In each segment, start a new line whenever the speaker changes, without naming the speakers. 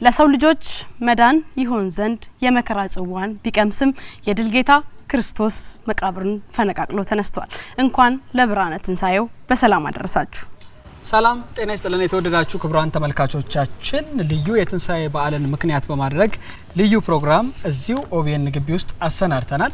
ለሰው ልጆች መዳን ይሆን ዘንድ የመከራ ጽዋን ቢቀምስም የድል ጌታ ክርስቶስ መቃብርን ፈነቃቅሎ ተነስቷል። እንኳን ለብርሃነ ትንሳኤው በሰላም አደረሳችሁ።
ሰላም ጤና ይስጥልን የተወደዳችሁ ክቡራን ተመልካቾቻችን፣ ልዩ የትንሳኤ በዓልን ምክንያት በማድረግ ልዩ ፕሮግራም እዚሁ ኦቢኤን ግቢ ውስጥ አሰናድተናል።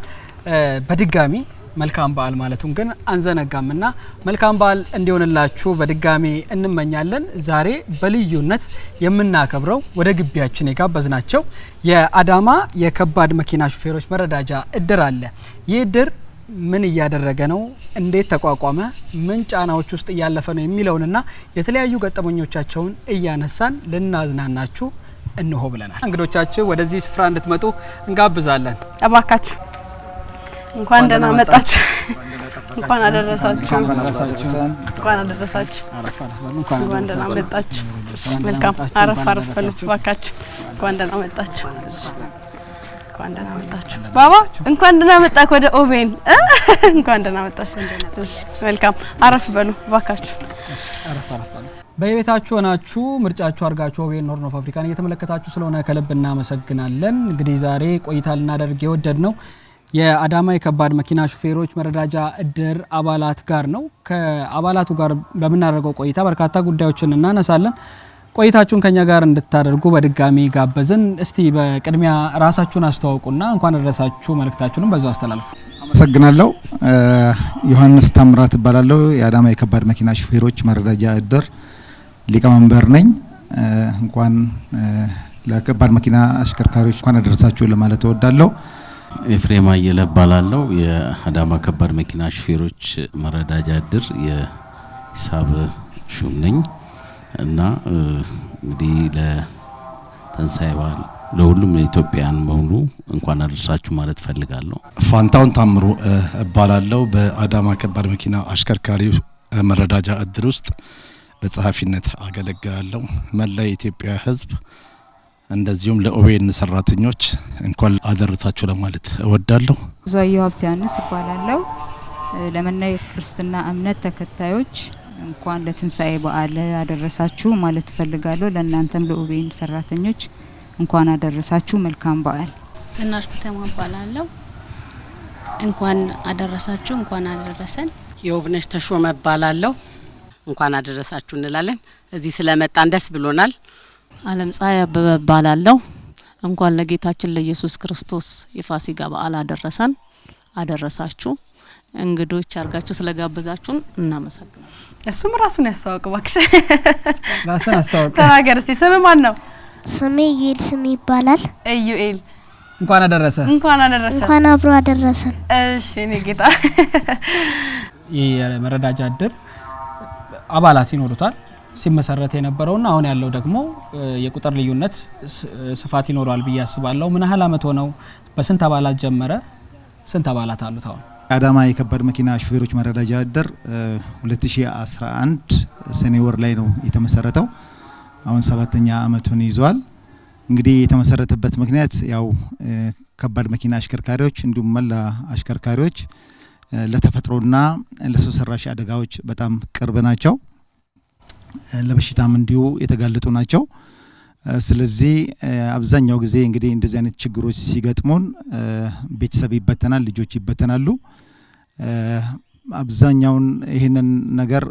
በድጋሚ መልካም በዓል ማለቱን ግን አንዘነጋምና መልካም በዓል እንዲሆንላችሁ በድጋሚ እንመኛለን። ዛሬ በልዩነት የምናከብረው ወደ ግቢያችን የጋበዝናቸው የአዳማ የከባድ መኪና ሹፌሮች መረዳጃ እድር አለ። ይህ እድር ምን እያደረገ ነው፣ እንዴት ተቋቋመ፣ ምን ጫናዎች ውስጥ እያለፈ ነው የሚለውንና የተለያዩ ገጠመኞቻቸውን እያነሳን ልናዝናናችሁ እንሆ ብለናል። እንግዶቻችሁ ወደዚህ ስፍራ እንድትመጡ እንጋብዛለን።
አባካችሁ እንኳን ደህና መጣችሁ። እንኳን አደረሳችሁ። እንኳን አደረሳችሁ። እንኳን ደህና መጣችሁ። መልካም አረፍ በሉ ባካችሁ። እንኳን ደህና መጣችሁ። እንኳን ደህና መጣችሁ። ባባ እንኳን ደህና መጣክ ወደ ኦቤን። እንኳን ደህና መጣችሁ። እሺ መልካም አረፍ በሉ ባካችሁ።
አረፍ በሉ። በየቤታችሁ ሆናችሁ ምርጫችሁ አርጋችሁ ኦቤን ሆርን ኦፍ አፍሪካን እየተመለከታችሁ ስለሆነ ከልብ እናመሰግናለን። እንግዲህ ዛሬ ቆይታ ልናደርግ የወደድነው የአዳማ የከባድ መኪና ሹፌሮች መረዳጃ እድር አባላት ጋር ነው። ከአባላቱ ጋር በመናደርገው ቆይታ በርካታ ጉዳዮችን እናነሳለን። ቆይታችሁን ከኛ ጋር እንድታደርጉ በድጋሚ ጋበዝን። እስቲ በቅድሚያ ራሳችሁን አስተዋውቁና እንኳን አደረሳችሁ መልእክታችሁንም በዛው አስተላልፉ።
አመሰግናለሁ። ዮሐንስ ታምራት እባላለሁ። የአዳማ የከባድ መኪና ሹፌሮች መረዳጃ እድር ሊቀመንበር ነኝ። እንኳን ለከባድ መኪና አሽከርካሪዎች እንኳን አደረሳችሁ ለማለት እወዳለሁ።
ኤፍሬም አየለ እባላለሁ። የአዳማ ከባድ መኪና ሹፌሮች መረዳጃ እድር የሂሳብ ሹም ነኝ እና እንግዲህ ለትንሳኤ በዓል ለሁሉም ኢትዮጵያውያን በሙሉ እንኳን አደረሳችሁ ማለት ፈልጋለሁ።
ፋንታውን ታምሩ እባላለሁ። በአዳማ ከባድ መኪና አሽከርካሪዎች መረዳጃ እድር ውስጥ በጸሐፊነት አገለግላለሁ። መላ የኢትዮጵያ ሕዝብ እንደዚሁም ለኦቤን ሰራተኞች እንኳን አደረሳችሁ ለማለት እወዳለሁ።
ዛየው ሀብታንስ እባላለሁ። ለመናው ክርስትና እምነት ተከታዮች እንኳን ለትንሳኤ በዓል አደረሳችሁ ማለት ፈልጋለሁ። ለእናንተም ለኦቤን ሰራተኞች እንኳን አደረሳችሁ መልካም በዓል።
እናሽ ከተማ እባላለሁ። እንኳን አደረሳችሁ እንኳን አደረሰን።
የውብነሽ ተሾመ እባላለሁ። እንኳን አደረሳችሁ እንላለን። እዚህ ስለመጣን ደስ ብሎናል።
አለም ፀሐይ አበበ እባላለሁ። እንኳን ለጌታችን ለኢየሱስ ክርስቶስ የፋሲካ በዓል አደረሳችሁ። እንግዶች አርጋችሁ ስለጋበዛችሁን እናመሰግናለን።
እሱም ራሱን ያስተዋውቅ ባክሽ።
ራስን አስተዋውቅ።
ተናገር እስቲ። ስም ማን ነው?
ስሜ ዩኤል ስም ይባላል።
ዩኤል
እንኳን አደረሰ።
እንኳን አደረሰ።
እንኳን አብሮ አደረሰን።
እሺ እኔ ጌታ
የመረዳጃ እድር አባላት ይኖሩታል። ሲመሰረት የነበረውና አሁን ያለው ደግሞ የቁጥር ልዩነት ስፋት ይኖራል ብዬ አስባለሁ። ምን ያህል አመት ሆነው? በስንት አባላት ጀመረ? ስንት አባላት አሉት አሁን?
አዳማ የከባድ መኪና ሹፌሮች መረዳጃ እድር 2011 ሰኔ ወር ላይ ነው የተመሰረተው። አሁን 7ኛ አመቱን ይዟል። እንግዲህ የተመሰረተበት ምክንያት ያው ከባድ መኪና አሽከርካሪዎች እንዲሁም መላ አሽከርካሪዎች ለተፈጥሮና ለሰው ሰራሽ አደጋዎች በጣም ቅርብ ናቸው። ለበሽታም እንዲሁ የተጋለጡ ናቸው። ስለዚህ አብዛኛው ጊዜ እንግዲህ እንደዚህ አይነት ችግሮች ሲገጥሙን ቤተሰብ ይበተናል፣ ልጆች ይበተናሉ። አብዛኛውን ይሄንን ነገር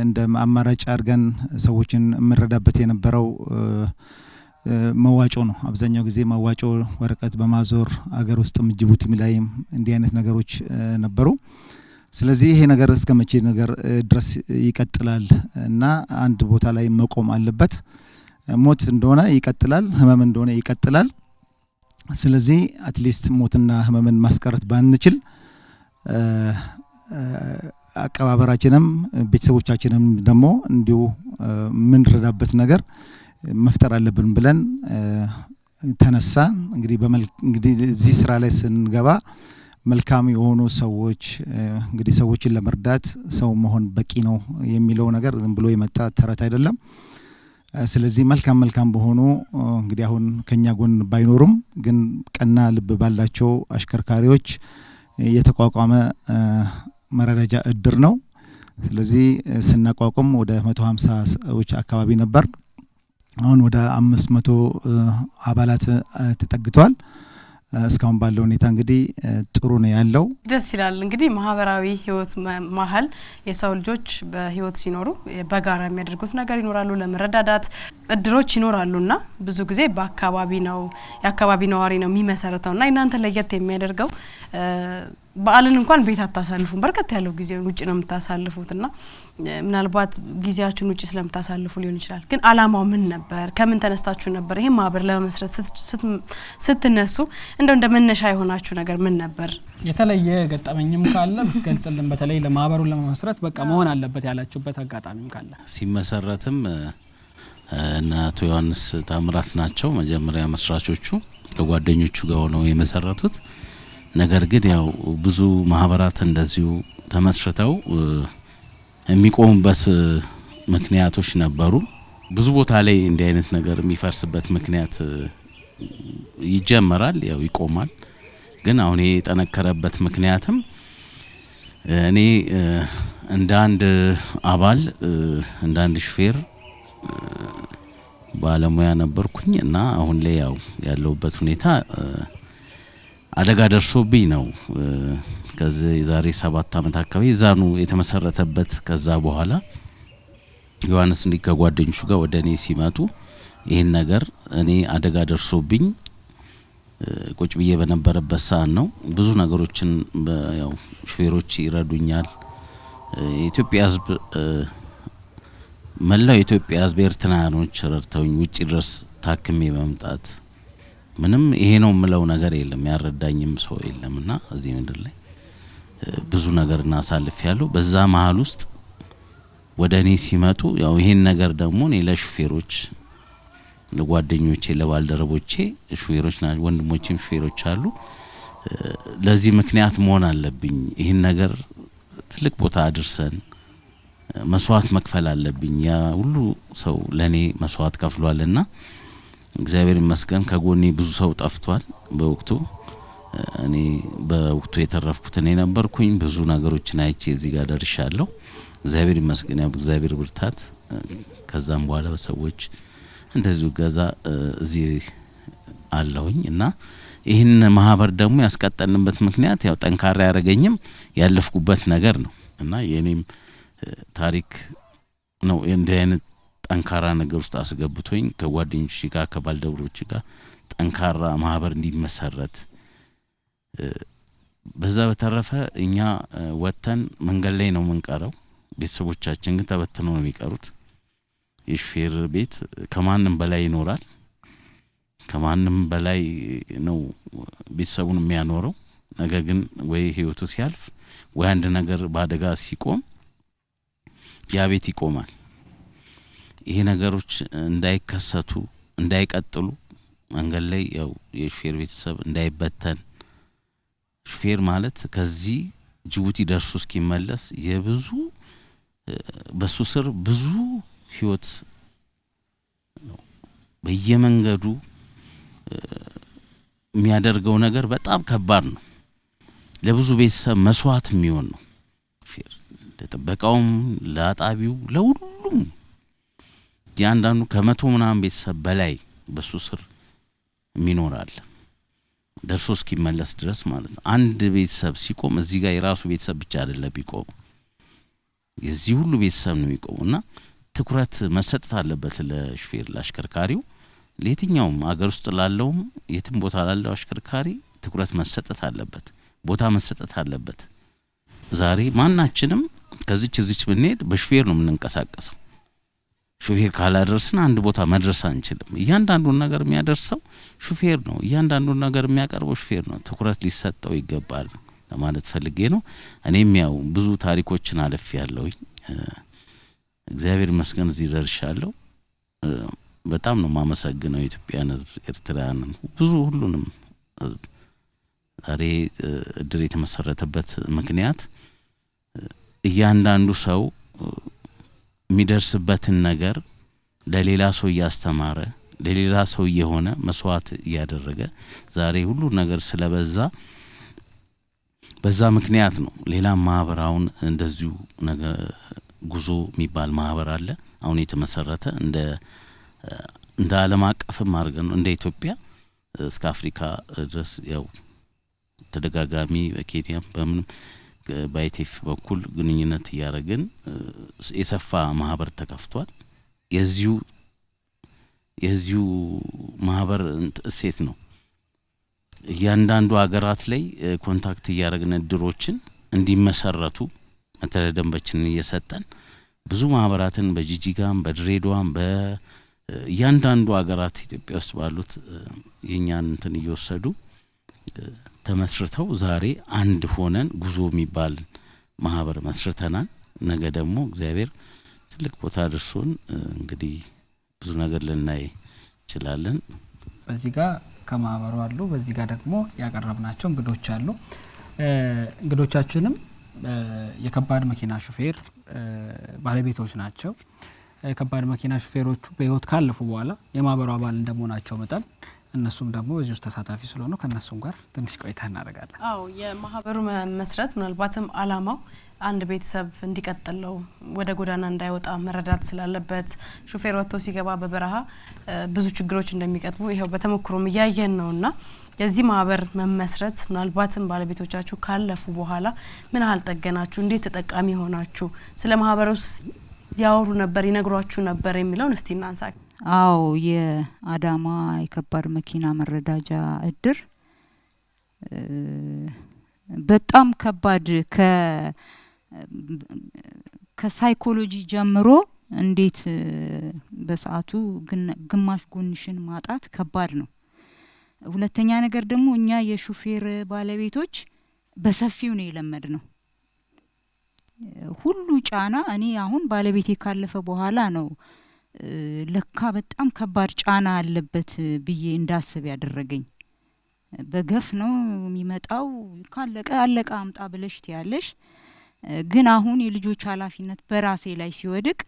እንደ አማራጭ አድርገን ሰዎችን የምንረዳበት የነበረው መዋጮ ነው። አብዛኛው ጊዜ መዋጮ ወረቀት በማዞር አገር ውስጥም ጅቡቲም ላይም እንዲህ አይነት ነገሮች ነበሩ። ስለዚህ ይሄ ነገር እስከመቼ ነገር ድረስ ይቀጥላል እና አንድ ቦታ ላይ መቆም አለበት። ሞት እንደሆነ ይቀጥላል፣ ህመም እንደሆነ ይቀጥላል። ስለዚህ አትሊስት ሞትና ህመምን ማስቀረት ባንችል አቀባበራችንም ቤተሰቦቻችንም ደግሞ እንዲሁ ምን ረዳበት ነገር መፍጠር አለብን ብለን ተነሳን። እንግዲህ እዚህ ስራ ላይ ስንገባ መልካም የሆኑ ሰዎች እንግዲህ ሰዎችን ለመርዳት ሰው መሆን በቂ ነው የሚለው ነገር ዝም ብሎ የመጣ ተረት አይደለም። ስለዚህ መልካም በሆኑ እንግዲህ አሁን ከኛ ጎን ባይኖሩም ግን ቀና ልብ ባላቸው አሽከርካሪዎች የተቋቋመ መረዳጃ እድር ነው። ስለዚህ ስናቋቋም ወደ 150 ሰዎች አካባቢ ነበር። አሁን ወደ 500 አባላት ተጠግቷል። እስካሁን ባለው ሁኔታ እንግዲህ ጥሩ ነው ያለው።
ደስ ይላል። እንግዲህ ማህበራዊ ህይወት ማህል የሰው ልጆች በህይወት ሲኖሩ በጋራ የሚያደርጉት ነገር ይኖራሉ፣ ለመረዳዳት እድሮች ይኖራሉና ብዙ ጊዜ በአካባቢ ነው የአካባቢ ነዋሪ ነው የሚመሰረተውና እናንተ ለየት የሚያደርገው በዓልን እንኳን ቤት አታሳልፉም፣ በርከት ያለው ጊዜውን ውጪ ነው የምታሳልፉትና ምናልባት ጊዜያችሁን ውጪ ስለምታሳልፉ ሊሆን ይችላል። ግን አላማው ምን ነበር? ከምን ተነስታችሁ ነበር ይሄ ማህበር ለመመስረት ስትነሱ እንደ መነሻ የሆናችሁ ነገር ምን ነበር?
የተለየ ገጠመኝም ካለ ገልጽልን። በተለይ ለማህበሩ ለመመስረት በቃ መሆን አለበት ያላችሁበት አጋጣሚም ካለ።
ሲመሰረትም አቶ ዮሐንስ ታምራት ናቸው መጀመሪያ መስራቾቹ ከጓደኞቹ ጋር ሆነው የመሰረቱት። ነገር ግን ያው ብዙ ማህበራት እንደዚሁ ተመስርተው የሚቆሙበት ምክንያቶች ነበሩ። ብዙ ቦታ ላይ እንዲህ አይነት ነገር የሚፈርስበት ምክንያት ይጀመራል፣ ያው ይቆማል። ግን አሁን ይሄ የጠነከረበት ምክንያትም እኔ እንደ አንድ አባል እንደ አንድ ሹፌር ባለሙያ ነበርኩኝ እና አሁን ላይ ያው ያለውበት ሁኔታ አደጋ ደርሶብኝ ነው። ከዚህ ዛሬ 7 አመት አካባቢ ዛኑ የተመሰረተበት። ከዛ በኋላ ዮሐንስ እንዲ ከጓደኞቹ ጋር ወደኔ ሲመጡ ይሄን ነገር እኔ አደጋ ደርሶብኝ ቁጭ ብዬ በነበረበት ሰዓት ነው። ብዙ ነገሮችን ያው ሹፌሮች ይረዱኛል። የኢትዮጵያ ህዝብ መላው የኢትዮጵያ ህዝብ ኤርትራኖች ረድተውኝ ውጪ ድረስ ታክሜ በመምጣት ምንም ይሄ ነው ምለው ነገር የለም፣ ያረዳኝም ሰው የለምና እዚህ ምድር ላይ ብዙ ነገር እናሳልፍ ያለው። በዛ መሃል ውስጥ ወደኔ ሲመጡ ያው ይሄን ነገር ደግሞ እኔ ለሹፌሮች ለጓደኞቼ ለባልደረቦቼ ሹፌሮች ናቸው፣ ወንድሞቼም ሹፌሮች አሉ። ለዚህ ምክንያት መሆን አለብኝ፣ ይሄን ነገር ትልቅ ቦታ አድርሰን መስዋዕት መክፈል አለብኝ። ያ ሁሉ ሰው ለኔ መስዋዕት ከፍሏልና እግዚአብሔር ይመስገን ከጎኔ ብዙ ሰው ጠፍቷል። በወቅቱ እኔ በወቅቱ የተረፍኩት እኔ ነበርኩኝ። ብዙ ነገሮችን አይቼ እዚህ ጋር ደርሻለሁ። እግዚአብሔር ይመስገን ያው እግዚአብሔር ብርታት። ከዛም በኋላ ሰዎች እንደዚሁ ገዛ እዚህ አለሁኝ እና ይህን ማህበር ደግሞ ያስቀጠልንበት ምክንያት ያው ጠንካራ ያረገኝም ያለፍኩበት ነገር ነው እና የኔም ታሪክ ነው እንደ አይነት ጠንካራ ነገር ውስጥ አስገብቶኝ ከጓደኞቼ ጋር ከባልደረቦቼ ጋር ጠንካራ ማህበር እንዲመሰረት። በዛ በተረፈ እኛ ወተን መንገድ ላይ ነው መንቀረው፣ ቤተሰቦቻችን ግን ተበትነው ነው የሚቀሩት። የሹፌር ቤት ከማንም በላይ ይኖራል፣ ከማንም በላይ ነው ቤተሰቡን የሚያኖረው። ነገር ግን ወይ ህይወቱ ሲያልፍ ወይ አንድ ነገር ባደጋ ሲቆም ያ ቤት ይቆማል። ይሄ ነገሮች እንዳይከሰቱ እንዳይቀጥሉ መንገድ ላይ ያው የሹፌር ቤተሰብ እንዳይበተን። ሹፌር ማለት ከዚህ ጅቡቲ ደርሶ እስኪመለስ የብዙ በሱ ስር ብዙ ህይወት ነው። በየመንገዱ የሚያደርገው ነገር በጣም ከባድ ነው። ለብዙ ቤተሰብ መስዋዕት የሚሆን ነው ሹፌር፣ ለጥበቃውም ለአጣቢው ለሁሉም። ያንዳንዱ ከመቶ ምናምን ቤተሰብ በላይ በሱ ስር የሚኖራል ደርሶ እስኪመለስ ድረስ ማለት ነው። አንድ ቤተሰብ ሲቆም እዚህ ጋር የራሱ ቤተሰብ ብቻ አይደለም ቢቆም፣ የዚህ ሁሉ ቤተሰብ ነው የሚቆመውና ትኩረት መሰጠት አለበት ለሹፌር ለአሽከርካሪው። ለየትኛውም አገር ውስጥ ላለውም የትም ቦታ ላለው አሽከርካሪ ትኩረት መሰጠት አለበት፣ ቦታ መሰጠት አለበት። ዛሬ ማናችንም ከዚች ብንሄድ በሹፌር ነው የምንንቀሳቀሰው። ሹፌር ካላደረስን አንድ ቦታ መድረስ አንችልም። እያንዳንዱን ነገር የሚያደርሰው ሹፌር ነው፣ እያንዳንዱን ነገር የሚያቀርበው ሹፌር ነው። ትኩረት ሊሰጠው ይገባል ለማለት ፈልጌ ነው። እኔም ያው ብዙ ታሪኮችን አለፍ ያለውኝ እግዚአብሔር ይመስገን እዚህ ደርሻለሁ። በጣም ነው ማመሰግነው ኢትዮጵያን ህዝብ፣ ኤርትራን፣ ብዙ ሁሉንም ዛሬ እድር የተመሰረተበት ምክንያት እያንዳንዱ ሰው የሚደርስበትን ነገር ለሌላ ሰው ያስተማረ ለሌላ ሰው የሆነ መስዋዕት ያደረገ ዛሬ ሁሉ ነገር ስለበዛ በዛ ምክንያት ነው ሌላ ማህበራውን እንደዚሁ ነገር ጉዞ የሚባል ማህበር አለ አሁን የተመሰረተ እንደ ዓለም አቀፍም አድርገን ነው እንደ ኢትዮጵያ እስከ አፍሪካ ድረስ ያው ተደጋጋሚ በኬንያም በምን ባይቴፍ በኩል ግንኙነት ያደረግን የሰፋ ማህበር ተከፍቷል የዚሁ ማህበር እሴት ነው ያንዳንዱ ሀገራት ላይ ኮንታክት ያደረግን ድሮችን እንዲመሰረቱ መተዳደሪያዎችን እየሰጠን ብዙ ማህበራትን በጂጂጋም በድሬዳዋም በያንዳንዱ ሀገራት ኢትዮጵያ ውስጥ ባሉት የኛን እንትን እየወሰዱ ተመስርተው ዛሬ አንድ ሆነን ጉዞ የሚባል ማህበር መስርተናል ነገ ደግሞ እግዚአብሔር ትልቅ ቦታ ደርሶን እንግዲህ ብዙ ነገር ልናይ እንችላለን
በዚህ ጋር ከማህበሩ አሉ በዚህ ጋር ደግሞ ያቀረብናቸው እንግዶች አሉ እንግዶቻችንም የከባድ መኪና ሹፌር ባለቤቶች ናቸው የከባድ መኪና ሹፌሮቹ በህይወት ካለፉ በኋላ የማህበሩ አባል እንደመሆናቸው መጠን እነሱም ደግሞ እዚህ ውስጥ ተሳታፊ ስለሆኑ ከነሱም ጋር ትንሽ ቆይታ እናደርጋለን
አዎ የማህበሩ መስረት ምናልባትም አላማው አንድ ቤተሰብ እንዲቀጥለው ወደ ጎዳና እንዳይወጣ መረዳት ስላለበት ሹፌር ወጥቶ ሲገባ በበረሃ ብዙ ችግሮች እንደሚቀጥቡ ይሄው በተሞክሮም ያያየን ነውና የዚህ ማህበር መመስረት ምናልባትም ባለቤቶቻችሁ ካለፉ በኋላ ምን ያህል ጠገናችሁ እንዴት ተጠቃሚ ሆናችሁ ስለ ማህበሩስ ያወሩ ነበር ይነግሯችሁ ነበር የሚለውን እስቲ እናንሳ
አው የአዳማ የከባድ መኪና መረዳጃ እድር በጣም ከባድ ከሳይኮሎጂ ጀምሮ እንዴት በሰዓቱ ግማሽ ጎንሽን ማጣት ከባድ ነው ሁለተኛ ነገር ደግሞ እኛ የሹፌር ባለቤቶች በሰፊው ነው የለመድነው ሁሉ ጫና እኔ አሁን ባለቤቴ ካለፈ በኋላ ነው ለካ በጣም ከባድ ጫና አለበት ብዬ እንዳስብ ያደረገኝ በገፍ ነው የሚመጣው ካለቀ አለቀ አምጣ ብለሽ ትያለሽ ግን አሁን የልጆች ኃላፊነት በራሴ ላይ ሲወድቅ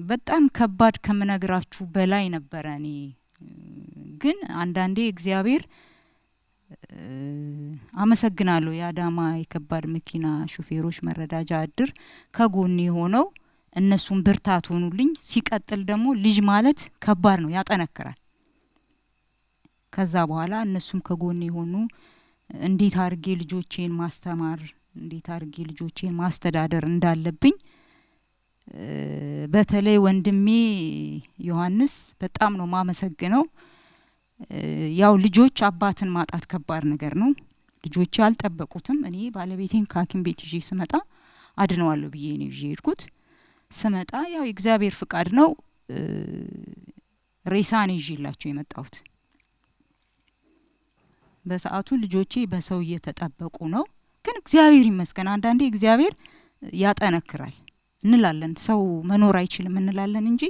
በጣም ከባድ ከመነግራችሁ በላይ ነበር እኔ ግን አንዳንዴ እግዚአብሔር አመሰግናለሁ የአዳማ የከባድ መኪና ሹፌሮች መረዳጃ እድር ከጎኔ ሆነው እነሱም ብርታት ሆኑልኝ ሲቀጥል ደግሞ ልጅ ማለት ከባድ ነው ያጠነክራል ከዛ በኋላ እነሱም ከጎኔ ሆኑ እንዴት አርጌ ልጆቼን ማስተማር እንዴት አርጌ ልጆቼን ማስተዳደር እንዳለብኝ በተለይ ወንድሜ ዮሐንስ በጣም ነው ማመሰግነው ያው ልጆች አባትን ማጣት ከባድ ነገር ነው ልጆች ያልጠበቁትም እኔ ባለቤቴን ካኪም ቤት ይዤ ስመጣ አድነዋለሁ ብዬ ነው ይዤ ሄድኩት ስመጣ ያው እግዚአብሔር ፍቃድ ነው ሬሳን ይዤላቸው የመጣሁት በሰዓቱ ልጆቼ በሰው እየተጠበቁ ነው ግን እግዚአብሔር ይመስገን አንዳንዴ እግዚአብሔር ያጠነክራል እንላለን ሰው መኖር አይችልም እንላለን እንጂ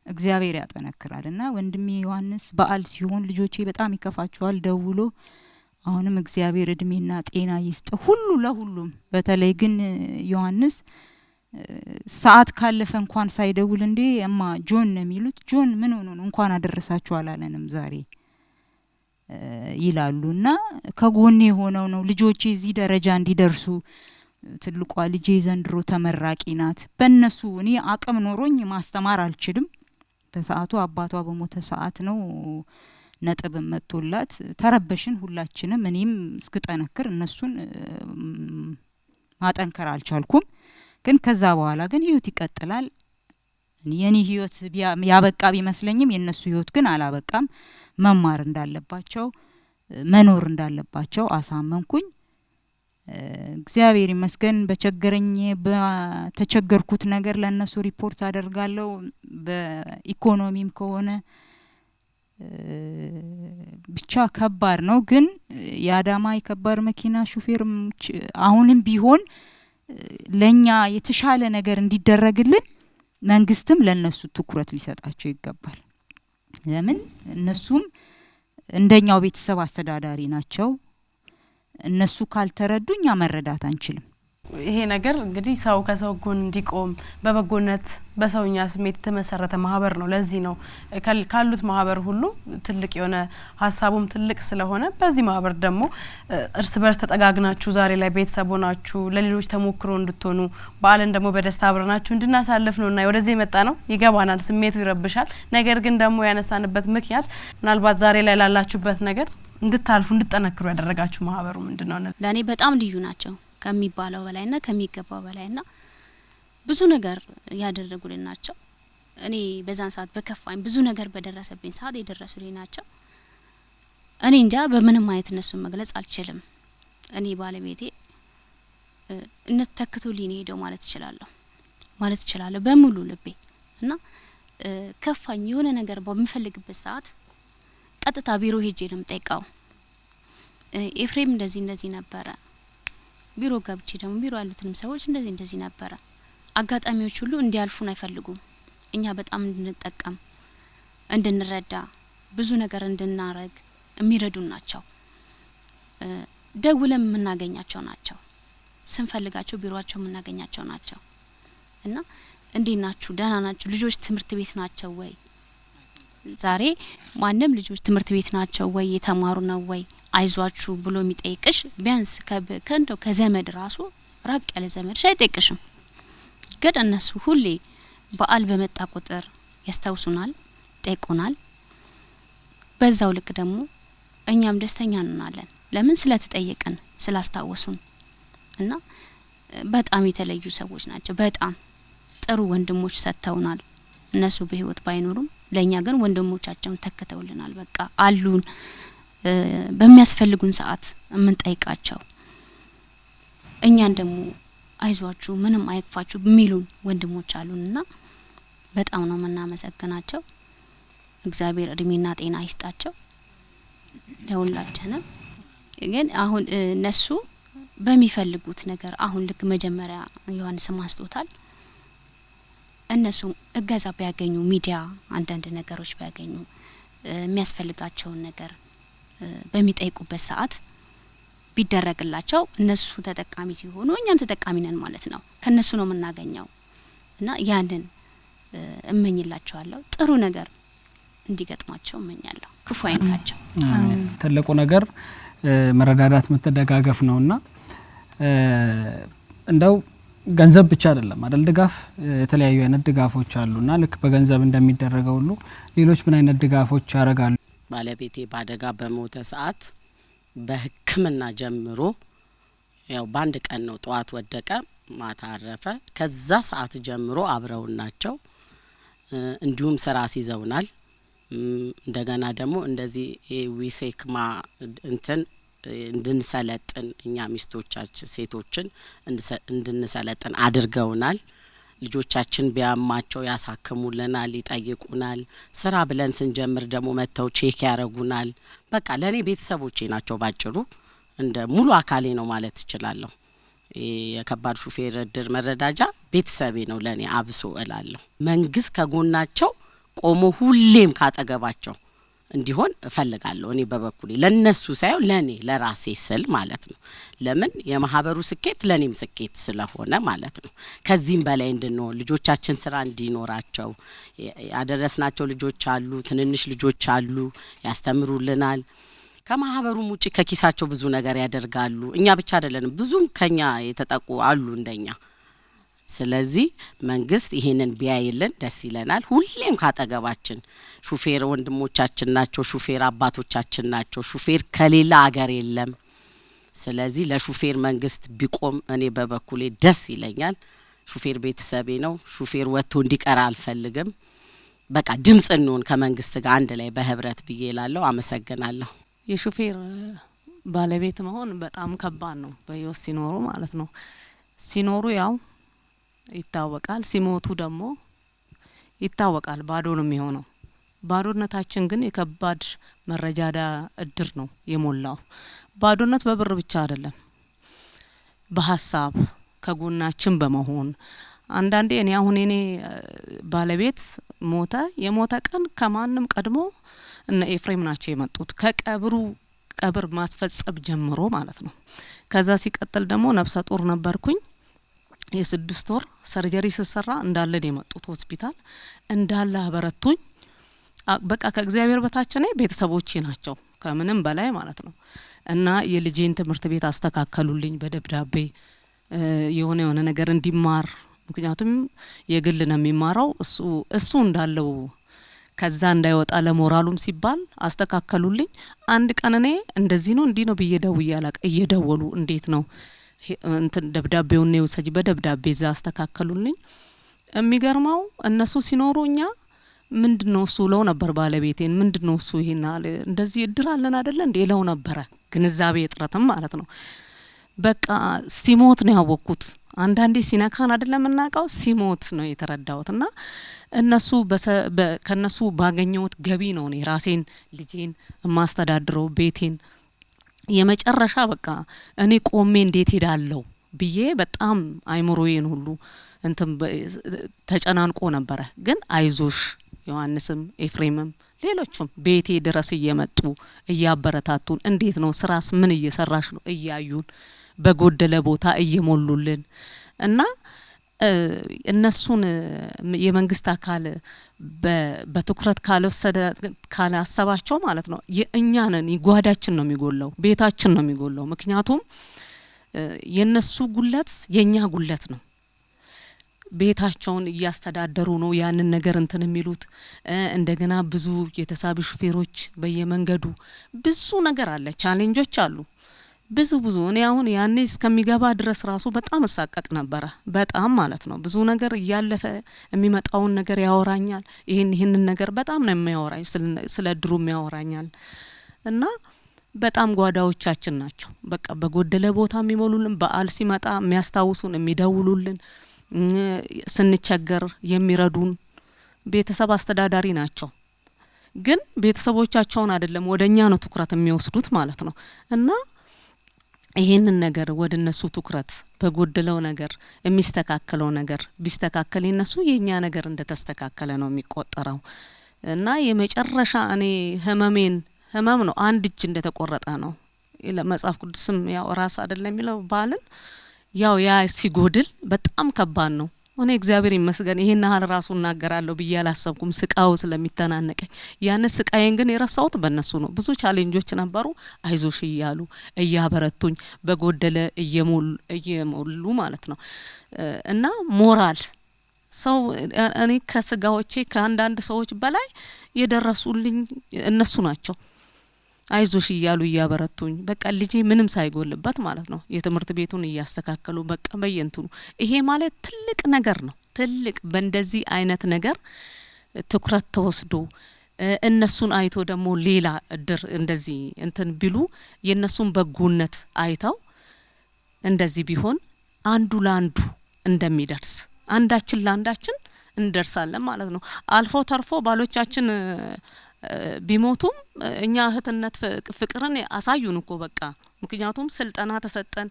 እግዚአብሔር ያጠነክራልና ወንድሜ ዮሐንስ በዓል ሲሆን ልጆቼ በጣም ይከፋቸዋል ደውሎ አሁንም እግዚአብሔር እድሜና ጤና ይስጥ ሁሉ ለሁሉም በተለይ ግን ዮሐንስ ሰዓት ካለፈ እንኳን ሳይደውል እንዴ እማ ጆን ነው የሚሉት ጆን ምን ሆኖ ነው እንኳን አደረሳችሁ አላለንም ዛሬ ይላሉና ከጎኔ ሆነው ነው ልጆቼ እዚህ ደረጃ እንዲደርሱ ትልቋ ልጄ ዘንድሮ ተመራቂ ናት በእነሱ እኔ አቅም ኖሮኝ ማስተማር አልችልም በሰዓቱ አባቷ በሞተ ሰዓት ነው ነጥብ መጥቶላት ተረበሽን ሁላችንም እኔም እስክጠነክር እነሱን ማጠንከር አልቻልኩም ግን ከዛ በኋላ ግን ህይወት ይቀጥላል የኔ ህይወት ያበቃ ቢመስለኝም የነሱ ህይወት ግን አላበቃም መማር እንዳለባቸው መኖር እንዳለባቸው አሳመንኩኝ እግዚአብሔር ይመስገን በቸገረኝ በተቸገርኩት ነገር ለነሱ ሪፖርት አደርጋለሁ በኢኮኖሚም ከሆነ ብቻ ከባድ ነው ግን የአዳማ የከባድ መኪና ሹፌር አሁንም ቢሆን ለኛ የተሻለ ነገር እንዲደረግልን መንግስትም ለነሱ ትኩረት ሊሰጣቸው ይገባል ለምን እነሱም እንደኛው ቤተሰብ አስተዳዳሪ ናቸው እነሱ ካልተረዱኛ መረዳት አንችልም
ይሄ ነገር እንግዲህ ሰው ከሰው ጎን እንዲቆም በበጎነት በሰውኛ ስሜት የተመሰረተ ማህበር ነው። ለዚህ ነው ካሉት ማህበር ሁሉ ትልቅ የሆነ ሀሳቡም ትልቅ ስለሆነ በዚህ ማህበር ደግሞ እርስ በርስ ተጠጋግናችሁ ዛሬ ላይ ቤተሰብ ሆናችሁ ለሌሎች ተሞክሮ እንድትሆኑ በዓልን ደግሞ በደስታ አብረናችሁ እንድናሳልፍ ነውና ወደዚህ የመጣ ነው። ይገባናል፣ ስሜቱ ይረብሻል። ነገር ግን ደግሞ ያነሳንበት ምክንያት ምናልባት ዛሬ ላይ ላላችሁበት ነገር እንድታልፉ እንድትጠነክሩ ያደረጋችሁ ማህበሩ ምንድነው?
ለኔ በጣም ልዩ ናቸው ከሚባለው በላይና ከሚገባው በላይና ብዙ ነገር ያደረጉልን ናቸው። እኔ በዛን ሰዓት በከፋኝ ብዙ ነገር በደረሰብኝ ሰዓት የደረሱልኝ ናቸው። እኔ እንጃ በምንም አይነት እነሱን መግለጽ አልችልም። እኔ ባለቤቴ ተክቶልኝ ሄደው ማለት እችላለሁ በሙሉ ልቤ እና ከፋኝ የሆነ ነገር በምፈልግበት ሰዓት ቀጥታ ቢሮ ሄጄ ነው የምጠይቀው። ኤፍሬም እንደዚህ ነበረ። ቢሮ ገብቼ ደግሞ ቢሮ ያሉትንም ሰዎች እንደዚህ ነበረ። አጋጣሚዎች ሁሉ እንዲያልፉን አይፈልጉም። እኛ በጣም እንድንጠቀም እንድንረዳ ብዙ ነገር እንድናረግ የሚረዱን ናቸው። ደውለን የምናገኛቸው ናቸው። ስንፈልጋቸው ቢሮአቸው የምናገኛቸው ናቸው። እና እንዴት ናችሁ? ደህና ናችሁ? ልጆች ትምህርት ቤት ናቸው ወይ? ዛሬ ማንም ልጆች ትምህርት ቤት ናቸው ወይ የተማሩ ነው ወይ አይዟችሁ ብሎ የሚጠይቅሽ ቢያንስ ከእንደው ከዘመድ ራሱ ራቅ ያለ ዘመድ አይጠይቅሽም። ግን እነሱ ሁሌ በዓል በመጣ ቁጥር ያስታውሱናል፣ ጠይቁናል። በዛው ልክ ደግሞ እኛም ደስተኛ እንሆናለን። ለምን ስለተጠየቀን ስላስታወሱን እና በጣም የተለዩ ሰዎች ናቸው። በጣም ጥሩ ወንድሞች ሰጥተውናል። እነሱ በህይወት ባይኖሩም ለኛ ግን ወንድሞቻቸውን ተከተውልናል። በቃ አሉን በሚያስፈልጉን ሰዓት የምንጠይቃቸው እኛን ደግሞ አይዟችሁ ምንም አይክፋችሁ የሚሉን ወንድሞች አሉንና በጣም ነው መናመሰግናቸው። እግዚአብሔር እድሜና ጤና ይስጣቸው ለሁላችንም። ግን አሁን እነሱ በሚፈልጉት ነገር አሁን ልክ መጀመሪያ ዮሐንስ ማስጦታል እነሱ እገዛ ቢያገኙ ሚዲያ አንዳንድ ነገሮች ቢያገኙ የሚያስፈልጋቸውን ነገር በሚጠይቁበት ሰዓት ቢደረግላቸው እነሱ ተጠቃሚ ሲሆኑ እኛም ተጠቃሚ ነን ማለት ነው። ከነሱ ነው የምናገኘው እና ያንን እመኝላቸዋለሁ። ጥሩ ነገር እንዲገጥማቸው እመኛለሁ። ክፉ አይንካቸው።
ትልቁ ነገር መረዳዳት መተደጋገፍ ነውና እንደው ገንዘብ ብቻ አይደለም አይደል? ድጋፍ የተለያዩ አይነት ድጋፎች አሉና ልክ በገንዘብ እንደሚደረገው ሁሉ ሌሎች ምን አይነት ድጋፎች ያደርጋሉ?
ባለቤቴ ባደጋ በሞተ ሰዓት በሕክምና ጀምሮ ያው ባንድ ቀን ነው ጧት ወደቀ ማታ አረፈ። ከዛ ሰዓት ጀምሮ አብረውናቸው እንዲሁም ስራ ሲዘውናል። እንደገና ደግሞ እንደዚህ ዊሴክማ እንትን እንድንሰለጥን እኛ ሚስቶቻችን ሴቶችን እንድንሰለጥን አድርገውናል። ልጆቻችን ቢያማቸው ያሳክሙልናል፣ ይጠይቁናል። ስራ ብለን ስንጀምር ደግሞ መተው ቼክ ያረጉናል። በቃ ለኔ ቤተሰቦቼ ናቸው ባጭሩ። እንደ ሙሉ አካሌ ነው ማለት እችላለሁ። የከባድ ሹፌር እድር መረዳጃ ቤተሰቤ ነው ለኔ አብሶ እላለሁ። መንግስት ከጎናቸው ቆሞ ሁሌም ካጠገባቸው እንዲሆን እፈልጋለሁ። እኔ በበኩሌ ለነሱ ሳይሆን ለኔ ለራሴ ስል ማለት ነው። ለምን የማህበሩ ስኬት ለኔም ስኬት ስለሆነ ማለት ነው። ከዚህም በላይ እንድንሆን ልጆቻችን ስራ እንዲኖራቸው ያደረስናቸው ልጆች አሉ፣ ትንንሽ ልጆች አሉ፣ ያስተምሩልናል። ከማህበሩም ውጪ ከኪሳቸው ብዙ ነገር ያደርጋሉ። እኛ ብቻ አይደለንም፣ ብዙም ከኛ የተጠቁ አሉ እንደኛ። ስለዚህ መንግስት ይሄንን ቢያይልን ደስ ይለናል። ሁሌም ካጠገባችን ሹፌር ወንድሞቻችን ናቸው፣ ሹፌር አባቶቻችን ናቸው። ሹፌር ከሌላ አገር የለም። ስለዚህ ለሹፌር መንግስት ቢቆም እኔ በበኩሌ ደስ ይለኛል። ሹፌር ቤተሰቤ ነው። ሹፌር ወጥቶ እንዲቀር አልፈልግም። በቃ ድምጽ እንሆን ከመንግስት ጋር አንድ ላይ በህብረት ብዬ እላለሁ። አመሰግናለሁ።
የሹፌር ባለቤት መሆን በጣም ከባድ ነው። በህይወት ሲኖሩ ማለት ነው። ሲኖሩ ያው ይታወቃል፣ ሲሞቱ ደግሞ ይታወቃል። ባዶ ነው የሚሆነው። ባዶነታችን ግን የከባድ መረጃዳ እድር ነው የሞላው። ባዶነት በብር ብቻ አይደለም፣ በሀሳብ ከጎናችን በመሆን አንዳንዴ እኔ አሁን እኔ ባለቤት ሞተ። የሞተ ቀን ከማንም ቀድሞ እነ ኤፍሬም ናቸው የመጡት ቀብር ማስፈጸም ጀምሮ ማለት ነው። ከዛ ሲቀጥል ደግሞ ነፍሰ ጡር ነበርኩኝ። የ6 ወር ሰርጀሪ ሲሰራ እንዳለ የመጡት ሆስፒታል እንዳለ አበረቱኝ። በቃ ከእግዚአብሔር በታች ነኝ ቤተሰቦቼ ናቸው ከምንም በላይ ማለት ነው። እና የልጄን ትምህርት ቤት አስተካከሉልኝ በደብዳቤ የሆነ ነገር እንዲማር ምክንያቱም የግል ነው የሚማረው እሱ እንዳለው ከዛ እንዳይወጣ ለሞራሉም ሲባል አስተካከሉልኝ። አንድ ቀን እኔ እንደዚህ ነው እንዲህ ነው በየደውዬ አላቀ እየደወሉ እንዴት ነው እንትን ደብዳቤውን ነው ሰጂ በደብዳቤ ዛ አስተካከሉልኝ። የሚገርመው እነሱ ሲኖሩኛ ምንድነው እሱ ለው ነበር ባለቤቴን ምንድነው እሱ ይሄና እንደዚህ እድር አለን አይደለ እንዴ ለው ነበር ግንዛቤ እጥረትም ማለት ነው። በቃ ሲሞት ነው ያወቅኩት። አንዳንዴ ሲነካን አይደለም እናቃው ሲሞት ነው የተረዳሁትና እነሱ ከነሱ ባገኘሁት ገቢ ነው እኔ ራሴን ልጄን ማስተዳድረው ቤቴን የመጨረሻ በቃ እኔ ቆሜ እንዴት ሄዳለሁ ብዬ በጣም አይምሮዬን ሁሉ እንትን ተጨናንቆ ነበር። ግን አይዞሽ ዮሐንስም ኤፍሬምም ሌሎችም ቤቴ ድረስ እየመጡ እያበረታቱን እንዴት ነው ስራስ ምን እየሰራሽ ነው እያዩን በጎደለ ቦታ እየሞሉልን እና እነሱን የመንግስት አካል በትኩረት ካልወሰደ ካላሰባቸው ማለት ነው የእኛ ነን ጓዳችን ነው የሚጎለው ቤታችን ነው የሚጎለው። ምክንያቱም የነሱ ጉለት የኛ ጉለት ነው። ቤታቸውን እያስተዳደሩ ነው ያንን ነገር እንትን የሚሉት እንደገና ብዙ የተሳቢ ሹፌሮች በየመንገዱ ብዙ ነገር አለ ቻሌንጆች አሉ ብዙ እኔ አሁን ያኔ እስከሚገባ ድረስ ራሱ በጣም እሳቀቅ ነበር በጣም ማለት ነው። ብዙ ነገር እያለፈ የሚመጣውን ነገር ያወራኛል ይሄንን ነገር በጣም ነው የሚያወራኝ ስለ ድሩም ያወራኛል እና በጣም ጓዳዎቻችን ናቸው። በቃ በጎደለ ቦታ የሚሞሉልን በዓል ሲመጣ የሚያስታውሱን የሚደውሉልን ስንቸገር የሚረዱን ቤተሰብ አስተዳዳሪ ናቸው። ግን ቤተሰቦቻቸውን አይደለም ወደኛ ነው ትኩረት የሚወስዱት ማለት ነው። እና ይሄንን ነገር ወደነሱ ትኩረት በጎደለው ነገር የሚስተካከለው ነገር ቢስተካከል እነሱ የኛ ነገር እንደተስተካከለ ነው የሚቆጠረው። እና የመጨረሻ እኔ ህመም ነው አንድ እጅ እንደተቆረጠ ነው ለመጽሐፍ ቅዱስም ያው ራስ አይደለም የሚለው ባልን ያው ያ ሲጎድል በጣም ከባድ ነው። እኔ እግዚአብሔር ይመስገን ይሄን ያህል ራሱ እናገራለሁ ብዬ አላሰብኩም ስቃው ስለሚተናነቀኝ ያን ስቃዬን ግን የረሳሁት በእነሱ ነው። ብዙ ቻሌንጆች ነበሩ አይዞሽ እያሉ እያበረቱኝ በጎደለ እየሞሉ ማለት ነው። እና ሞራል ሰው እኔ ከስጋዎቼ ከአንዳንድ ሰዎች በላይ የደረሱልኝ እነሱ ናቸው። አይዞሽ እያሉ እያበረቱኝ በቃ ልጄ ምንም ሳይጎልበት ማለት ነው የትምህርት ቤቱን እያስተካከሉ በቃ በየንቱ ይሄ ማለት ትልቅ ነገር ነው። ትልቅ በእንደዚህ አይነት ነገር ትኩረት ተወስዶ እነሱን አይቶ ደግሞ ሌላ እድር እንደዚህ እንትን ቢሉ የነሱን በጎነት አይተው እንደዚህ ቢሆን አንዱ ላንዱ እንደሚደርስ አንዳችን ላንዳችን እንደርሳለን ማለት ነው። አልፎ ተርፎ ባሎቻችን ቢሞቱም እኛ እህትነት ፍቅርን አሳዩን እኮ በቃ ምክንያቱም ስልጠና ተሰጠን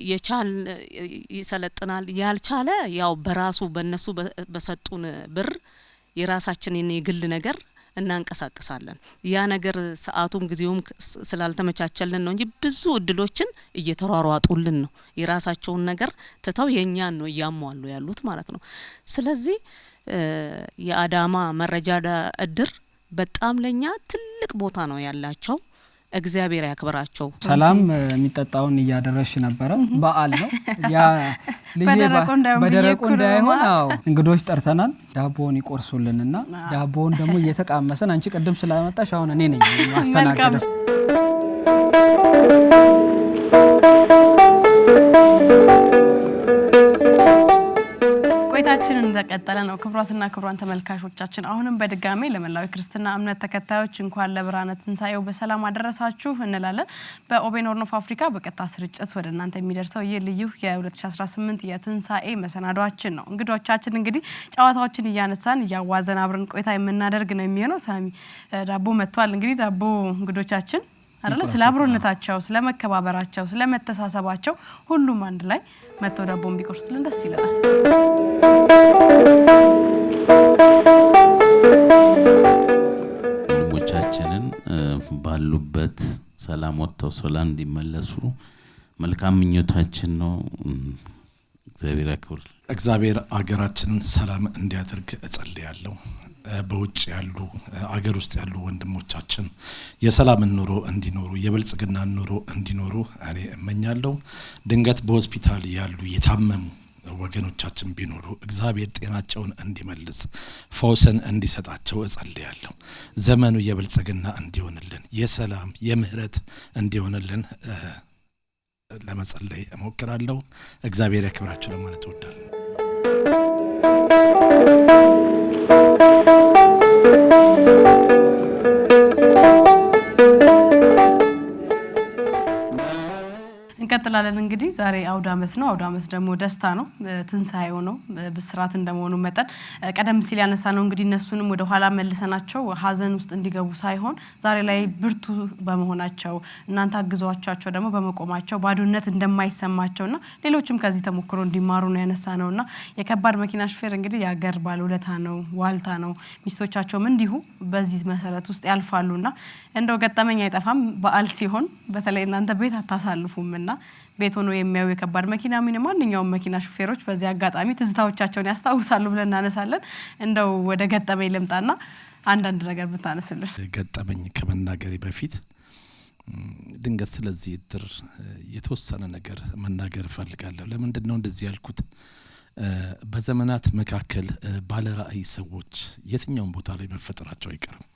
የቻል ይሰለጥናል ያልቻለ ያው በራሱ በነሱ በሰጡን ብር የራሳችንን የግል ነገር እናንቀሳቀሳለን። ያ ነገር ሰዓቱም ጊዜውም ስላልተመቻቸልን ነው እንጂ ብዙ እድሎችን እየተሯሯጡልን ነው የራሳቸውን ነገር ትተው የኛን ነው ያሟሉ ያሉት ማለት ነው። ስለዚህ የአዳማ መረጃ እድር በጣም ለኛ ትልቅ ቦታ ነው ያላቸው። እግዚአብሔር ያክብራቸው።
ሰላም የሚጠጣውን እያደረሽ ነበረ በዓል ነው ያ በደረቁ እንዳይሆን አዎ እንግዶች ጠርተናል ዳቦውን ይቆርሱልንና ዳቦውን ደግሞ እየተቃመሰን አንቺ ቀደም ስላመጣሽ አሁን እኔ ነኝ ማስተናገደው።
ቆይታችንን እንደቀጠለ ነው። ክብራትና ክብራን ተመልካቾቻችን አሁንም በድጋሚ ለመላው ክርስትና እምነት ተከታዮች እንኳን ለብርሃነ ትንሳኤው በሰላም አደረሳችሁ እንላለን። በኦቤን ሆርን ኦፍ አፍሪካ በቀጥታ ስርጭት ወደ እናንተ የሚደርሰው የልዩ የ2018 የትንሳኤ መሰናዷችን ነው። እንግዶቻችን እንግዲህ ጨዋታዎችን እያነሳን እያዋዘን አብረን ቆይታ የምናደርግ ነው የሚሆነው። ሳሚ ዳቦ መጥቷል። እንግዲህ ዳቦ እንግዶቻችን አይደለ ስለ አብሮነታቸው ስለ መከባበራቸው ስለ መተሳሰባቸው ሁሉም አንድ ላይ መጥቶ ዳቦን ቢቆርሱልን ደስ ይላል።
ወንድሞቻችንን ባሉበት ሰላም ወጥተው ሰላም እንዲመለሱ መልካም ምኞታችን ነው። እግዚአብሔር ያክብር።
እግዚአብሔር አገራችንን ሰላም እንዲያደርግ እጸልያለሁ። በውጭ ያሉ አገር ውስጥ ያሉ ወንድሞቻችን የሰላም ኑሮ እንዲኖሩ የብልጽግና ኑሮ እንዲኖሩ እኔ እመኛለሁ። ድንገት በሆስፒታል ያሉ የታመሙ ወገኖቻችን ቢኖሩ እግዚአብሔር ጤናቸውን እንዲመልስ ፈውስን እንዲሰጣቸው እጸልያለሁ። ዘመኑ የብልጽግና እንዲሆንልን የሰላም የምህረት እንዲሆንልን ለመጸለይ እሞክራለሁ። እግዚአብሔር ያክብራችሁ ለማለት እወዳለሁ።
እንቀጥላለን። እንግዲህ ዛሬ አውደ ዓመት ነው። አውደ ዓመት ደግሞ ደስታ ነው፣ ትንሳኤው ነው፣ ብስራት እንደመሆኑ መጠን ቀደም ሲል ያነሳነው እንግዲህ እነሱንም ወደ ኋላ መልሰናቸው ሀዘን ውስጥ እንዲገቡ ሳይሆን ዛሬ ላይ ብርቱ በመሆናቸው እናንተ አግዟቸው ደግሞ በመቆማቸው ባዶነት እንደማይሰማቸውና ሌሎችም ከዚህ ተሞክሮ እንዲማሩ ነው ያነሳነውና የከባድ መኪና ሹፌር እንግዲህ ያገር ባለውለታ ነው፣ ዋልታ ነው። ሚስቶቻቸውም እንዲሁ በዚህ መሰረት ውስጥ ያልፋሉና እንደው ገጠመኝ አይጠፋም። በዓል ሲሆን በተለይ እናንተ ቤት አታሳልፉምና ቤት ሆኖ የሚያዩ የከባድ መኪና ማንኛውም መኪና ሹፌሮች በዚህ አጋጣሚ ትዝታዎቻቸውን ያስታውሳሉ ብለን እናነሳለን። እንደው ወደ ገጠመኝ ልምጣና አንዳንድ ነገር ብታነሱልን።
ገጠመኝ ከመናገሬ በፊት ድንገት ስለዚህ እድር የተወሰነ ነገር መናገር እፈልጋለሁ። ለምንድን ነው እንደዚህ ያልኩት? በዘመናት መካከል ባለ ራእይ ሰዎች የትኛውም ቦታ ላይ መፈጠራቸው አይቀርም።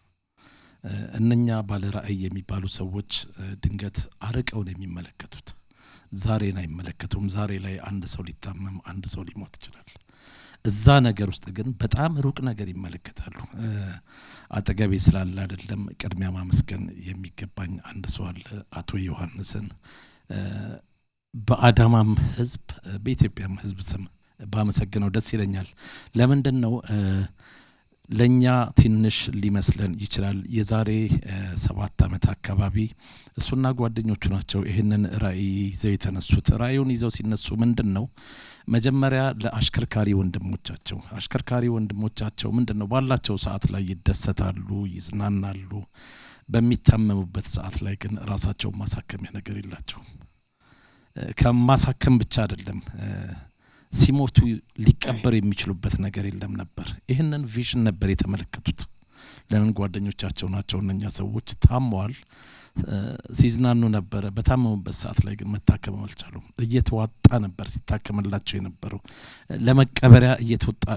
እነኛ ባለ ራእይ የሚባሉ ሰዎች ድንገት አርቀው ነው የሚመለከቱት። ዛሬን አይመለከቱም። ዛሬ ላይ አንድ ሰው ሊታመም አንድ ሰው ሊሞት ይችላል። እዛ ነገር ውስጥ ግን በጣም ሩቅ ነገር ይመለከታሉ። አጠገቤ ስላለ አይደለም ቅድሚያ ማመስገን የሚገባኝ አንድ ሰው አለ፣ አቶ ዮሐንስን። በአዳማም ህዝብ በኢትዮጵያም ህዝብ ስም ባመሰግነው ደስ ይለኛል። ለምንድን ነው ለኛ ትንሽ ሊመስለን ይችላል። የዛሬ 7 ዓመት አካባቢ እሱና ጓደኞቹ ናቸው ይሄንን ራእይ ይዘው የተነሱት። ራእዩን ይዘው ሲነሱ ምንድነው መጀመሪያ ለአሽከርካሪ ወንድሞቻቸው ምንድነው ባላቸው ሰዓት ላይ ይደሰታሉ፣ ይዝናናሉ። በሚታመሙበት ሰዓት ላይ ግን ራሳቸውን ማሳከሚያ ነገር የላቸው። ከማሳከም ብቻ አይደለም ሲሞቱ ሊቀበር የሚችሉበት ነገር የለም ነበር። ይሄንን ቪዥን ነበር የተመለከቱት። ለምን ጓደኞቻቸው ናቸው እነኛ ሰዎች ታመዋል፣ ሲዝናኑ ነበር። በታመሙበት ሰዓት ላይ ግን መታከም አልቻሉም። እየተዋጣ ነበር ሲታከምላቸው የነበረው፣ ለመቀበሪያ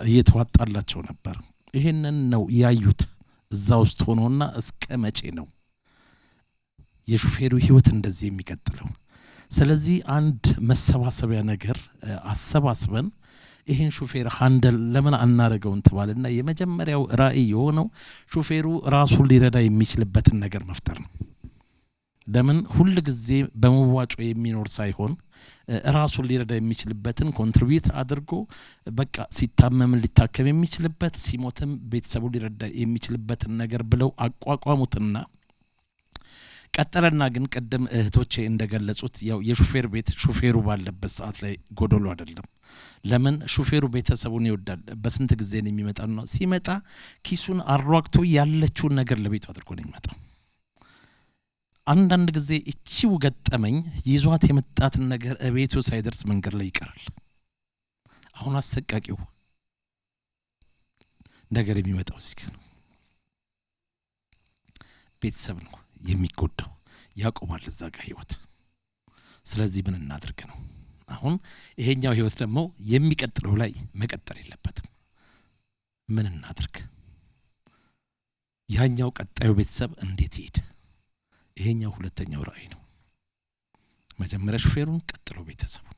እየተዋጣላቸው ነበር። ይሄንን ነው ያዩት እዛ ውስጥ ሆኖና እስከ መቼ ነው የሹፌሩ ህይወት እንደዚህ የሚቀጥለው? ስለዚህ አንድ መሰባሰቢያ ነገር አሰባስበን ይሄን ሹፌር ሃንደል ለምን አናረገውን ተባለና የመጀመሪያው ራእይ የሆነው ሹፌሩ ራሱን ሊረዳ የሚችልበትን ነገር መፍጠር ነው። ለምን ሁሉ ጊዜ በመዋጮ የሚኖር ሳይሆን ራሱን ሊረዳ የሚችልበትን ኮንትሪቢዩት አድርጎ በቃ ሲታመም ሊታከም የሚችልበት ሲሞትም ቤተሰቡ ሊረዳ የሚችልበትን ነገር ብለው አቋቋሙትና ቀጠለና ግን ቀደም እህቶቼ እንደገለጹት ያው የሹፌር ቤት ሹፌሩ ባለበት ሰዓት ላይ ጎዶሎ አይደለም። ለምን ሹፌሩ ቤተሰቡን ይወዳል። በስንት ጊዜ ነው የሚመጣው? ሲመጣ ኪሱን አሯቅቶ ያለችውን ነገር ለቤቱ አድርጎ ነው የሚመጣው። አንዳንድ ጊዜ እቺው ገጠመኝ ይዟት የመጣትን ነገር እቤቱ ሳይደርስ መንገድ ላይ ይቀራል። አሁን አሰቃቂው ነገር የሚመጣው እዚህ ነው። ቤተሰብ ነው የሚጎዳው፣ ያቆማል እዛ ጋር ህይወት። ስለዚህ ምን እናድርግ ነው አሁን? ይሄኛው ህይወት ደግሞ የሚቀጥለው ላይ መቀጠል የለበትም። ምን እናድርግ? ያኛው ቀጣዩ ቤተሰብ እንዴት ይሄድ? ይሄኛው ሁለተኛው ራእይ ነው። መጀመሪያ ሹፌሩን፣ ቀጥሎ ቤተሰቡን።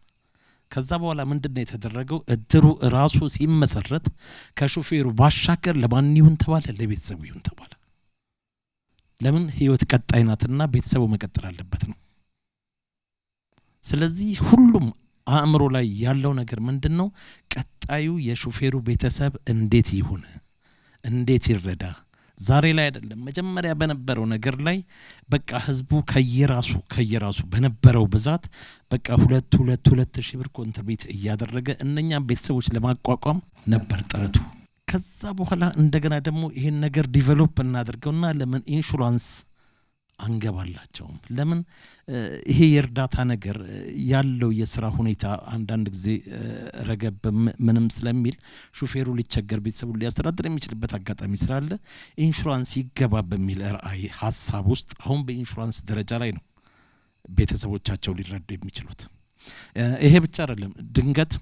ከዛ በኋላ ምንድነው የተደረገው? እድሩ ራሱ ሲመሰረት ከሹፌሩ ባሻገር ለማን ይሁን ተባለ? ለቤተሰቡ ይሁን ተባለ። ለምን? ህይወት ቀጣይ ናትና ቤተሰቡ መቀጠል አለበት ነው። ስለዚህ ሁሉም አእምሮ ላይ ያለው ነገር ምንድነው? ቀጣዩ የሹፌሩ ቤተሰብ እንዴት ይሁን፣ እንዴት ይረዳ? ዛሬ ላይ አይደለም መጀመሪያ በነበረው ነገር ላይ በቃ ህዝቡ ከየራሱ በነበረው ብዛት በቃ 2 ሺህ ብር ኮንትሪቢዩት እያደረገ እነኛም ቤተሰቦች ለማቋቋም ነበር ጥረቱ። ከዛ በኋላ እንደገና ደግሞ ይሄን ነገር ዲቨሎፕ እናደርገውና ለምን ኢንሹራንስ አንገባላቸውም። ለምን ይሄ የእርዳታ ነገር ያለው የስራ ሁኔታ አንዳንድ ጊዜ ረገብ ምንም ስለሚል ሹፌሩ ሊቸገር ቤተሰቡ ሊያስተዳድር የሚችልበት አጋጣሚ ስላለ ኢንሹራንስ ይገባ በሚል ራዕይ ሀሳብ ውስጥ አሁን በኢንሹራንስ ደረጃ ላይ ነው ቤተሰቦቻቸው ሊረዱ የሚችሉት። ይሄ ብቻ አይደለም። ድንገት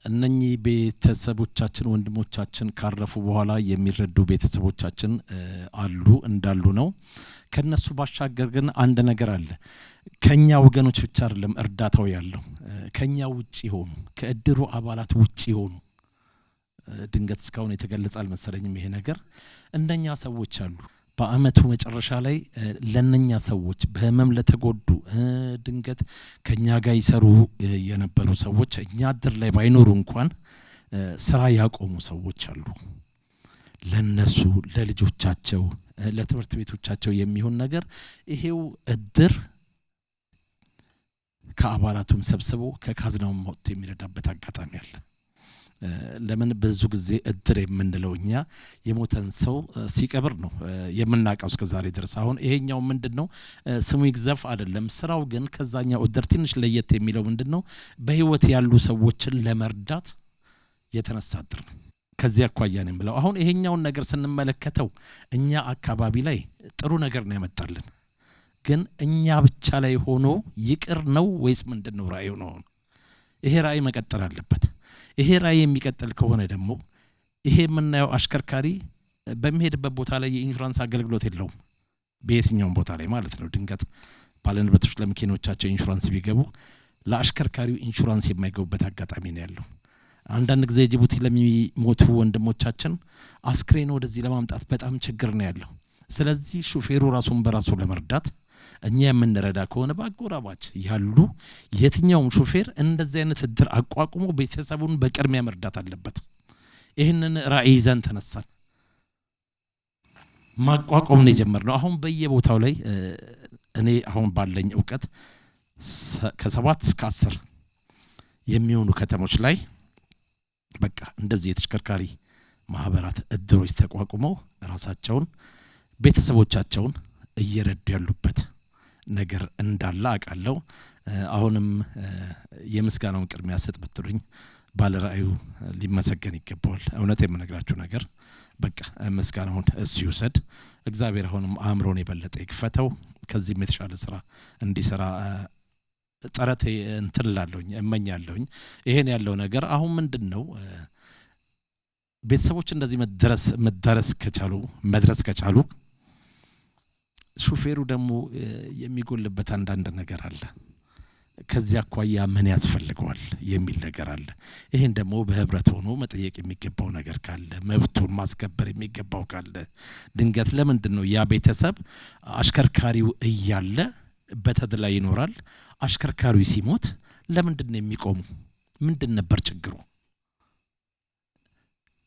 እነኚህ ቤተሰቦቻችን ወንድሞቻችን ካረፉ በኋላ የሚረዱ ቤተሰቦቻችን አሉ እንዳሉ ነው። ከነሱ ባሻገር ግን አንድ ነገር አለ። ከኛ ወገኖች ብቻ አይደለም እርዳታው ያለው፣ ከኛ ውጪ ሆኑ ከእድሩ አባላት ውጪ ሆኑ ድንገት እስካሁን የተገለጸ አልመሰለኝም ይሄ ነገር። እንደኛ ሰዎች አሉ በአመቱ መጨረሻ ላይ ለነኛ ሰዎች በህመም ለተጎዱ ድንገት ከኛ ጋር ይሰሩ የነበሩ ሰዎች እኛ እድር ላይ ባይኖሩ እንኳን ስራ ያቆሙ ሰዎች አሉ። ለነሱ ለልጆቻቸው ለትምህርት ቤቶቻቸው የሚሆን ነገር ይሄው እድር ከአባላቱም ሰብስቦ ከካዝናውም ወጥቶ የሚረዳበት አጋጣሚ አለ። ለምን ብዙ ጊዜ እድር የምንለው እኛ የሞተን ሰው ሲቀብር ነው የምናውቀው እስከዛሬ ድረስ። አሁን ይሄኛው ምንድነው ስሙ ይግዘፍ አይደለም፣ ስራው ግን ከዛኛው እድር ትንሽ ለየት የሚለው ምንድነው በህይወት ያሉ ሰዎችን ለመርዳት የተነሳ እድር ነው። ከዚህ አኳያ ነው የምለው። አሁን ይሄኛውን ነገር ስንመለከተው እኛ አካባቢ ላይ ጥሩ ነገር ነው ያመጣልን፣ ግን እኛ ብቻ ላይ ሆኖ ይቅር ነው ወይስ ምንድነው ራእዩ ነው? ይሄ ራእይ መቀጠል አለበት። ይሄ ራእይ የሚቀጥል ከሆነ ደግሞ ይሄ የምናየው አሽከርካሪ በሚሄድበት ቦታ ላይ የኢንሹራንስ አገልግሎት የለውም፣ በየትኛውም ቦታ ላይ ማለት ነው። ድንገት ባለንብረቶች ለመኪኖቻቸው ኢንሹራንስ ቢገቡ ለአሽከርካሪው ኢንሹራንስ የማይገቡበት አጋጣሚ ነው ያለው። አንዳንድ ጊዜ ጅቡቲ ለሚሞቱ ወንድሞቻችን አስክሬን ወደዚህ ለማምጣት በጣም ችግር ነው ያለው። ስለዚህ ሹፌሩ ራሱን በራሱ ለመርዳት እኛ የምንረዳ ከሆነ በአጎራባች ያሉ የትኛውም ሹፌር እንደዚህ አይነት እድር አቋቁሞ ቤተሰቡን በቅድሚያ መርዳት አለበት። ይህንን ራዕይ ይዘን ተነሳን። ማቋቋም ነው የጀመርነው። አሁን በየቦታው ላይ እኔ አሁን ባለኝ እውቀት ከ7 እስከ 10 የሚሆኑ ከተሞች ላይ በቃ እንደዚህ የተሽከርካሪ ማህበራት እድሮች ተቋቁመው ራሳቸውን ቤተሰቦቻቸውን እየረዱ ያሉበት ነገር እንዳለ አውቃለሁ። አሁንም የምስጋናውን ቅድሚያ ሰጥ ብትሉኝ ባለራእዩ ሊመሰገን ይገባዋል። እውነት የምነግራችሁ ነገር በቃ ምስጋናውን እሱ ይውሰድ። እግዚአብሔር አሁንም አእምሮን የበለጠ ይክፈተው፣ ከዚህም የተሻለ ስራ እንዲሰራ ጥረት እንትላለሁኝ እመኛለሁኝ። ይሄን ያለው ነገር አሁን ምንድነው ቤተሰቦች እንደዚህ መድረስ ከቻሉ ሹፌሩ ደግሞ የሚጎልበት አንዳንድ ነገር አለ። ከዚያ አኳያ ምን ያስፈልገዋል የሚል ነገር አለ። ይሄን ደግሞ በህብረት ሆኖ መጠየቅ የሚገባው ነገር ካለ መብቱን ማስከበር የሚገባው ካለ ድንገት ለምንድነው ያ ቤተሰብ አሽከርካሪው እያለ በተድላ ይኖራል፣ አሽከርካሪው ሲሞት ለምንድነው የሚቆሙ? ምንድን ነበር ችግሩ?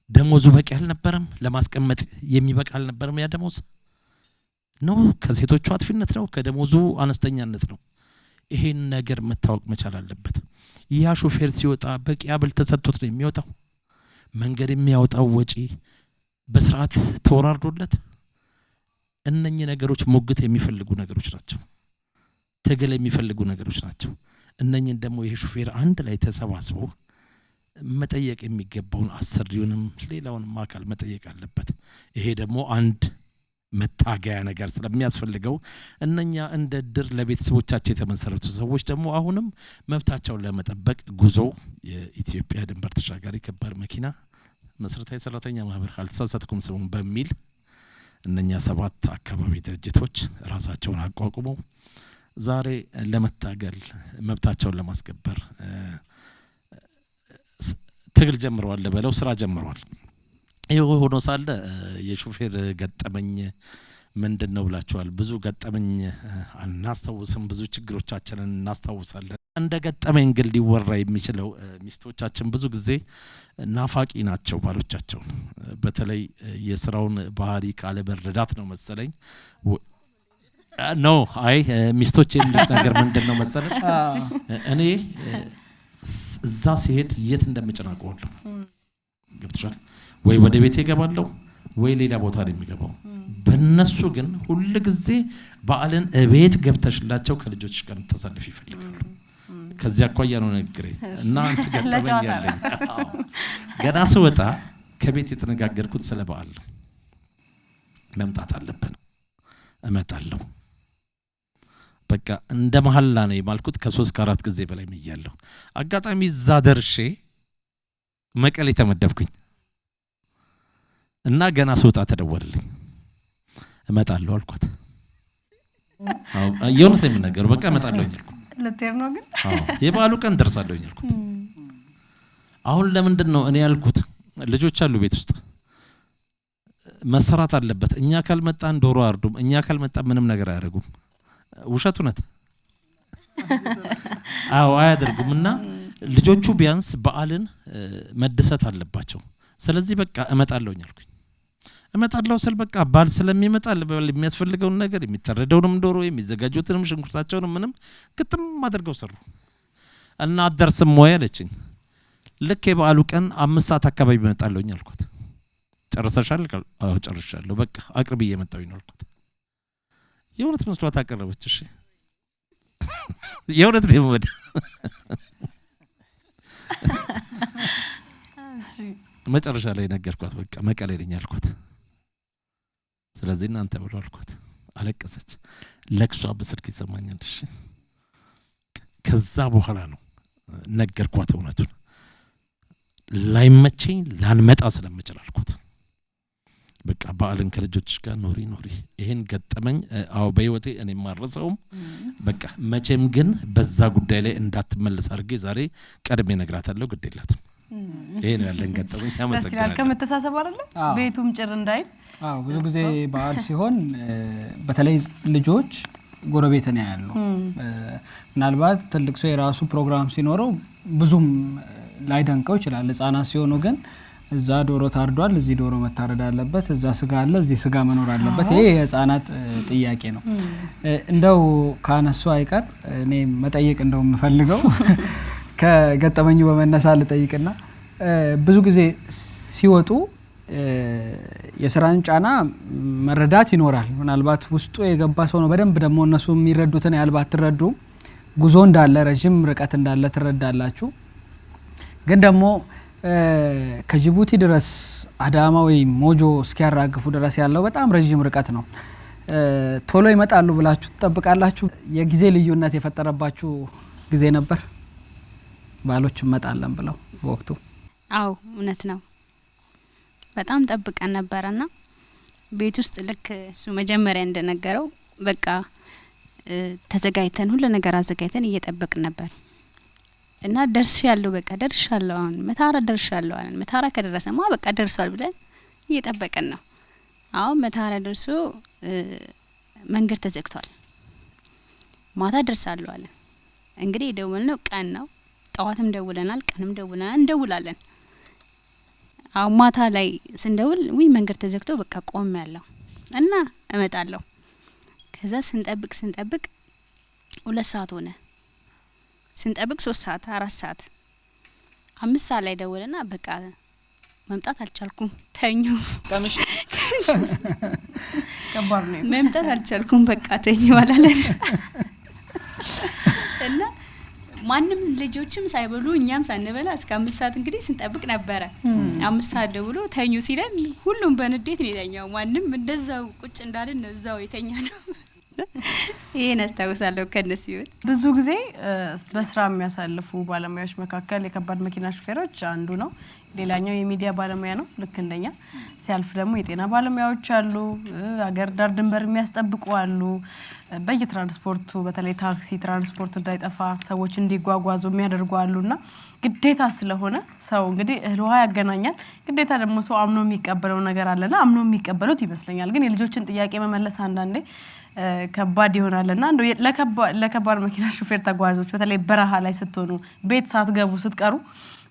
ደሞዙ በቂ አልነበረም? ለማስቀመጥ የሚበቃ አልነበረም? ያ ደሞዝ ነው ከሴቶቹ አጥፊነት ነው ከደሞዙ አነስተኛነት ነው? ይሄን ነገር መታወቅ መቻል አለበት። ያ ሹፌር ሲወጣ በቂ አበል ተሰጥቶት ነው የሚወጣው? መንገድ የሚያወጣው ወጪ በስርዓት ተወራርዶለት? እነኚህ ነገሮች ሞግት የሚፈልጉ ነገሮች ናቸው፣ ትግል የሚፈልጉ ነገሮች ናቸው። እነኚህን ደግሞ ይሄ ሹፌር አንድ ላይ ተሰባስቦ መጠየቅ የሚገባውን አሰሪውንም ሌላውንም አካል መጠየቅ አለበት። ይሄ ደግሞ አንድ መታገያ ነገር ስለሚያስፈልገው እነኛ እንደ ድር ለቤተሰቦቻቸው የተመሰረቱ ሰዎች ደግሞ አሁንም መብታቸውን ለመጠበቅ ጉዞ የኢትዮጵያ ድንበር ተሻጋሪ ከባድ መኪና መሰረታዊ ሰራተኛ ማህበር አልተሳሳትኩም ስሙን በሚል እነኛ 7 አካባቢ ድርጅቶች ራሳቸውን አቋቁመው ዛሬ ለመታገል መብታቸውን ለማስከበር ትግል ጀምረዋል፣ በለው ስራ ጀምረዋል። ይሄ ሆኖ ሳለ የሹፌር ገጠመኝ ምንድነው ብላችኋል። ብዙ ገጠመኝ አናስታውስም፣ ብዙ ችግሮቻችንን እናስታውሳለን። እንደ ገጠመኝ ግን ሊወራ የሚችለው ሚስቶቻችን ብዙ ጊዜ ናፋቂ ናቸው ባሎቻቸው። በተለይ የስራውን ባህሪ ካለ መረዳት ነው መሰለኝ ነው። አይ ሚስቶች የሚሉት ነገር ምንድነው መሰለሽ፣ እኔ እዛ ሲሄድ የት እንደምጨናቀዋለሁ ገብቶሻል ወይ? ወደ ቤቴ እገባለሁ ወይ ሌላ ቦታ ላይ የሚገባው። በእነሱ ግን ሁሉ ጊዜ በዓልን እቤት ገብተሽላቸው ከልጆች ጋር ተሳልፍ ይፈልጋሉ። ከዚያ አኳያ ነው ንግግሬ እና አንተ ገጠመኝ ያለኝ ገና ስወጣ ከቤት የተነጋገርኩት ስለ በዓል ነው። መምጣት አለብን እመጣለሁ በቃ እንደ መሐላ ነው የማልኩት። ከ3 ከ4 ጊዜ በላይ ምያለሁ። አጋጣሚ እዛ ደርሼ መቀሌ ተመደብኩኝ እና ገና ስወጣ ተደወለልኝ። እመጣለሁ አልኳት። የእውነት ነው የምናገረው። በቃ እመጣለሁ አልኩ።
ለቴር ነው ግን
የበዓሉ ቀን ደርሳለሁ አልኩት። አሁን ለምንድን ነው እኔ ያልኩት? ልጆች አሉ ቤት ውስጥ መሰራት አለበት። እኛ ካልመጣን ዶሮ አርዱም፣ እኛ ካልመጣን ምንም ነገር አያደርጉም። ውሸት እውነት? አዎ አያደርጉምና ልጆቹ ቢያንስ በዓልን መደሰት አለባቸው። ስለዚህ በቃ እመጣለሁ አልኩኝ። እመጣለሁ ስል በቃ ባል ስለሚመጣ የሚያስፈልገው ነገር የሚተረደውንም ዶሮ የሚዘጋጁትንም ሽንኩርታቸውንም ምንም ግጥም አድርገው ሰሩ እና አደርስም ወይ አለችኝ። ልክ የበዓሉ ቀን 5 ሰዓት አካባቢ እመጣለሁ አልኳት። ጨርሰሻል? አዎ ጨርሻለሁ። በቃ አቅርብ እየመጣሁኝ ነው አልኳት። የእውነት መስሏት አቀረበች። እሺ የእውነት ነው ወደ መጨረሻ ላይ ነገርኳት። በቃ መቀሌ ነኝ አልኳት። ስለዚህ እናንተ ብሎ አልኳት። አለቀሰች። ለቅሷ በስልክ ይሰማኛል። እሺ ከዛ በኋላ ነው ነገርኳት እውነቱን። ላይመቸኝ ላንመጣ ስለምችል አልኳት። በቃ በዓልን ከልጆች ጋር ኖሪ ይሄን ገጠመኝ። አዎ በህይወቴ እኔ ማረሰውም በቃ መቼም ግን በዛ ጉዳይ ላይ እንዳትመለስ አድርጌ ዛሬ ቀድሜ ነግራታለሁ። ግድ የላትም። ይሄ ነው ያለን ገጠመኝ። ተመሰግናለሁ።
ከመተሳሰብ አይደለ ቤቱም ጭር እንዳይል።
አዎ ብዙ ጊዜ በዓል ሲሆን በተለይ ልጆች ጎረቤትን ያያሉ። ምናልባት ትልቅ ሰው የራሱ ፕሮግራም ሲኖረው ብዙም ላይደንቀው ይችላል። ህፃናት ሲሆኑ ግን እዛ ዶሮ ታርዷል፣ እዚህ ዶሮ መታረድ አለበት፣ እዛ ስጋ አለ፣ እዚህ ስጋ መኖር አለበት። ይሄ የህፃናት ጥያቄ ነው። እንደው ካነሱ አይቀር እኔ መጠየቅ እንደው የምፈልገው ከገጠመኙ በመነሳት ልጠይቅና ብዙ ጊዜ ሲወጡ የስራን ጫና መረዳት ይኖራል። ምናልባት ውስጡ የገባ ሰው ነው በደንብ ደግሞ እነሱ የሚረዱትን ያህል ባትረዱ ጉዞ እንዳለ ረጅም ርቀት እንዳለ ትረዳላችሁ። ግን ደግሞ ከጅቡቲ ድረስ አዳማ ወይ ሞጆ እስኪያራግፉ ድረስ ያለው በጣም ረጅም ርቀት ነው። ቶሎ ይመጣሉ ብላችሁ ትጠብቃላችሁ? የጊዜ ልዩነት የፈጠረባችሁ ጊዜ ነበር? ባሎች መጣለን ብለው በወቅቱ?
አዎ እውነት ነው። በጣም ጠብቀን ነበርና ቤት ውስጥ ልክ እሱ መጀመሪያ እንደነገረው በቃ ተዘጋጅተን ሁሉ ነገር አዘጋጅተን እየጠበቅን ነበር እና ደርሻለሁ በቃ ደርሻለሁ፣ አሁን መታራ ደርሻለሁ አለን። መታራ ከደረሰማ በቃ ደርሷል ብለን እየጠበቅን ነው። አሁን መታራ ደርሶ መንገድ ተዘግቷል። ማታ ደርሳለሁ አለን። እንግዲህ ደውልነው ቀን ነው። ጠዋትም ደውለናል፣ ቀንም ደውለናል፣ እንደውላለን። አሁን ማታ ላይ ስንደውል ወይ መንገድ ተዘግቶ በቃ ቆም ያለው እና እመጣለሁ። ከዛ ስንጠብቅ 2 ሰዓት ሆነ። ስንጠብቅ 3 ሰዓት 4 ሰዓት 5 ሰዓት ላይ ደወለና በቃ መምጣት አልቻልኩም ተኙ።
ቀምሽ
ከባድ ነው።
መምጣት አልቻልኩም በቃ ተኙ አላለን እና ማንም ልጆችም ሳይበሉ እኛም ሳንበላ እስከ 5 ሰዓት እንግዲህ ስንጠብቅ ነበረ። 5 ሰዓት ደውሎ ተኙ ሲለን ሁሉም በንዴት ነው የተኛው። ማንም እንደዛው ቁጭ እንዳልን ነው እዛው የተኛ ነው። ይሄን አስታውሳለሁ። ከነሱ ይወጥ
ብዙ ጊዜ በስራ የሚያሳልፉ ባለሙያዎች መካከል የከባድ መኪና ሹፌሮች አንዱ ነው። ሌላኛው የሚዲያ ባለሙያ ነው። ልክ እንደኛ ሲያልፍ ደግሞ የጤና ባለሙያዎች አሉ፣ አገር ዳር ድንበር የሚያስጠብቁ አሉ። በየትራንስፖርቱ በተለይ ታክሲ ትራንስፖርት እንዳይጠፋ ሰዎች እንዲጓጓዙ የሚያደርጉ አሉና ግዴታ ስለሆነ ሰው እንግዲህ እህል ውሃ ያገናኛል። ግዴታ ደግሞ ሰው አምኖ የሚቀበለው ነገር አለና አምኖ የሚቀበሉት ይመስለኛል። ግን የልጆችን ጥያቄ መመለስ አንዳንዴ ከባድ ይሆናልና እንደው ለከባድ መኪና ሹፌር ተጓዦች በተለይ በረሃ ላይ ስትሆኑ ቤት ሳትገቡ ስትቀሩ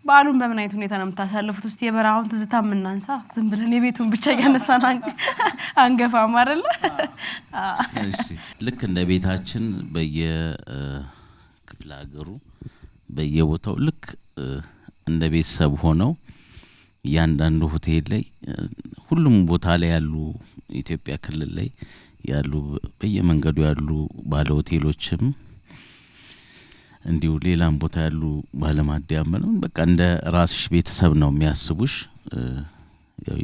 በዓሉን በምን አይነት ሁኔታ ነው የምታሳልፉት? እስቲ የበረሃውን ትዝታ ምናንሳ። ዝም ብለን የቤቱን ብቻ ያነሳን አንገፋም አይደል?
እሺ ልክ እንደ ቤታችን በየክፍለ ሀገሩ በየቦታው ልክ እንደ ቤተሰብ ሆነው ያንዳንዱ ሆቴል ላይ ሁሉም ቦታ ላይ ያሉ ኢትዮጵያ ክልል ላይ ያሉ በየመንገዱ ያሉ ባለ ሆቴሎችም እንዲሁ ሌላም ቦታ ያሉ ባለማደያም ነው በቃ እንደ ራስሽ ቤተሰብ ነው የሚያስቡሽ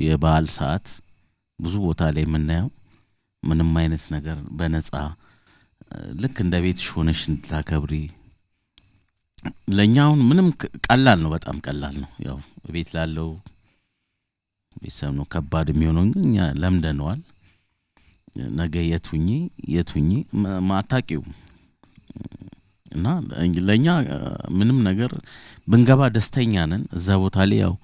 የበዓል ሰዓት ብዙ ቦታ ላይ የምናየው ምንም አይነት ነገር በነፃ ልክ እንደ ቤትሽ ሆነሽ እንድታከብሪ ለኛው ምንም ቀላል ነው በጣም ቀላል ነው ያው ቤት ላለው ቤተሰብ ነው ከባድ የሚሆነው ግን እኛ ለምደነዋል ነገ የቱኝ ማታቂው እና ለኛ ምንም ነገር ብንገባ ደስተኛ ነን እዛ ቦታ ላይ ያው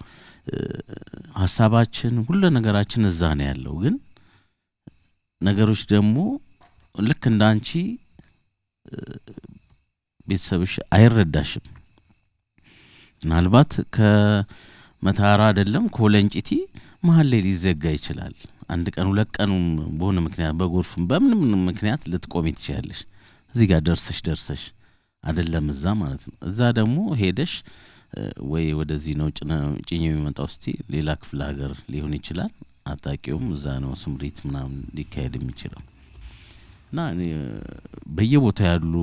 ሐሳባችን ሁሉ ነገራችን እዛ ነው ያለው ግን ነገሮች ደግሞ ልክ እንዳንቺ ቤተሰብሽ አይረዳሽም ምናልባት ከመታራ አይደለም ኮለንጪቲ መሃል ላይ ሊዘጋ ይችላል አንድ ቀን ሁለት ቀኑም በሆነ ምክንያት በጎርፍም በምንም ምክንያት ልትቆሚ ትችያለሽ እዚህ ጋር ደርሰሽ አይደለም እዛ ማለት ነው እዛ ደግሞ ሄደሽ ወይ ወደዚህ ነው ጭኝ የሚመጣው እስቲ ሌላ ክፍለ ሀገር ሊሆን ይችላል አጣቂውም እዛ ነው ስምሪት ምናምን ሊካሄድ የሚችለው እና በየቦታው ያሉ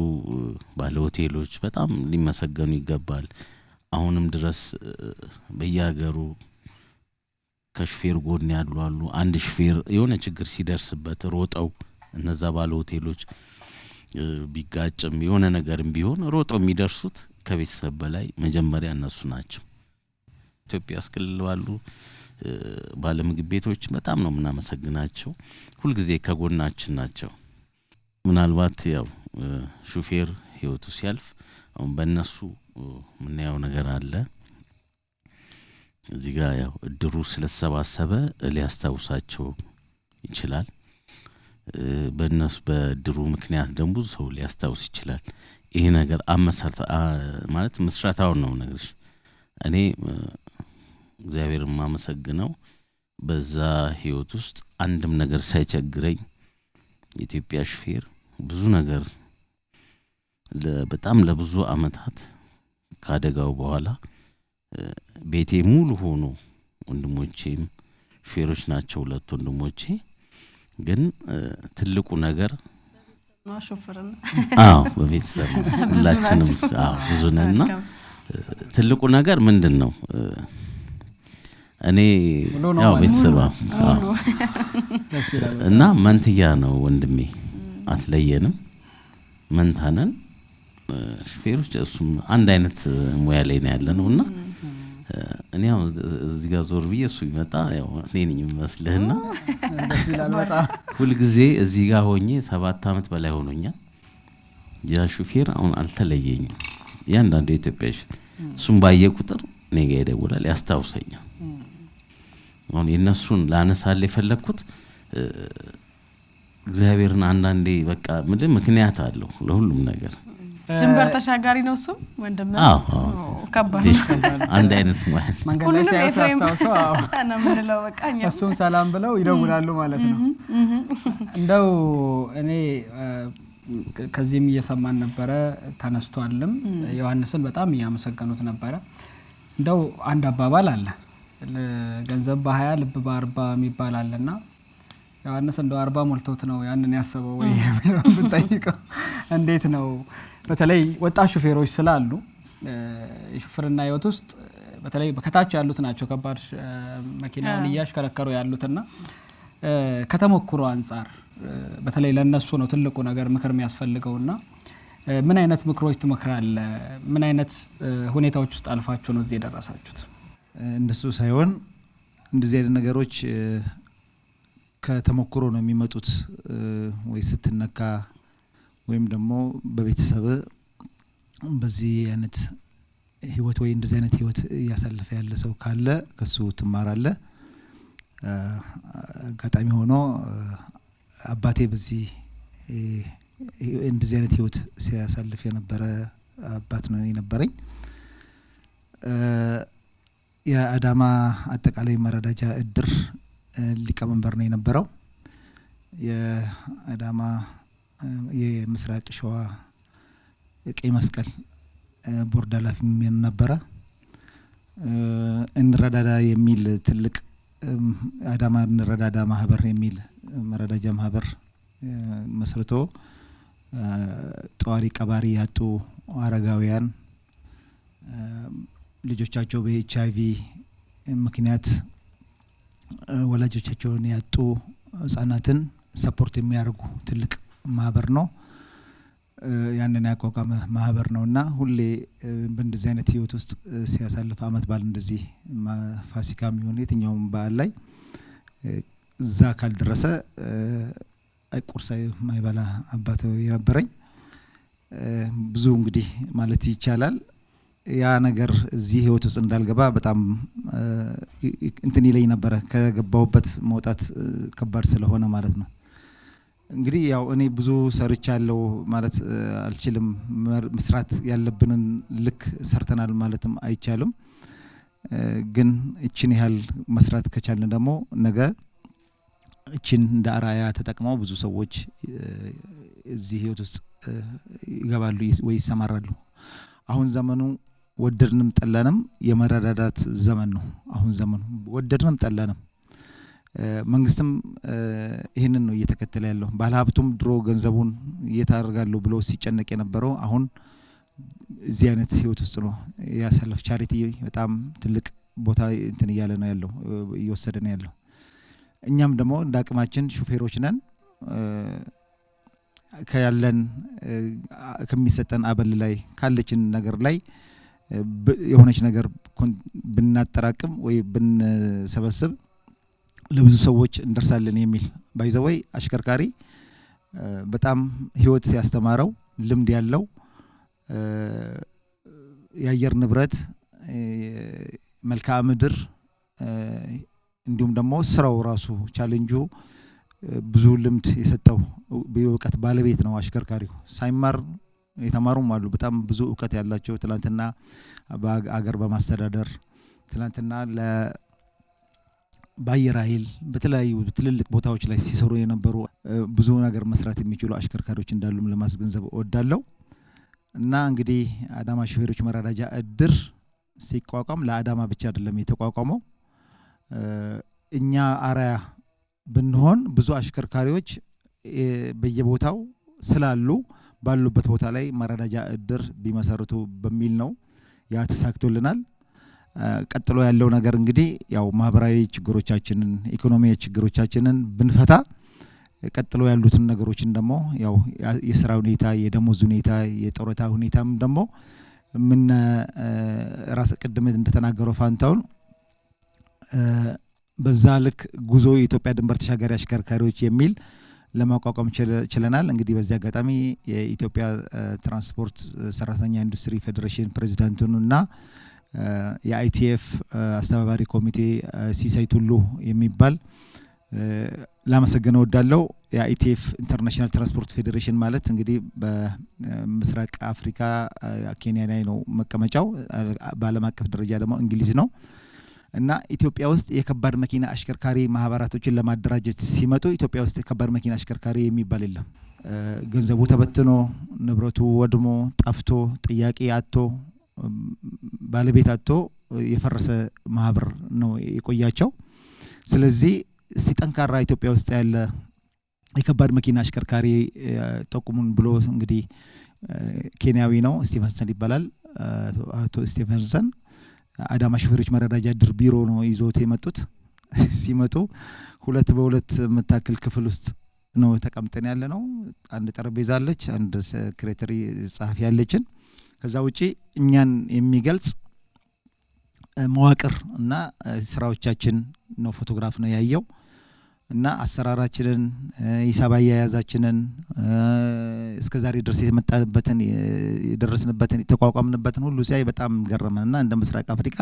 ባለ ሆቴሎች በጣም ሊመሰገኑ ይገባል አሁንም ድረስ በየሀገሩ ከሹፌር ጎን ያሉ አሉ አንድ ሹፌር የሆነ ችግር ሲደርስበት ሮጠው እነዛ ባለ ሆቴሎች ቢጋጭም የሆነ ነገርም ቢሆን ሮጠው የሚደርሱት ከቤተሰብ በላይ መጀመሪያ እነሱ ናቸው ኢትዮጵያ ስክል ባሉ ባለምግብ ቤቶች በጣም ነው ምናመሰግናቸው ሁሉ ጊዜ ከጎናችን ናቸው ምናልባት ያው ሹፌር ህይወቱ ሲያልፍ አሁን በእነሱ ምን ያው ነገር አለ እዚህ ጋር ያው እድሩ ስለተሰባሰበ ሊያስታውሳቸው ይችላል በእነሱ በድሩ ምክንያት ደግሞ ሰው ሊያስታውስ ይችላል ይሄ ነገር አመሳርታ ማለት መስራታው ነው ነገርሽ እኔ እግዚአብሔርን ማመሰግነው በዛ ህይወት ውስጥ አንድም ነገር ሳይቸግረኝ ኢትዮጵያ ሹፌር ብዙ ነገር በጣም ለብዙ አመታት ካደጋው በኋላ ቤቴ ሙሉ ሆኖ ወንድሞቼም ሹፌሮች ናቸው ሁለት ወንድሞቼ ግን ትልቁ ነገር
ማሾፈርና
በቤተሰብ ሁላችንም ብዙ ነንና ትልቁ ነገር ምንድነው እኔ ያው ቤተሰብ እና መንትያ ነው ወንድሜ አትለየንም መንታነን ሹፌሮች እሱም አንድ አይነት ሙያ ላይ ነው ያለነውና እኔ ያው እዚህ ጋር ዞር ብዬ እሱ ይመጣ ያው እኔ ነኝ መስለህና ሁሉ ጊዜ እዚህ ጋር ሆኜ 7 አመት በላይ ሆኖኛል ያ ሹፌር አሁን አልተለየኝም ያንዳንዱ ኢትዮጵያሽ እሱም ባየ ቁጥር እኔ ጋር ይደውላል ያስታውሰኛል አሁን የነሱን ላነሳል የፈለኩት እግዚአብሔርን አንዳንዴ በቃ ምክንያት አለው ለሁሉም ነገር
ድንበር ተሻጋሪ ነው እሱ ወንድም ከባድ
አንድ አይነት ማለት
መንገድ ላይ ሲያስታውሰው
እና ምን ነው በቃኛ
እሱም ሰላም ብለው ይደውላሉ ማለት ነው እንደው እኔ ከዚህም እየሰማን ነበረ ተነስቷልም ዮሐንስን በጣም ያመሰገኑት ነበረ እንደው አንድ አባባል አለ ገንዘብ በ20 ልብ በ40 የሚባል አለና ዮሐንስ እንደው 40 ሞልቶት ነው ያንን ያሰበው ወይ ብትጠይቀው እንዴት ነው በተለይ ወጣት ሹፌሮች ስላሉ ሹፌርና ህይወት ውስጥ በተለይ በከታች ያሉት ናቸው ከባድ መኪናውን ያሽከረከሩ ያሉትና ከተሞክሮ አንፃር በተለይ ለነሱ ነው ትልቁ ነገር ምክር የሚያስፈልገውና ምን አይነት ምክሮች ትመክራለ ምን አይነት ሁኔታዎች ውስጥ አልፋችሁ ነው እዚህ የደረሳችሁት
እንደሱ ሳይሆን እንደዚህ አይነት ነገሮች ከተሞክሮ ነው የሚመጡት ወይ ስትነካ ወይም ደግሞ በቤተሰብ በዚህ አይነት ህይወት ወይ እንደዚህ አይነት ህይወት ያሳለፈ ያለ ሰው ካለ ከሱ ትማራለ አጋጣሚ ሆኖ አባቴ በዚህ እንደዚህ አይነት ህይወት ሲያሳልፍ የነበረ አባት ነው የነበረኝ የአዳማ አጠቃላይ መረዳጃ እድር ሊቀመንበር ነው የነበረው የአዳማ የምስራቅ ሸዋ ቀይ መስቀል ቦርድ ኃላፊ ነበረ እንረዳዳ የሚል ትልቅ አዳማ እንረዳዳ ማህበር የሚል መረዳጃ ማህበር መስርቶ ጧሪ ቀባሪ ያጡ አረጋውያን ልጆቻቸው በኤችአይቪ ምክንያት ወላጆቻቸውን ያጡ ህጻናትን ሰፖርት የሚያደርጉ ትልቅ ማህበር ነው። ያንን ያቋቋመ ማህበር ነውና ሁሌ በእንደዚህ አይነት ህይወት ውስጥ ሲያሳልፍ አመት በዓል እንደዚህ ፋሲካም ይሁን የትኛውም በዓል ላይ እዛ ካልደረሰ ቁርስ የማይበላ አባት የነበረኝ ብዙ እንግዲህ ማለት ይቻላል ያ ነገር እዚህ ህይወት ውስጥ እንዳልገባ በጣም እንትን ይለኝ ነበር። ከገባውበት መውጣት ከባድ ስለሆነ ማለት ነው። እንግዲህ ያው እኔ ብዙ ሰርቻለሁ ማለት አልችልም። መስራት ያለብንን ልክ ሰርተናል ማለትም አይቻልም። ግን እቺን ያህል መስራት ከቻልን ደግሞ ነገ እቺን እንደ አራያ ተጠቅመው ብዙ ሰዎች እዚህ ህይወት ውስጥ ይገባሉ ወይ ይሰማራሉ። አሁን ዘመኑ ወደድንም ጠላንም የመረዳዳት ዘመን ነው። አሁን ዘመኑ ወደድንም ጠላንም መንግስትም ይሄንን ነው እየተከተለ ያለው። ባለሀብቱም ድሮ ገንዘቡን እየታርጋሉ ብሎ ሲጨነቅ የነበረው አሁን እዚህ አይነት ህይወት ውስጥ ነው ያሳለፍ። ቻሪቲ በጣም ትልቅ ቦታ እንትን እያለ ነው ያለው እየወሰደ ነው ያለው። እኛም ደግሞ እንደ አቅማችን ሹፌሮች ነን። ከያለን ከሚሰጠን አበል ላይ ካለችን ነገር ላይ የሆነች ነገር ብናጠራቅም ወይ ብንሰበስብ ለብዙ ሰዎች እንደርሳለን የሚል ባይዘወይ አሽከርካሪ በጣም ህይወት ያስተማረው ልምድ ያለው የአየር ንብረት መልክዓ ምድር እንዲሁም ደግሞ ስራው ራሱ ቻሌንጁ ብዙ ልምድ የሰጠው በእውቀት ባለቤት ነው አሽከርካሪው። ሳይማር የተማሩም አሉ በጣም ብዙ እውቀት ያላቸው ትላንትና በአገር በማስተዳደር ትላንትና ባየር ኃይል በተለያዩ ትልልቅ ቦታዎች ላይ ሲሰሩ የነበሩ ብዙ ነገር መስራት የሚችሉ አሽከርካሪዎች እንዳሉም ለማስገንዘብ እወዳለሁ። እና እንግዲህ አዳማ ሹፌሮች መረዳጃ እድር ሲቋቋም ለአዳማ ብቻ አይደለም የተቋቋመው። እኛ አራያ ብንሆን ብዙ አሽከርካሪዎች በየቦታው ስላሉ ባሉበት ቦታ ላይ መረዳጃ እድር ቢመሰርቱ በሚል ነው ያ ተሳክቶልናል። ቀጥሎ ያለው ነገር እንግዲህ ያው ማህበራዊ ችግሮቻችንን ኢኮኖሚያዊ ችግሮቻችንን ብንፈታ ቀጥሎ ያሉትን ነገሮችን ደግሞ ያው የሥራ ሁኔታ የደሞዝ ሁኔታ የጦረታ ሁኔታም ደግሞ ምን ራስ ቅድም እንደተናገረው ፋንታውን በዛ ልክ ጉዞ የኢትዮጵያ ድንበር ተሻጋሪ አሽከርካሪዎች የሚል ለማቋቋም ችለናል። እንግዲህ በዚህ አጋጣሚ የኢትዮጵያ ትራንስፖርት ሰራተኛ ኢንዱስትሪ ፌዴሬሽን ፕሬዝዳንቱንና የአይቲኤፍ አስተባባሪ ኮሚቴ ሲሳይ ቱሉ የሚባል ላመሰግነው ወዳለው። የአይቲኤፍ ኢንተርናሽናል ትራንስፖርት ፌዴሬሽን ማለት እንግዲህ በምስራቅ አፍሪካ ኬንያ ላይ ነው መቀመጫው። በዓለም አቀፍ ደረጃ ደግሞ እንግሊዝ ነው። እና ኢትዮጵያ ውስጥ የከባድ መኪና አሽከርካሪ ማህበራቶችን ለማደራጀት ሲመጡ ኢትዮጵያ ውስጥ የከባድ መኪና አሽከርካሪ የሚባል የለም። ገንዘቡ ተበትኖ ንብረቱ ወድሞ ጠፍቶ ጥያቄ አጥቶ ባለቤት አጥቶ የፈረሰ ማህበር ነው የቆያቸው። ስለዚህ ሲጠንካራ ኢትዮጵያ ውስጥ ያለ የከባድ መኪና አሽከርካሪ ጠቁሙን ብሎ እንግዲህ ኬንያዊ ነው ስቲቨንሰን ይባላል። አቶ ስቲቨንሰን አዳማ ሹፌሮች መረዳጃ እድር ቢሮ ነው ይዞት የመጡት። ሲመጡ ሁለት በሁለት መታከል ክፍል ውስጥ ነው ተቀምጠን ያለ ነው። አንድ ጠረጴዛ አለች፣ አንድ ሴክሬታሪ ጸሐፊ ያለችን። ከዛ ውጪ እኛን የሚገልጽ መዋቅር እና ስራዎቻችን ነው ፎቶግራፍ ነው ያየው። እና አሰራራችንን ሂሳብ አያያዛችንን እስከዛሬ ድረስ የመጣንበትን የደረስንበትን የተቋቋምንበትን ሁሉ ሲያይ በጣም ገረመንና እንደ ምስራቅ አፍሪካ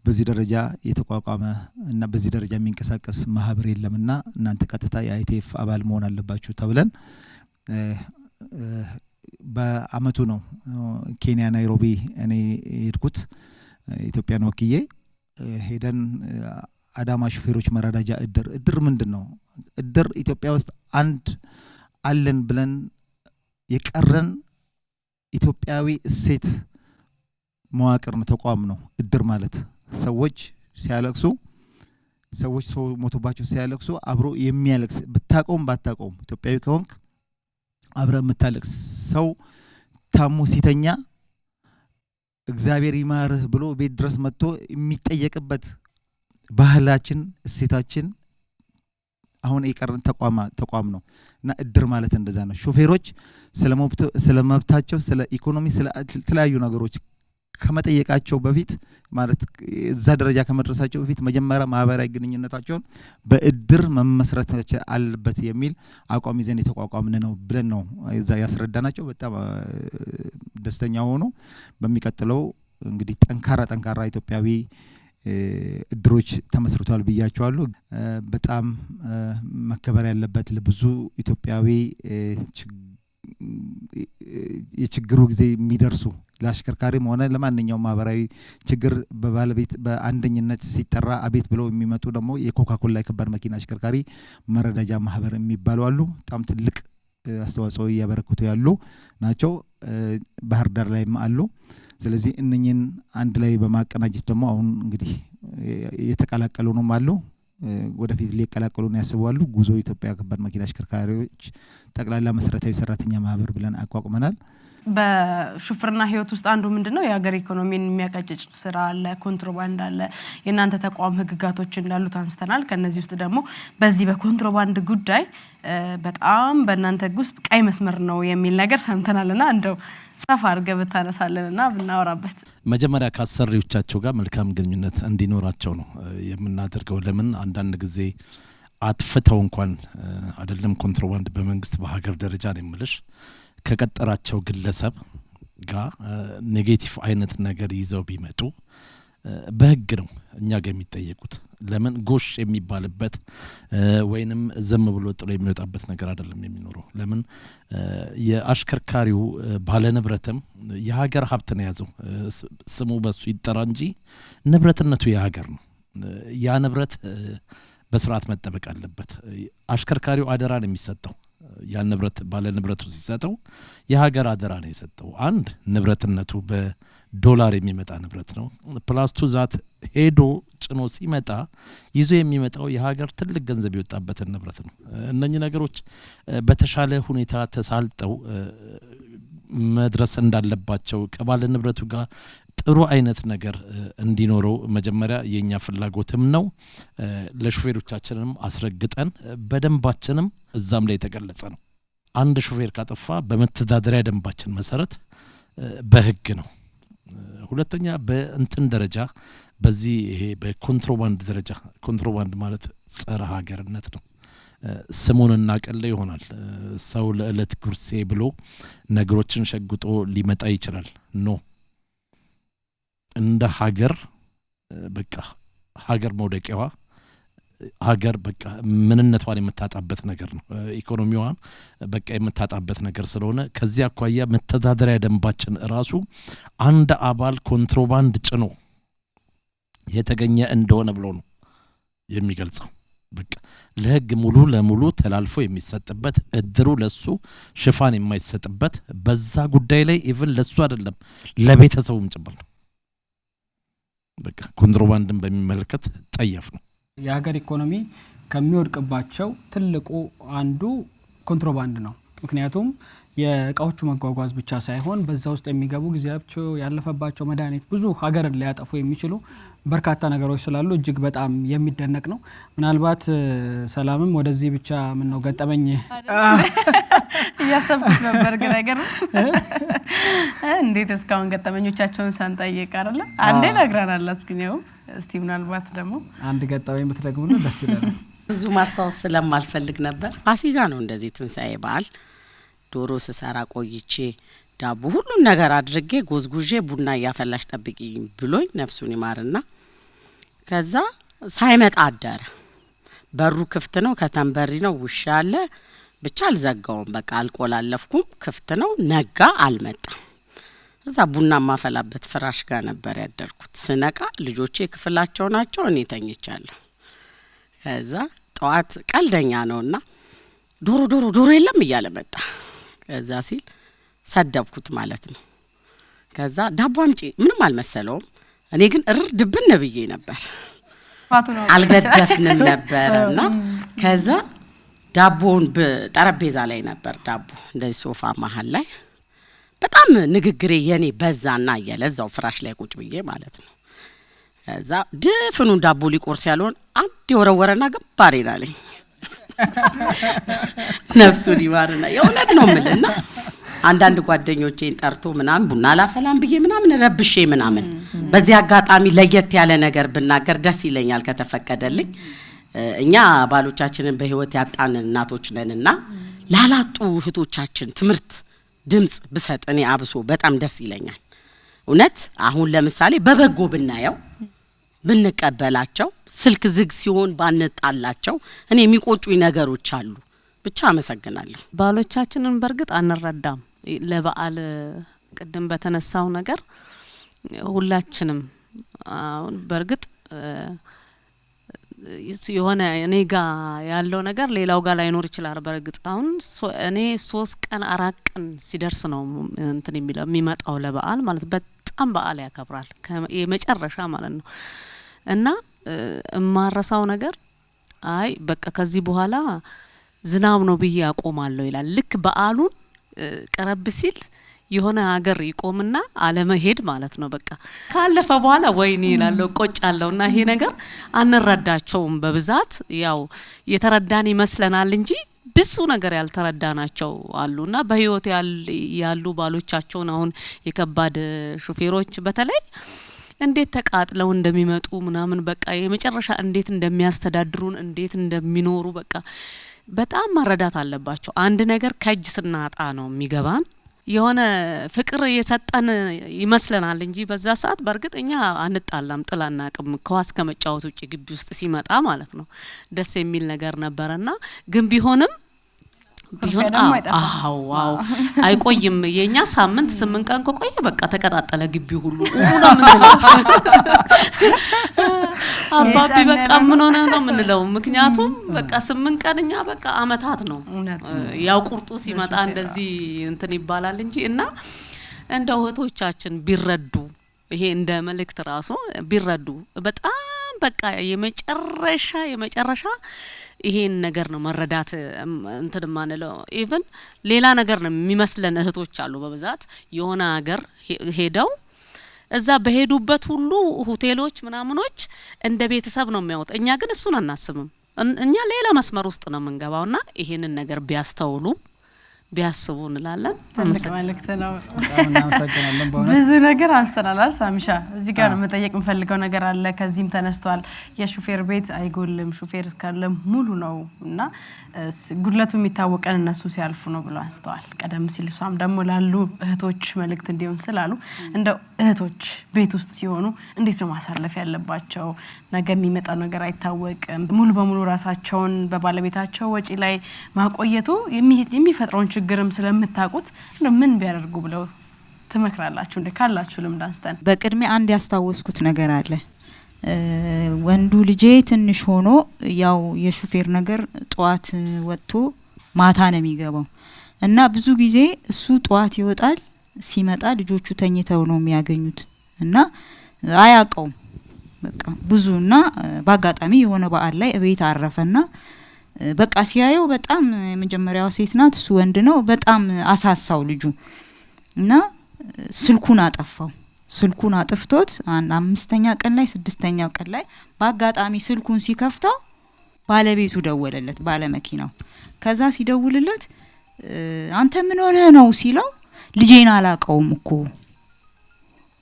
በዚህ ደረጃ የተቋቋመ እና በዚህ ደረጃ የሚንቀሳቀስ ማህበር የለምና እናንተ ቀጥታ የአይቲኤፍ አባል መሆን አለባችሁ ተብለን በአመቱ ነው ኬንያ ናይሮቢ እኔ ሄድኩት ኢትዮጵያን ወክዬ ሄደን አዳማ ሹፌሮች መረዳጃ እድር ምንድነው? እድር ኢትዮጵያ ውስጥ አንድ አለን ብለን የቀረን ኢትዮጵያዊ እሴት መዋቅር ነው፣ ተቋም ነው እድር ማለት። ሰዎች ሲያለቅሱ ሰዎች ሰው ሞቶባቸው ሲያለቅሱ አብሮ የሚያለቅስ ብታቆም ባታቆም ኢትዮጵያዊ ከሆንክ አብረ የምታለቅስ ሰው ታሞ ሲተኛ እግዚአብሔር ይማርህ ብሎ ቤት ድረስ መጥቶ የሚጠየቅበት ባህላችን እሴታችን አሁን የቀረን ተቋም ነው እና እድር ማለት እንደዛ ነው ሾፌሮች ስለመብታቸው ስለ ኢኮኖሚ ስለ ተለያዩ ነገሮች ከመጠየቃቸው በፊት ማለት እዛ ደረጃ ከመድረሳቸው በፊት መጀመሪያ ማህበራዊ ግንኙነታቸውን በእድር መመስረት አለበት የሚል አቋም ይዘን የተቋቋምን ነው ብለን ነው እዛ ያስረዳናቸው በጣም ደስተኛ ሆኖ በሚቀጥለው እንግዲህ ጠንካራ ኢትዮጵያዊ እድሮች ተመስርቷል ብያቸዋለሁ በጣም መከበር ያለበት ለብዙ ኢትዮጵያዊ የችግሩ ጊዜ የሚደርሱ ለአሽከርካሪም ሆነ ለማንኛውም ማህበራዊ ችግር በባለቤት በአንደኝነት ሲጠራ አቤት ብለው የሚመጡ ደግሞ የኮካኮላ የከባድ መኪና አሽከርካሪ መረዳጃ ማህበር የሚባሉ አሉ በጣም ትልቅ አስተዋጽኦ ያበረክቱ ያሉ ናቸው ባህር ዳር ላይም አሉ ስለዚህ እነኝን አንድ ላይ በማቀናጀት ደግሞ አሁን እንግዲህ የተቀላቀሉ ነው ማለት ወደፊት ሊቀላቀሉን ያስባሉ ጉዞ ኢትዮጵያ ከባድ መኪና አሽከርካሪዎች ጠቅላላ መሰረታዊ ሰራተኛ ማህበር ብለን አቋቁመናል
በሹፍርና ህይወት ውስጥ አንዱ ምንድነው የሀገር ኢኮኖሚን የሚያቀጭጭ ስራ አለ ኮንትሮባንድ አለ የናንተ ተቋም ህግጋቶች እንዳሉት አንስተናል ከነዚህ ውስጥ ደግሞ በዚህ በኮንትሮባንድ ጉዳይ በጣም በእናንተ ውስጥ ቀይ መስመር ነው የሚል ነገር ሰምተናልና እንደው ሰፋ አድርገህ ብታነሳለንና ብናወራበት
መጀመሪያ ካሰሪዎቻቸው ጋር መልካም ግንኙነት እንዲኖራቸው ነው የምናደርገው ለምን አንዳንድ ጊዜ አጥፍተው እንኳን አይደለም ኮንትሮባንድ በመንግስት በሀገር ደረጃ ነው የምልሽ ከቀጠራቸው ግለሰብ ጋር ኔጌቲቭ አይነት ነገር ይዘው ቢመጡ በህግ ነው እኛ ጋር የሚጠየቁት ለምን ጎሽ የሚባልበት ወይንም ዘም ብሎ ጥሎ የሚወጣበት ነገር አይደለም የሚኖረው ለምን የአሽከርካሪው ባለንብረትም የሀገር ሀብት ነው ያዘው ስሙ በሱ ይጠራ እንጂ ንብረትነቱ የሀገር ነው ያ ንብረት በስርዓት መጠበቅ አለበት አሽከርካሪው አደራ ነው የሚሰጠው ያን ንብረት ባለንብረቱ ሲሰጠው የሀገር አደራ ነው የሰጠው አንድ ንብረትነቱ በዶላር የሚመጣ ንብረት ነው ፕላስ ቱ ዛት ሄዶ ጭኖ ሲመጣ ይዞ የሚመጣው የሀገር ትልቅ ገንዘብ ይወጣበት ንብረት ነው እነኚህ ነገሮች በተሻለ ሁኔታ ተሳልጠው መድረስ እንዳለባቸው ከባለ ንብረቱ ጋር ጥሩ አይነት ነገር እንዲኖረው መጀመሪያ የኛ ፍላጎትም ነው ለሹፌሮቻችንም አስረግጠን በደንባችንም እዛም ላይ ተገለጸ ነው አንድ ሹፌር ካጠፋ በመተዳደሪያ ደንባችን መሰረት በህግ ነው ሁለተኛ በእንትን ደረጃ በዚህ ይሄ በኮንትሮባንድ ደረጃ ኮንትሮባንድ ማለት ጸረ ሀገርነት ነው ስሙን እናቀለ ይሆናል ሰው ለእለት ጉርሴ ብሎ ነገሮችን ሸጉጦ ሊመጣ ይችላል ኖ እንደ ሀገር በቃ ሀገር መውደቂያዋ ሀገር በቃ ምንነቷን የምታጣበት ነገር ነው ኢኮኖሚዋን በቃ የምታጣበት ነገር ስለሆነ ከዚህ አኳያ መተዳደሪያ ደንባችን ራሱ አንድ አባል ኮንትሮባንድ ጭኖ የተገኘ እንደሆነ ብሎ ነው የሚገልጸው በቃ ለህግ ሙሉ ለሙሉ ተላልፎ የሚሰጥበት እድሩ ለሱ ሽፋን የማይሰጥበት በዛ ጉዳይ ላይ ኢቭን ለሱ አይደለም ለቤተሰቡም ጭምር ነው በቃ ኮንትሮባንድን በሚመለከት ጠያፍ ነው
የሀገር ኢኮኖሚ ከሚወድቅባቸው ትልቁ አንዱ ኮንትሮባንድ ነው ምክንያቱም የእቃዎቹ መጓጓዝ ብቻ ሳይሆን በዛ ውስጥ የሚገቡ ጊዜያቸው ያለፈባቸው መድኃኒት ብዙ ሀገርን ሊያጠፉ የሚችሉ በርካታ ነገሮች ስላሉ እጅግ በጣም የሚደነቅ ነው ምናልባት ሰላምም ወደዚህ ብቻ ምን ነው ገጠመኝ
ያሰብኩት ነበር ግን ነገር እንዴት እስካሁን ገጠመኞቻቸውን ሳንጠይቅ አይደለ አንዴ ነግራናላችሁ ግን ያው እስቲ ምናልባት ደግሞ
አንድ ገጠመኝ ብትደግሙልን ደስ ይላል
ብዙ ማስታወስ ስለማልፈልግ ነበር ፋሲካ ነው እንደዚህ ትንሳኤ በዓል ዶሮ ስሰራ ቆይቼ ዳቦ ሁሉን ነገር አድርጌ ጎዝጉዤ ቡና ያፈላሽ ጠብቂኝ ብሎኝ ነፍሱን ይማርና ከዛ ሳይመጣ አደረ በሩ ክፍት ነው ከተንበሪ ነው ውሻ አለ ብቻ አልዘጋውም በቃ አልቆላለፍኩም ክፍት ነው ነጋ አልመጣም እዛ ቡና ማፈላበት ፍራሽ ጋር ነበር ያደርኩት ስነቃ ልጆቼ ክፍላቸው ናቸው እኔ ተኝቻለሁ ከዛ ጧት ቀልደኛ ነውና ዶሮ የለም እያለ መጣ ከዛ ሲል ሰደብኩት ማለት ነው ከዛ ዳቦ አምጪ ምንም አልመሰለውም እኔ ግን ድብን ነብዬ ነበር አልገደፍንም ነበርና ከዛ ዳቦን በጠረጴዛ ላይ ነበር ዳቦ እንደዚህ ሶፋ መሃል ላይ በጣም ንግግሬ የኔ በዛና እያለዛው ፍራሽ ላይ ቁጭ ብዬ ማለት ነው ከዛ ድፍኑን ዳቦ ሊቆርስ ያለውን አንድ የወረወረና ገባሬ አለኝ ነፍሱ ዲዋርና የእውነት ነው ምልና አንዳንድ ጓደኞቼን ጠርቶ ምናምን ቡና ላፈላም ብዬ ምናምን ረብሼ ምናምን በዚህ አጋጣሚ ለየት ያለ ነገር ብናገር ደስ ይለኛል ከተፈቀደልኝ እኛ ባሎቻችንን በህይወት ያጣን እናቶች ነንና ላላጡ እህቶቻችን ትምርት ድምጽ ብሰጥ እኔ አብሶ በጣም ደስ ይለኛል እውነት አሁን ለምሳሌ በበጎ ብናየው ብንቀበላቸው ስልክ ዝግ ሲሆን ባንጣላቸው እኔ የሚቆጩኝ ነገሮች አሉ ብቻ አመሰግናለሁ
ባሎቻችንን በርግጥ አንረዳም ለበዓል ቅድም በተነሳው ነገር ሁላችንም በርግጥ የሆነ እኔ ጋር ያለው ነገር ሌላው ጋር ላይኖር ይችላል በርግጥ አሁን እኔ 3 ቀን 4 ቀን ሲደርስ ነው እንትን የሚመጣው ለበዓል ማለት በጣም በዓል ያከብራል የመጨረሻ ማለት ነው እና ማረሳው ነገር አይ በቃ ከዚህ በኋላ ዝናብ ነው ብዬ አቆማለሁ ይላል ልክ በዓሉን ቀረብ ሲል የሆነ ሀገር ይቆምና አለመሄድ ማለት ነው በቃ ካለፈ በኋላ ወይኔ ይላል ቆጫለውና ይሄ ነገር አንረዳቸውም በብዛት ያው የተረዳን ይመስለናል እንጂ ብዙ ነገር ያልተረዳናቸው አሉና በህይወት ያሉ ባሎቻቸው አሁን የከባድ ሹፌሮች በተለይ እንዴት ተቃጥለው እንደሚመጡ ምናምን በቃ የመጨረሻ እንዴት እንደሚያስተዳድሩን እንዴት እንደሚኖሩ በቃ በጣም መረዳት አለባቸው አንድ ነገር ከእጅ ስናጣ ነው የሚገባን የሆነ ፍቅር የሰጠን ይመስለናል እንጂ በዛ ሰዓት በርግጥኛ አንጣላም ጥላናቅም ኳስ ከመጫወት ውጪ ግቢ ውስጥ ሲመጣ ማለት ነው ደስ የሚል ነገር ነበርና ግን ቢሆንም ዋው አይቆይም የኛ ሳምንት 8 ቀን ቆየ በቃ ተቀጣጣለ ግቢ ሁሉ አባቢ በቃ ምን ሆነ ነው ምንለው ምክንያቱም በቃ 8 ቀንኛ በቃ አመታት ነው ያው ቁርጡ ሲመጣ እንደዚህ እንትን ይባላል እንጂ እና እንደው እህቶቻችን ቢረዱ ይሄ እንደ መልእክት ራሱ ቢረዱ በጣም በቃ የመጨረሻ ይሄን ነገር ነው መረዳት እንትን ማነለው ኢቭን ሌላ ነገር ነው የሚመስለን እህቶች አሉ በብዛት የሆነ ሀገር ሄደው እዛ በሄዱበት ሁሉ ሆቴሎች ምናምኖች እንደ ቤተሰብ ነው የሚያወጥ እኛ ግን እሱን አናስብም እኛ ሌላ መስመር ውስጥ ነው መንገባውና ይሄንን ነገር ቢያስተውሉ ቢያስቡ እንላለን
ተመስገነው ብዙ ነገር አንስተናል ሳሚሻ እዚህ ጋር መጠየቅ እንፈልገው ነገር አለ ከዚህም ተነስቷል የሹፌር ቤት አይጎልም ሹፌር ካለ ሙሉ ነውና ጉድለቱ የሚታወቀን እነሱ ሲያልፉ ነው ብለው አንስተዋል ቀደም ሲል ሷም ደግሞ ላሉ እህቶች መልእክት እንዲሆን ስላሉ እንደው እህቶች ቤት ውስጥ ሲሆኑ እንዴት ነው ማሳለፍ ያለባቸው ነገ የሚመጣው ነገር አይታወቅም ሙሉ በሙሉ ራሳቸውን በባለቤታቸው ወጪ ላይ ማቆየቱ የሚፈጥረውን ችግርም ስለምታቁት ምን ቢያደርጉ ብለው ትመክራላችሁ እንደ ካላችሁ ልምድ አንስተን
በቅድሜ አንድ ያስታወስኩት ነገር አለ ወንዱ ልጄ ትንሽ ሆኖ ያው የሹፌር ነገር ጧት ወጥቶ ማታ ነው የሚገባው እና ብዙ ጊዜ እሱ ጧት ይወጣል ሲመጣ ልጆቹ ተኝተው ነው የሚያገኙት እና አያቀው በቃ ብዙና ባጋጣሚ የሆነ በዓል ላይ እቤት አረፈና በቃ ሲያየው በጣም የመጀመሪያው ሴት ናት እሱ ወንድ ነው በጣም አሳሳው ልጁ እና ስልኩን አጠፋው ስልኩን አጥፍቶት 5ኛ ቀን ላይ 6ኛ ቀን ላይ ባጋጣሚ ስልኩን ሲከፍተው ባለቤቱ ደወለለት ባለመኪናው ከዛ ሲደውልለት አንተ ምን ሆነ ነው ሲለው ልጄን አላቀውም እኮ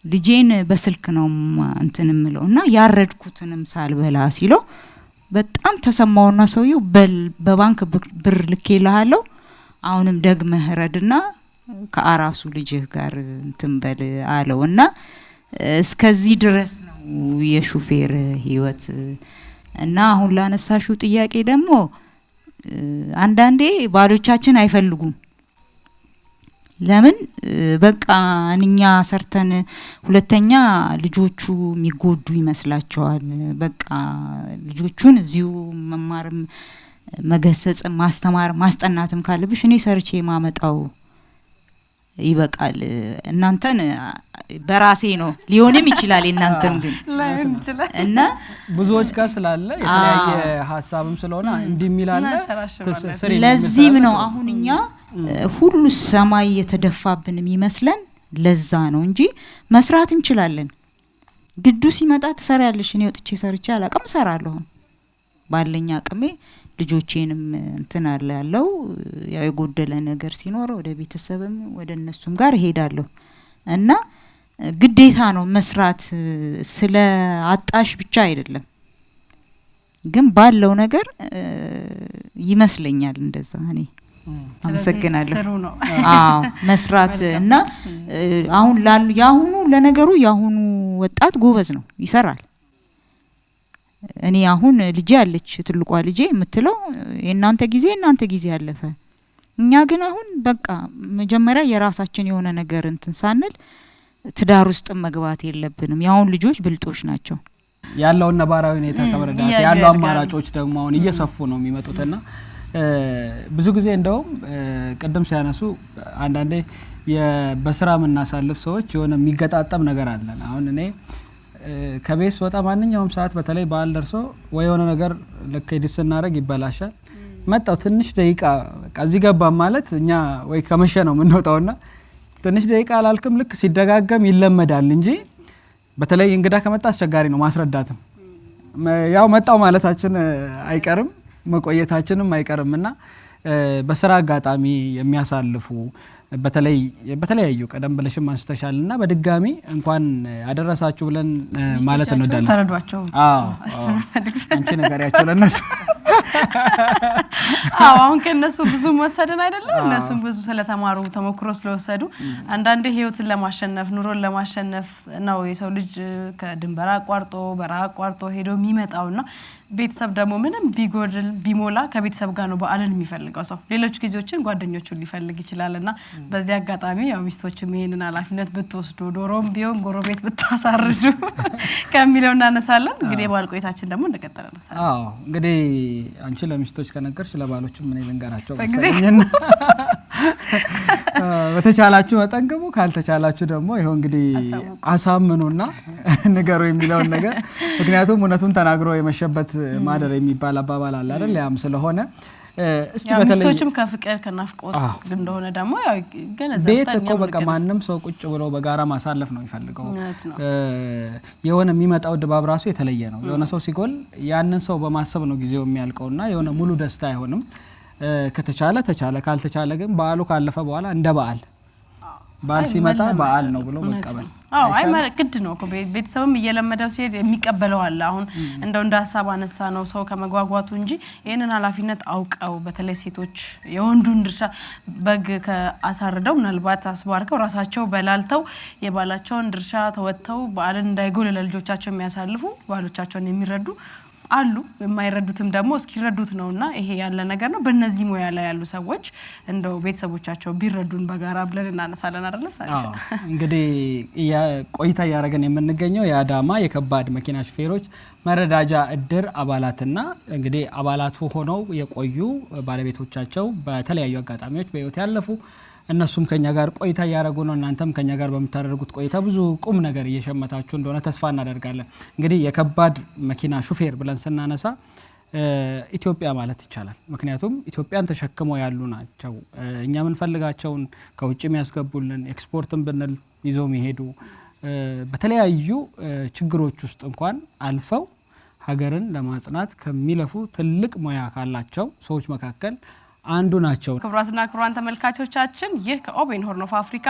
ልጄን በስልክ ነው እንትንምለውና ያረድኩትንም ሳልበላ ሲለው በጣም ተሰማውና ሰውየው በባንክ ብር ልኬልሃለሁ አሁንም ደግመህ ረድና ከአራሱ ልጅህ ጋር እንትንበል አለውና እስከዚህ ድረስ ነው የሹፌር ህይወት እና አሁን ላነሳሽው ጥያቄ ደግሞ አንዳንዴ ባሎቻችን አይፈልጉም ለምን በቃ እኛ ሰርተን ሁለተኛ ልጆቹ የሚጎዱ ይመስላቸዋል በቃ ልጆቹን እዚሁ መማርም መገሰጽ ማስተማር ማስጠናትም ካለብሽ እኔ ሰርቼ ማመጣው ይበቃል እናንተን በራሴ ነው ሊሆንም ይችላል እናንተም ግን እና
ብዙዎች ጋር ስላለ የተለያየ ሐሳብም ስለሆነ እንዲሚላል
ለዚህም ነው አሁንኛ ሁሉ ሰማይ የተደፋብን የሚመስለን ለዛ ነው እንጂ መስራት እንችላለን ግዱ ሲመጣ ተሰራያለሽ እኔ ወጥቼ ሰርቼ አላቀም ሰራለሁ ባለኛ አቅሜ ልጆቼንም እንትን አለ ያለው ያው የጎደለ ነገር ሲኖር ወደ ቤተሰብም ወደ እነሱም ጋር ሄዳለሁ እና ግዴታ ነው መስራት ስለ አጣሽ ብቻ አይደለም ግን ባለው ነገር ይመስለኛል እንደዛ እኔ አመሰግናለሁ አዎ መስራት እና አሁን ያሁኑ ለነገሩ ያሁኑ ወጣት ጎበዝ ነው ይሰራል እኔ አሁን ልጅ ያለች ትልቋ ልጅ የምትለው እናንተ ጊዜ ያለፈ እኛ ግን አሁን በቃ መጀመሪያ የራሳችን የሆነ ነገር እንትን ሳንል ትዳር ውስጥ መግባት የለብንም ያሁን ልጆች ብልጦች ናቸው
ያለው ነባራዊ ሁኔታ ተመረዳት ያለው አማራጮች ደግሞ አሁን እየሰፉ ነው የሚመጡትና ብዙ ጊዜ እንደውም ቀደም ሲያነሱ አንዳንዴ በስራ ምናሳልፍ ሰዎች የሆነ የሚገጣጠም ነገር አለ አሁን እኔ ከቤት ወጣ ማንኛውም ሰዓት በተለይ ባል ደርሶ ወይ የሆነ ነገር ለከይድስ እናረግ ይበላሻል መጣው ትንሽ ደቂቃ በቃ እዚህ ገባ ማለት እኛ ወይ ከመሸ ነው የምንወጣውና ትንሽ ደቂቃ አላልክም ልክ ሲደጋገም ይለመዳል እንጂ በተለይ እንግዳ ከመጣ አስቸጋሪ ነው ማስረዳትም ያው መጣው ማለታችን አይቀርም መቆየታችንም አይቀርምና በስራ አጋጣሚ የሚያሳልፉ በተለያዩ ቀደም ብለሽም አንስተሻልና በድጋሚ እንኳን አደረሳችሁ ብለን ማለት እንወዳለን
ተረዷቸው
አንቺ ነገሪያቸው ለነሱ
አሁን ከነሱ ብዙ ወሰደን አይደለም እነሱም ብዙ ስለተማሩ ተሞክሮ ስለወሰዱ አንዳንዴ ህይወትን ለማሸነፍ ኑሮን ለማሸነፍ ነው የሰው ልጅ ከድንበር አቋርጦ በረሃ አቋርጦ ሄዶ የሚመጣውና ቤተሰብ ደግሞ ምንም ቢጎድል ቢሞላ ከቤተሰብ ጋር ነው በአለን የሚፈልገው ሰው ሌሎች ጊዜዎችን ጓደኞቹን ሊፈልግ ይችላልና በዚህ አጋጣሚ ያው ሚስቶችም ይሄንን ኃላፊነት ብትወስዱ ዶሮም ቢሆን ጎረቤት ብታሳርዱ ከሚለው እናነሳለን እንግዲህ ባል ቆይታችን ደግሞ እንደቀጠለ ነው
አዎ እንግዲህ አንቺ ለሚስቶች ከነገርሽ ለባሎችም ምን ይልንገራቸው መሰለኝና በተቻላችሁ መጠንቀሙ ካልተቻላችሁ ደግሞ ይሄው እንግዲህ አሳምኑና ነገሩ የሚለው ነገር ምክንያቱም እውነቱን ተናግሮ የመሸበት ማደር የሚባል አባባል አለ አይደል ያም ስለሆነ እስቲ በተለይ
ሚስቶችም ከፍቅር ከናፍቆት እንደሆነ ደግሞ ያው ገነዘብ
ቤት እኮ በቃ ማንንም ሰው ቁጭ ብሎ በጋራ ማሳለፍ ነው የሚፈልገው የሆነ የሚመጣው ድባብ ራሱ የተለየ ነው የሆነ ሰው ሲጎል ያንን ሰው በማሰብ ነው ጊዜው የሚያልቀውና የሆነ ሙሉ ደስታ አይሆንም ከተቻለ ካልተቻለ ግን በዓሉ ካለፈ በኋላ እንደ በዓል ሲመጣ በዓል ነው ብሎ መቀበል
አይ ማለት ግድ ነው እኮ ቤተሰብም እየለመደው ሲሄድ የሚቀበለው አለ አሁን እንደው እንደ ሐሳብ አነሳ ነው ሰው ከመጓጓቱ እንጂ ይሄንን ኃላፊነት አውቀው በተለይ ሴቶች የወንዱን ድርሻ በግ ከአሳርደው ምናልባት አስባርከው ራሳቸው በላልተው የባላቸውን ድርሻ ተወጥተው በዓልን እንዳይጎል ለልጆቻቸው የሚያሳልፉ ባሎቻቸውን የሚረዱ አሉ የማይረዱትም ደግሞ እስኪረዱት ነውና ይሄ ያለ ነገር ነው በእነዚህ ሙያ ላይ ያሉ ሰዎች እንደው ቤተሰቦቻቸው ቢረዱን በጋራ ብለን እናነሳለን አይደል ሳይሻ
እንግዲህ ቆይታ ያረጋን የምንገኘው የአዳማ የከባድ መኪና ሹፌሮች መረዳጃ እድር አባላትና እንግዲህ አባላቱ ሆነው የቆዩ ባለቤቶቻቸው በተለያዩ አጋጣሚዎች በህይወት ያለፉ እነሱም ከኛ ጋር ቆይታ ያረጉ ነው እናንተም ከኛ ጋር በመታረጉት ቆይታ ብዙ ቁም ነገር እየሸመታችሁ እንደሆነ ተስፋ እናደርጋለን እንግዲህ የከባድ መኪና ሹፌር ብለን ስናነሳ ኢትዮጵያ ማለት ይቻላል ምክንያቱም ኢትዮጵያን ተሸክመው ያሉ ናቸው እኛ ምን ፈልጋቸውን ከውጭ የሚያስገቡልን ኤክስፖርትን ብንል ይዘው የሚሄዱ በተለያዩ ችግሮች ውስጥ እንኳን አልፈው ሀገርን ለማጽናት ከሚለፉ ትልቅ ሙያ ካላቸው ሰዎች መካከል አንዱ ናቸው
ክብራትና ክብራን ተመልካቾቻችን ይህ ከኦቤን ሆርን ኦፍ አፍሪካ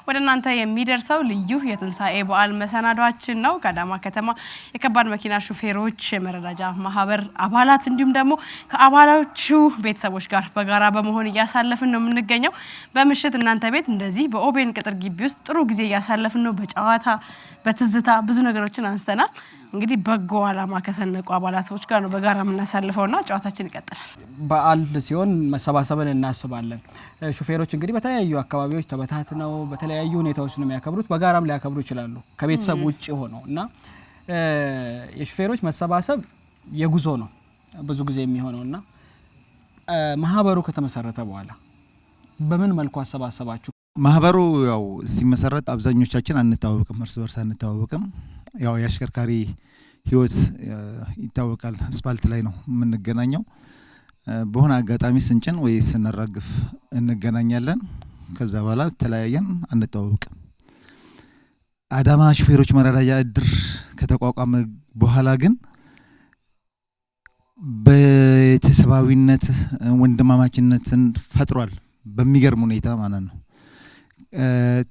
ወደ እናንተ የሚደርሰው ልዩ የትንሳኤ በዓል መሰናዷችን ነው ከአዳማ ከተማ የከባድ መኪና ሹፌሮች የመረዳጃ ማህበር አባላት እንዲሁም ደግሞ ከአባላቱ ቤተሰቦች ጋር በጋራ በመሆን እያሳለፍን ነው የምንገኘው በመሽት እናንተ ቤት እንደዚህ በኦቤን ቅጥር ግቢ ውስጥ ጥሩ ጊዜ እያሳለፍን ነው በጨዋታ በትዝታ ብዙ ነገሮችን አንስተናል እንግዲህ በጎ አላማ ከሰነቁ አባላቶች ጋር ነው በጋራ የምናሳልፈውና ጨዋታችን ይቀጥላል
በዓል ሲሆን መሰባሰብን እናስባለን ሹፌሮች እንግዲህ በተለያዩ አካባቢዎች ተበታትነው በተለያዩ ሁኔታዎች ነው የሚያከብሩት በጋራም ሊያከብሩ ይችላሉ ከቤተሰብ ውጪ ሆነውና የሹፌሮች መሰባሰብ የጉዞ ነው ብዙ ጊዜ የሚሆነውና ማህበሩ ከተመሰረተ በኋላ በምን መልኩ አሰባሰባችሁ
ማህበሩ ያው ሲመሰረት አብዛኞቻችን አንተዋወቅም፣ እርስ በርስ አንተዋወቅም። ያው የአሽከርካሪ ህይወት ይታወቃል። አስፋልት ላይ ነው የምንገናኘው። በሆነ አጋጣሚ ስንጭን ወይ ስንራግፍ እንገናኛለን። ከዛ በኋላ ተለያየን፣ አንተዋወቅም። አዳማ ሹፌሮች መረዳጃ እድር ከተቋቋመ በኋላ ግን በቤተሰባዊነት ወንድማማችነትን ፈጥሯል በሚገርም ሁኔታ ማለት ነው።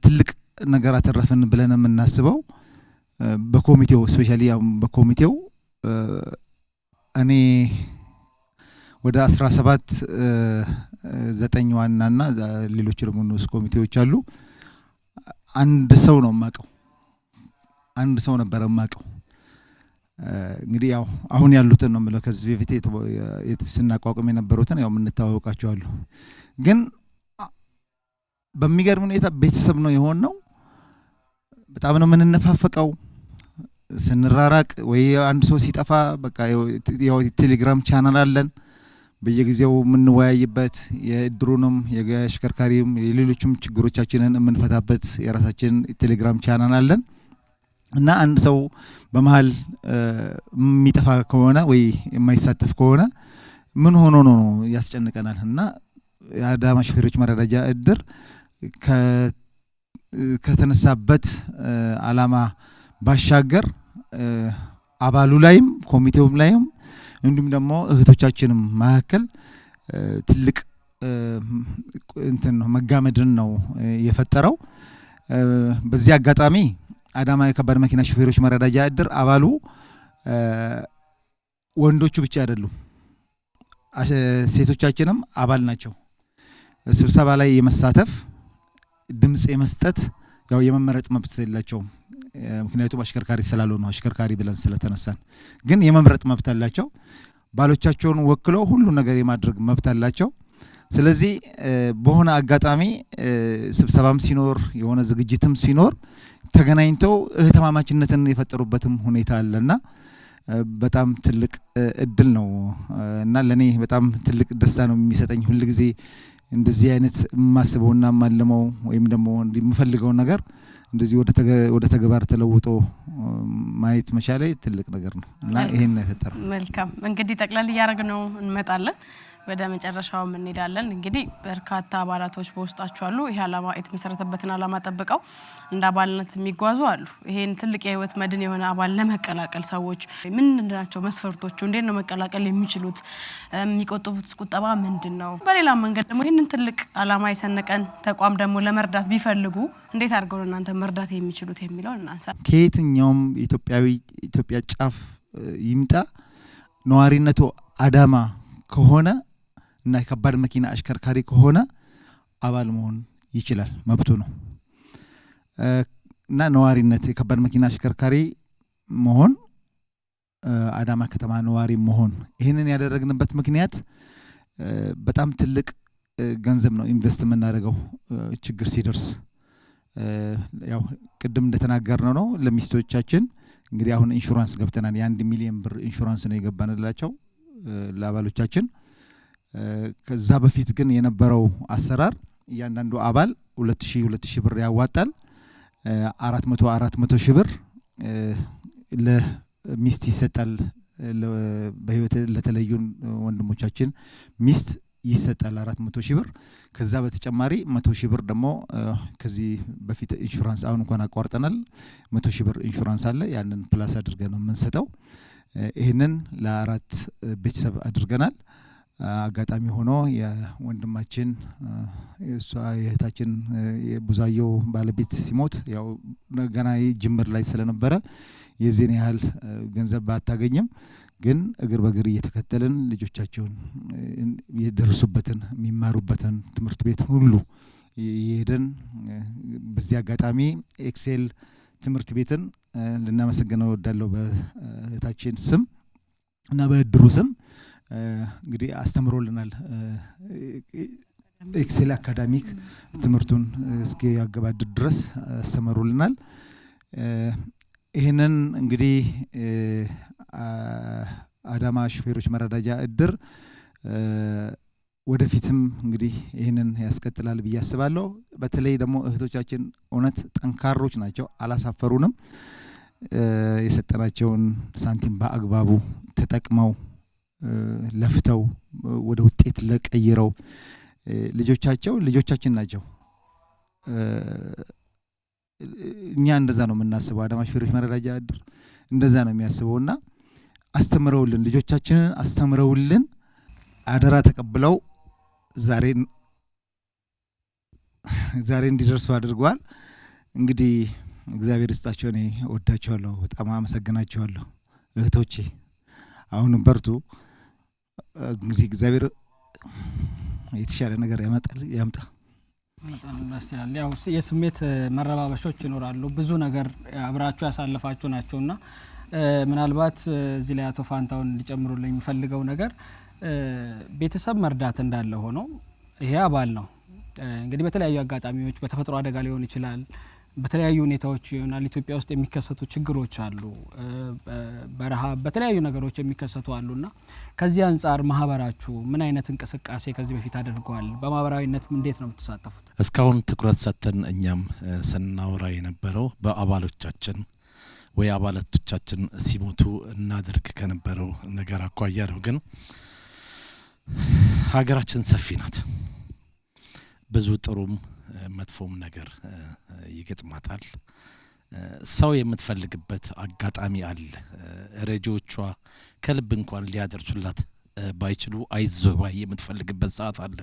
ትልቅ ነገር አተረፍን ብለን የምናስበው በኮሚቴው ስፔሻሊ በኮሚቴው እኔ ወደ 17 9 ዋናና ሌሎች ደግሞ ንዑስ ኮሚቴዎች አሉ። አንድ ሰው ነው የማውቀው፣ አንድ ሰው ነበር የማውቀው። እንግዲህ ያው አሁን ያሉትን ነው የምለው። ከዚህ በፊት ስናቋቁም የነበሩትን ያው የምንተዋወቃቸው አሉ። ግን በሚገርም ሁኔታ ቤተሰብ ነው የሆነው። በጣም ነው የምንነፋፈቀው። ስንራራቅ ወይ አንድ ሰው ሲጠፋ በቃ ያው ቴሌግራም ቻናል አለን በየጊዜው የምንወያይበት፣ የእድሩንም የአሽከርካሪም የሌሎችም ችግሮቻችንን የምንፈታበት የራሳችን ቴሌግራም ቻናል አለን። እና አንድ ሰው በመሃል የሚጠፋ ከሆነ ወይ የማይሳተፍ ከሆነ ምን ሆኖ ነው ያስጨንቀናል። እና የአዳማ ሹፌሮች መረዳጃ እድር ከተነሳበት አላማ ባሻገር አባሉ ላይም ኮሚቴውም ላይም እንዲሁም ደግሞ እህቶቻችንም መካከል ትልቅ እንትን ነው መጋመድን ነው የፈጠረው። በዚህ አጋጣሚ አዳማ የከባድ መኪና ሹፌሮች መረዳጃ እድር አባሉ ወንዶቹ ብቻ አይደሉም፣ ሴቶቻችንም አባል ናቸው። ስብሰባ ላይ የመሳተፍ ድምጽ የመስጠት ያው የመመረጥ መብት የላቸውም። ምክንያቱም አሽከርካሪ ስላልሆኑ አሽከርካሪ ብለን ስለተነሳን፣ ግን የመምረጥ መብት አላቸው። ባሎቻቸውን ወክለው ሁሉ ነገር የማድረግ መብት አላቸው። ስለዚህ በሆነ አጋጣሚ ስብሰባም ሲኖር የሆነ ዝግጅትም ሲኖር ተገናኝተው እህተማማችነትን የፈጠሩበትም ሁኔታ አለና በጣም ትልቅ እድል ነው እና ለኔ በጣም ትልቅ ደስታ ነው የሚሰጠኝ። ሁሉ ጊዜ እንደዚህ አይነት ማስበውና ማለመው ወይም ደግሞ የምፈልገው ነገር እንደዚህ ወደ ተግባር ተለውጦ ማየት መቻሌ ትልቅ ነገር ነው እና ይሄን ነው የፈጠረው።
መልካም እንግዲህ ጠቅላላ ያረግነው እንመጣለን፣ ወደ መጨረሻው እንሄዳለን። እንግዲህ በርካታ አባላቶች በውስጣቸው አሉ። ይሄ አላማ የተመሰረተበትን አላማ ጠብቀው እንደ አባልነት የሚጓዙ አሉ። ይሄን ትልቅ የህይወት መድን የሆነ አባል ለመቀላቀል ሰዎች ምንድናቸው መስፈርቶቹ? እንዴት ነው መቀላቀል የሚችሉት? የሚቆጥቡት ቁጠባ ምንድነው? በሌላ መንገድ ደግሞ ይሄንን ትልቅ አላማ የሰነቀን ተቋም ደግሞ ለመርዳት ቢፈልጉ እንዴት አድርገው እናንተ መርዳት የሚችሉት የሚለው እናንሳ።
ከየትኛውም ኢትዮጵያ ጫፍ ይምጣ ነዋሪነቱ አዳማ ከሆነ እና የከባድ መኪና አሽከርካሪ ከሆነ አባል መሆን ይችላል፣ መብቱ ነው። እና ነዋሪነት የከባድ መኪና አሽከርካሪ መሆን አዳማ ከተማ ነዋሪ መሆን ይሄንን ያደረግንበት ምክንያት በጣም ትልቅ ገንዘብ ነው ኢንቨስት የምናደርገው ችግር ሲደርስ። ያው ቅድም እንደተናገርነው ነው ለሚስቶቻችን እንግዲህ አሁን ኢንሹራንስ ገብተናል። የ1 ሚሊዮን ብር ኢንሹራንስ ነው የገባንላቸው ለአባሎቻችን። ከዛ በፊት ግን የነበረው አሰራር እያንዳንዱ አባል 2000 ብር ያዋጣል። 400 ሺህ ብር ለሚስት ይሰጣል። በህይወት ለተለዩን ወንድሞቻችን ሚስት ይሰጣል 400 ሺህ ብር። ከዛ በተጨማሪ 100 ሺህ ብር ደግሞ ከዚህ በፊት ኢንሹራንስ አሁን እንኳን አቋርጠናል። 100 ሺህ ብር ኢንሹራንስ አለ። ያንን ፕላስ አድርገን ነው የምንሰጠው። ይሄንን ለአራት ቤተሰብ አድርገናል። አጋጣሚ ሆኖ የወንድማችን እሷ የእህታችን የቡዛየው ባለቤት ሲሞት ያው ገና ጅምር ላይ ስለነበረ የዚህን ያህል ገንዘብ ባታገኝም ግን እግር በእግር እየተከተልን ልጆቻቸውን የደረሱበትን የሚማሩበትን ትምህርት ቤት ሁሉ ይሄደን በዚህ አጋጣሚ ኤክሴል ትምህርት ቤትን ልናመሰግነው ወዳለው በእህታችን ስም እና በእድሩ ስም እንግዲህ አስተምሮልናል። ኤክሴል አካዳሚክ ትምህርቱን እስከ ያገባድ ድረስ አስተምሮልናል። ይሄንን እንግዲህ አዳማ ሹፌሮች መረዳጃ እድር ወደፊትም እንግዲህ ይህንን ያስቀጥላል ብዬ አስባለሁ። በተለይ ደግሞ እህቶቻችን እውነት ጠንካሮች ናቸው፣ አላሳፈሩንም። የሰጠናቸውን ሳንቲም በአግባቡ ተጠቅመው ለፍተው ወደ ውጤት ለቀይረው ልጆቻችን ናቸው። እኛ እንደዛ ነው የምናስበው። አዳማ ሹፌሮች መረዳጃ እድር እንደዛ ነው የሚያስበውና አስተምረውልን ልጆቻችንን አስተምረውልን አደራ ተቀብለው ዛሬ እንዲደርሱ አድርጓል። እንግዲህ እግዚአብሔር ይስጣቸው። እኔ ወዳቸዋለሁ፣ በጣም አመሰግናቸዋለሁ እህቶቼ። አሁንም በርቱ። እንግዲህ እግዚአብሔር የተሻለ ነገር ያምጣ።
ያው የስሜት መረባበሾች ይኖራሉ። ብዙ ነገር አብራችሁ ያሳለፋችሁ ናቸውና ምናልባት እዚህ ላይ አቶ ፋንታውን እንዲጨምሩልኝ የሚፈልገው ነገር ቤተሰብ መርዳት እንዳለ ሆኖ ይሄ አባል ነው። እንግዲህ በተለያዩ አጋጣሚዎች በተፈጥሮ አደጋ ሊሆን ይችላል፣ በተለያዩ ሁኔታዎች ይሆናል። ኢትዮጵያ ውስጥ የሚከሰቱ ችግሮች አሉ፣ በረሃብ በተለያዩ ነገሮች የሚከሰቱ አሉና ከዚህ አንጻር ማህበራችሁ ምን አይነት እንቅስቃሴ ከዚህ በፊት አድርጓል? በማህበራዊነት እንዴት ነው የምትሳተፉት?
እስካሁን ትኩረት ሰጥተን እኛም ስናወራ የነበረው በአባሎቻችን ወይ አባላቶቻችን ሲሞቱ እናደርግ ከነበረው ነገር አኳያ ነው። ግን ሀገራችን ሰፊ ናት። ብዙ ጥሩም መጥፎም ነገር ይገጥማታል። ሰው የምትፈልግበት አጋጣሚ አለ። ረጂዎቿ ከልብ እንኳን ሊያደርሱላት ባይችሉ አይዞህ ባይ የምትፈልግበት ሰዓት አለ።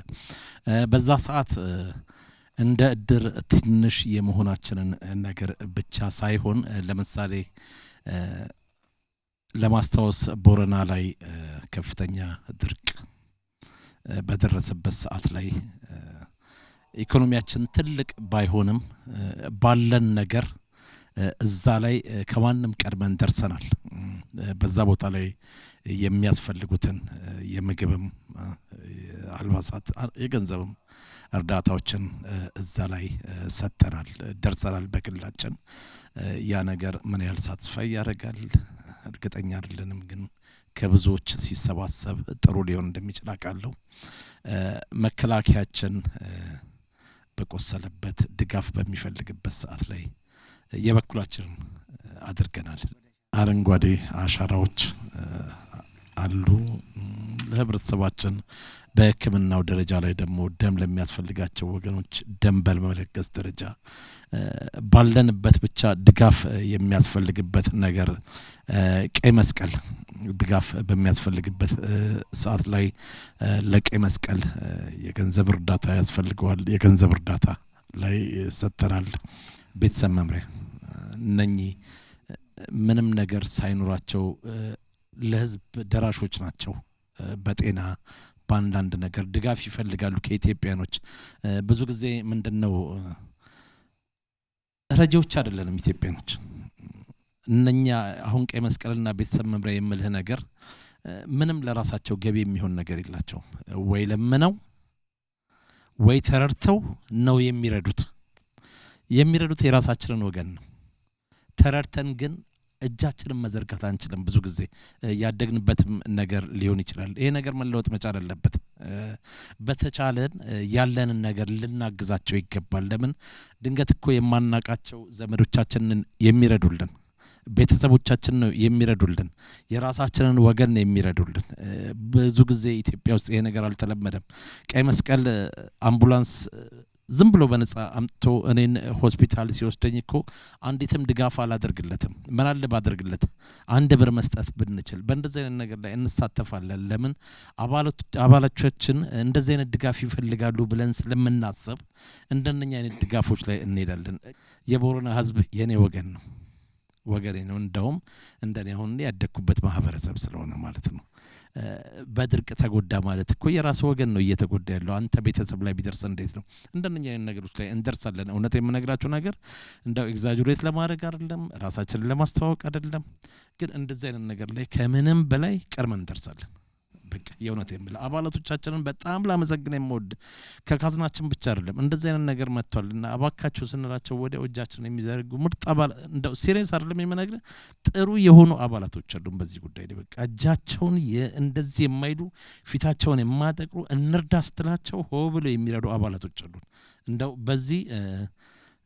በዛ ሰዓት እንደ እድር ትንሽ የመሆናችንን ነገር ብቻ ሳይሆን ለምሳሌ ለማስታወስ ቦረና ላይ ከፍተኛ ድርቅ በደረሰበት ሰዓት ላይ ኢኮኖሚያችን ትልቅ ባይሆንም ባለን ነገር እዛ ላይ ከማንም ቀድመን ደርሰናል። በዛ ቦታ ላይ የሚያስፈልጉትን የምግብም አልባሳት የገንዘብም እርዳታዎችን እዛ ላይ ሰጥተናል፣ ደርሰናል በግላችን። ያ ነገር ምን ያህል ሳትስፋይ ያደርጋል እርግጠኛ አይደለንም፣ ግን ከብዙዎች ሲሰባሰብ ጥሩ ሊሆን እንደሚችል አውቃለሁ። መከላከያችን በቆሰለበት ድጋፍ በሚፈልግበት ሰዓት ላይ የበኩላችንን አድርገናል። አረንጓዴ አሻራዎች አሉ። ለህብረተሰባችን በሕክምናው ደረጃ ላይ ደግሞ ደም ለሚያስፈልጋቸው ወገኖች ደም በመለገስ ደረጃ ባለንበት ብቻ ድጋፍ የሚያስፈልግበት ነገር ቀይ መስቀል ድጋፍ በሚያስፈልግበት ሰዓት ላይ ለቀይ መስቀል የገንዘብ እርዳታ ያስፈልገዋል። የገንዘብ እርዳታ ላይ ሰጥተናል። ቤተሰብ መምሪያ እነኚህ ምንም ነገር ሳይኖራቸው ለህዝብ ደራሾች ናቸው። በጤና በአንዳንድ ነገር ድጋፍ ይፈልጋሉ ከኢትዮጵያኖች። ብዙ ጊዜ ምንድነው ረጂዎች አይደለንም ኢትዮጵያኖች። እነኛ አሁን ቀይ መስቀልና ቤተሰብ መምሪያ የምልህ ነገር ምንም ለራሳቸው ገቢ የሚሆን ነገር የላቸው። ወይ ለምነው ወይ ተረድተው ነው የሚረዱት የራሳችንን ወገን ነው። ተረድተን ግን እጃችንን መዘርጋት አንችልም። ብዙ ጊዜ ያደግንበትም ነገር ሊሆን ይችላል። ይሄ ነገር መለወጥ መቻል አለበት። በተቻለን ያለንን ነገር ልናግዛቸው ይገባል። ለምን ድንገት እኮ የማናቃቸው ዘመዶቻችንን የሚረዱልን ቤተሰቦቻችን ነው የሚረዱልን፣ የራሳችንን ወገን የሚረዱልን። ብዙ ጊዜ ኢትዮጵያ ውስጥ ይሄ ነገር አልተለመደም። ቀይ መስቀል አምቡላንስ ዝም ብሎ በነጻ አምጥቶ እኔን ሆስፒታል ሲወስደኝ እኮ አንዲትም ድጋፍ አላደርግለትም። ምን አለ ባደርግለት አንድ ብር መስጠት ብንችል በእንደዚህ አይነት ነገር ላይ እንሳተፋለን። ለምን አባላቶቻችን እንደዚህ አይነት ድጋፍ ይፈልጋሉ ብለን ስለምናስብ እንደነኛ አይነት ድጋፎች ላይ እንሄዳለን። የቦረና ህዝብ የኔ ወገን ነው፣ ወገኔ ነው። እንደውም እንደኔ አሁን ያደኩበት ማህበረሰብ ስለሆነ ማለት ነው። በድርቅ ተጎዳ ማለት እኮ የራስ ወገን ነው እየተጎዳ ያለው። አንተ ቤተሰብ ላይ ቢደርስ እንዴት ነው? እንደነኛ አይነት ነገሮች ላይ እንደርሳለን። እውነት የምነግራችሁ ነገር እንደው ኤግዛጀሬት ለማድረግ አይደለም፣ ራሳችንን ለማስተዋወቅ አይደለም፣ ግን እንደዚህ አይነት ነገር ላይ ከምንም በላይ ቀድመን እንደርሳለን። በቃ የእውነት የምል አባላቶቻችንን በጣም ላመሰግን የምወድ ከካዝናችን ብቻ አይደለም እንደዚህ አይነት ነገር መጥቷልና አባካችሁ ስንላቸው ወደ እጃችን የሚዘርጉ ምርጥ አባል እንደው ሲሪየስ አይደለም የምነግር ጥሩ የሆኑ አባላቶች አሉን በዚህ ጉዳይ ላይ በቃ እጃቸውን እንደዚህ የማይዱ ፊታቸውን የማጠቅሩ እንርዳ ስትላቸው ሆ ብሎ የሚረዱ አባላቶች አሉን እንደው በዚህ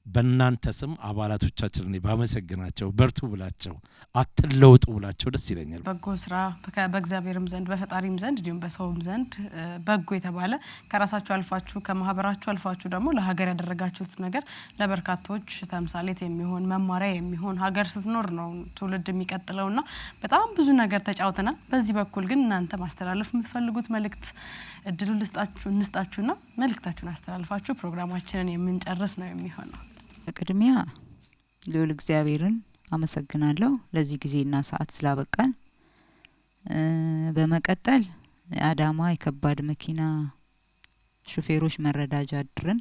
በእናንተ ስም አባላቶቻችንን ባመሰግናቸው በርቱ ብላቸው አትለውጡ ብላቸው ደስ ይለኛል
በጎ ስራ በእግዚአብሔርም ዘንድ በፈጣሪም ዘንድ እንዲሁም በሰውም ዘንድ በጎ የተባለ ከራሳችሁ አልፋችሁ ከማህበራችሁ አልፋችሁ ደግሞ ለሀገር ያደረጋችሁት ነገር ለበርካቶች ተምሳሌት የሚሆን መማሪያ የሚሆን ሀገር ስትኖር ነው ትውልድ የሚቀጥለውና በጣም ብዙ ነገር ተጫውተናል በዚህ በኩል ግን እናንተ ማስተላለፍ የምትፈልጉት መልእክት እድሉ እንስጣችሁና መልእክታችሁን አስተላልፋችሁ ፕሮግራማችንን የምንጨርስ ነው የሚሆነው
ቅድሚያ ልዑል እግዚአብሔርን አመሰግናለሁ ለዚህ ጊዜና ሰዓት ስላበቃን በመቀጠል አዳማ የከባድ መኪና ሹፌሮች መረዳጃ ድርን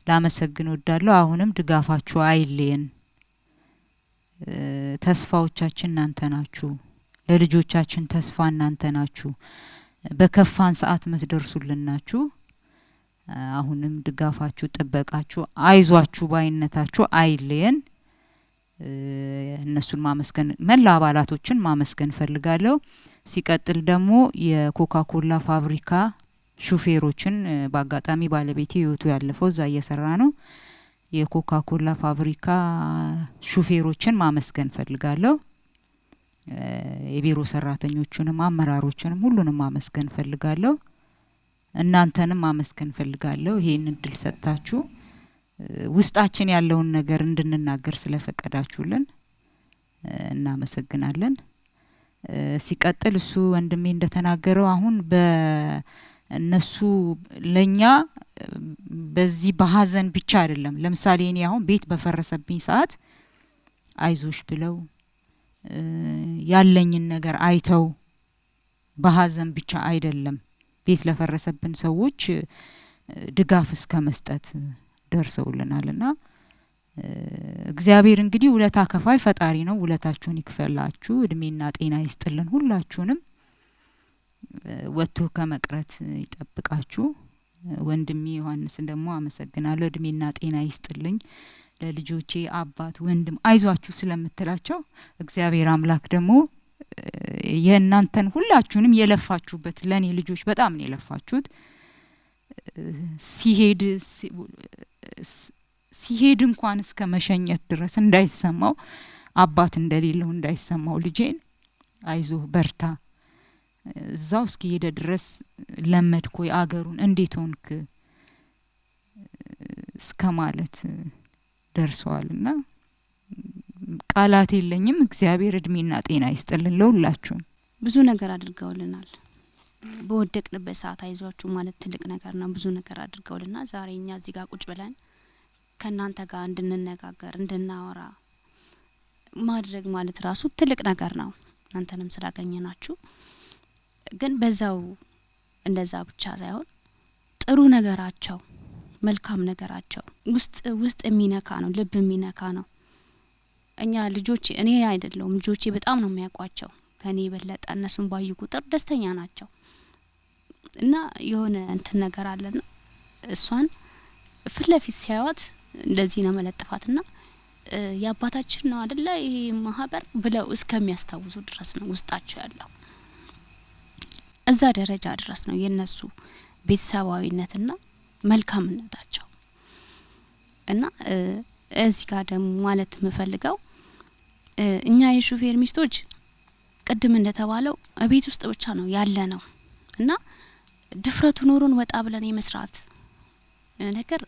ላመሰግን ወዳለሁ አሁንም ድጋፋችሁ አይለየን ተስፋዎቻችን እናንተ ናችሁ ለልጆቻችን ተስፋ እናንተ ናችሁ በከፋን ሰዓት መስደርሱልን ናችሁ አሁንም ድጋፋችሁ ጥበቃችሁ አይዟችሁ ባይነታችሁ አይለየን እነሱን ማመስገን መላ አባላቶችን ማመስገን ፈልጋለሁ ሲቀጥል ደግሞ የኮካኮላ ፋብሪካ ሹፌሮችን በአጋጣሚ ባለቤቴ ህይወቱ ያለፈው እዛ እየሰራ ነው የኮካኮላ ፋብሪካ ሹፌሮችን ማመስገን ፈልጋለሁ የቢሮ ሰራተኞቹንም አመራሮችንም ሁሉንም ማመስገን ፈልጋለሁ እናንተንም ማመስገን ፈልጋለሁ ይሄን እድል ሰጣችሁ ውስጣችን ያለውን ነገር እንድንናገር ስለፈቀዳችሁልን እናመሰግናለን ሲቀጥል እሱ ወንድሜ እንደተናገረው አሁን በእነሱ ለኛ በዚህ በሐዘን ብቻ አይደለም ለምሳሌ እኔ አሁን ቤት በፈረሰብኝ ሰዓት አይዞሽ ብለው ያለኝን ነገር አይተው በሐዘን ብቻ አይደለም ቤት ለፈረሰብን ሰዎች ድጋፍ እስከ መስጠት ደርሰውልናልና እግዚአብሔር እንግዲህ ውለታ ከፋይ ፈጣሪ ነው ውለታችሁን ይክፈላችሁ እድሜና ጤና ይስጥልን ሁላችሁንም ወጥቶ ከመቅረት ይጠብቃችሁ ወንድሜ ዮሐንስን ደግሞ አመሰግናለሁ እድሜና ጤና ይስጥልኝ ለልጆቼ አባት ወንድም አይዟችሁ ስለምትላቸው እግዚአብሔር አምላክ ደግሞ የእናንተን ሁላችሁንም የለፋችሁበት ለኔ ልጆች በጣም ነው የለፋችሁት ሲሄድ እንኳን እስከ መሸኘት ድረስ እንዳይሰማው አባት እንደሌለው እንዳይሰማው ልጄን አይዞህ በርታ እዛው እስኪሄደ ድረስ ለመድኮይ አገሩን እንዴት ሆንክ እስከማለት ደርሰዋልና ቃላት የለኝም እግዚአብሔር እድሜና ጤና ይስጥልን ለሁላችሁም
ብዙ ነገር አድርገውልናል በወደቅንበት ሰዓት አይዟችሁ ማለት ትልቅ ነገር ነው ብዙ ነገር አድርገውልናል ዛሬኛ እዚህ ጋር ቁጭ ብለን ከናንተ ጋር እንድንነጋገር እንድናወራ ማድረግ ማለት ራሱ ትልቅ ነገር ነው እናንተንም ስላገኘናችሁ ግን በዛው እንደዛ ብቻ ሳይሆን ጥሩ ነገራቸው መልካም ነገራቸው ውስጥ የሚነካ ነው ልብ የሚነካ ነው እኛ ልጆች እኔ አይደለም ልጆቼ በጣም ነው የሚያቋቸው ከኔ በለጠ እነሱን ባዩ ቁጥር ደስተኛ ናቸው እና የሆነ እንትን ነገር አለና እሷን ፍለፊት ሲያዩት እንደዚህ ነው መለጥፋትና ያባታችን ነው አይደለ ይሄ ማህበር ብለው እስከሚያስታውሱ ድረስ ነው ውስጣቸው ያለው እዛ ደረጃ ድረስ ነው የነሱ ቤተሰባዊነትና መልካምነታቸው እና እዚህ ጋር ደግሞ ማለት የምፈልገው እኛ የሹፌር ሚስቶች ቅድም እንደተባለው ቤት ውስጥ ብቻ ነው ያለ ነው እና ድፍረቱ ኖሮን ወጣ ብለን የመስራት ነገር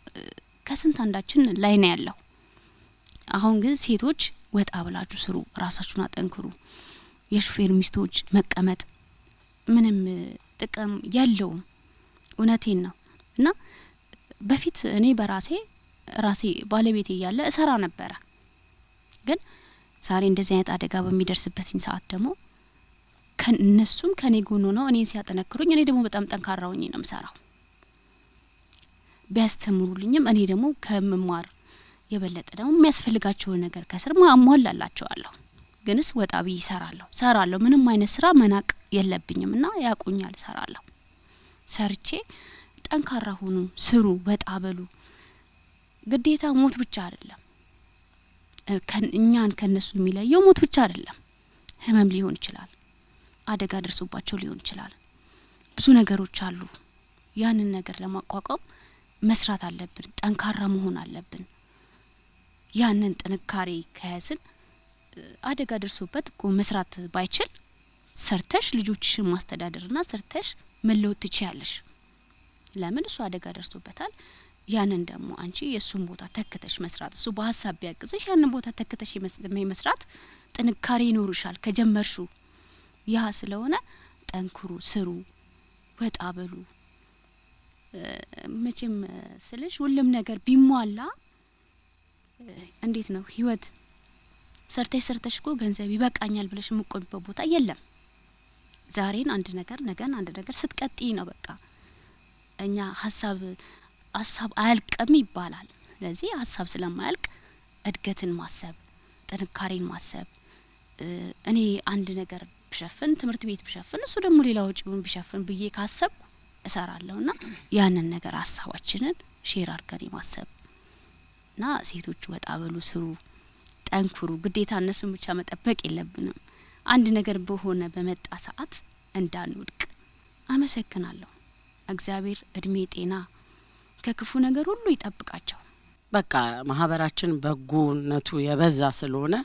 ከስንት አንዳችን ላይ ነው ያለው አሁን ግን ሴቶች ወጣ ብላችሁ ስሩ ራሳችሁን አጠንክሩ የሹፌር ሚስቶች መቀመጥ ምንም ጥቅም የለውም እውነቴን ነው እና በፊት እኔ ራሴ ባለቤቴ ያለ እሰራ ነበር ግን ዛሬ እንደዚህ አይነት አደጋ በሚደርስበት ሰዓት ደግሞ ከነሱም ከኔ ጎን ነው እኔን ሲያጠነክሩኝ እኔ ደግሞ በጣም ጠንካራውኝ ነው የምሰራው ቢያስተምሩልኝም እኔ ደግሞ ከመማር የበለጠ ደግሞ የሚያስፈልጋቸው ነገር ከስር ማሟላላቸዋለሁ ግንስ ወጣ ብዬ ሰራለሁ ምንም አይነት ስራ መናቅ የለብኝምና ያቁኛል ሰራለሁ ሰርቼ ጠንካራ ሁኑ ስሩ ወጣ በሉ ግዴታ ሞት ብቻ አይደለም እኛን ከነሱ የሚለየው ሞት ብቻ አይደለም ህመም ሊሆን ይችላል አደጋ ደርሶባቸው ሊሆን ይችላል ብዙ ነገሮች አሉ ያንን ነገር ለማቋቋም መስራት አለብን ጠንካራ መሆን አለብን ያንን ጥንካሬ ከያዝን አደጋ ደርሶበት መስራት ባይችል ሰርተሽ ልጆችሽን ማስተዳደርና ሰርተሽ መለወጥ ትችያለሽ ለምን እሱ አደጋ ደርሶበታል ያንን ደግሞ አንቺ የሱን ቦታ ተከተሽ መስራት እሱ በሐሳብ ቢያግዝሽ ያንን ቦታ ተከተሽ መስራት ጥንካሬ ይኖርሻል ከጀመርሹ ያ ስለሆነ ጠንክሩ ስሩ ወጣ በሉ መቼም ስለሽ ሁሉም ነገር ቢሟላ እንዴት ነው ህይወት ሰርተሽ እኮ ገንዘብ ይበቃኛል ብለሽ የምትቆምበት ቦታ የለም ዛሬን አንድ ነገር ነገን አንድ ነገር ስትቀጥይ ነው በቃ እኛ ሐሳብ አያልቅም ይባላል ስለዚህ ሐሳብ ስለማያልቅ እድገትን ማሰብ ጥንካሬን ማሰብ እኔ አንድ ነገር ብሸፍን ትምህርት ቤት ብሸፍን እሱ ደግሞ ሌላ ወጪውን ብሸፍን ብዬ ካሰብኩ እሰራለሁና ያንን ነገር ሐሳባችንን ሼር አድርገን ማሰብና ሴቶች ወጣ በሉ ስሩ ጠንክሩ ግዴታ እነሱን ብቻ መጠበቅ የለብንም አንድ ነገር በሆነ በመጣ ሰዓት እንዳንወድቅ አመሰግናለሁ እግዚአብሔር እድሜ ጤና ከክፉ ነገር ሁሉ ይጠብቃቸው
በቃ ማህበራችን በጎነቱ የበዛ ስለሆነ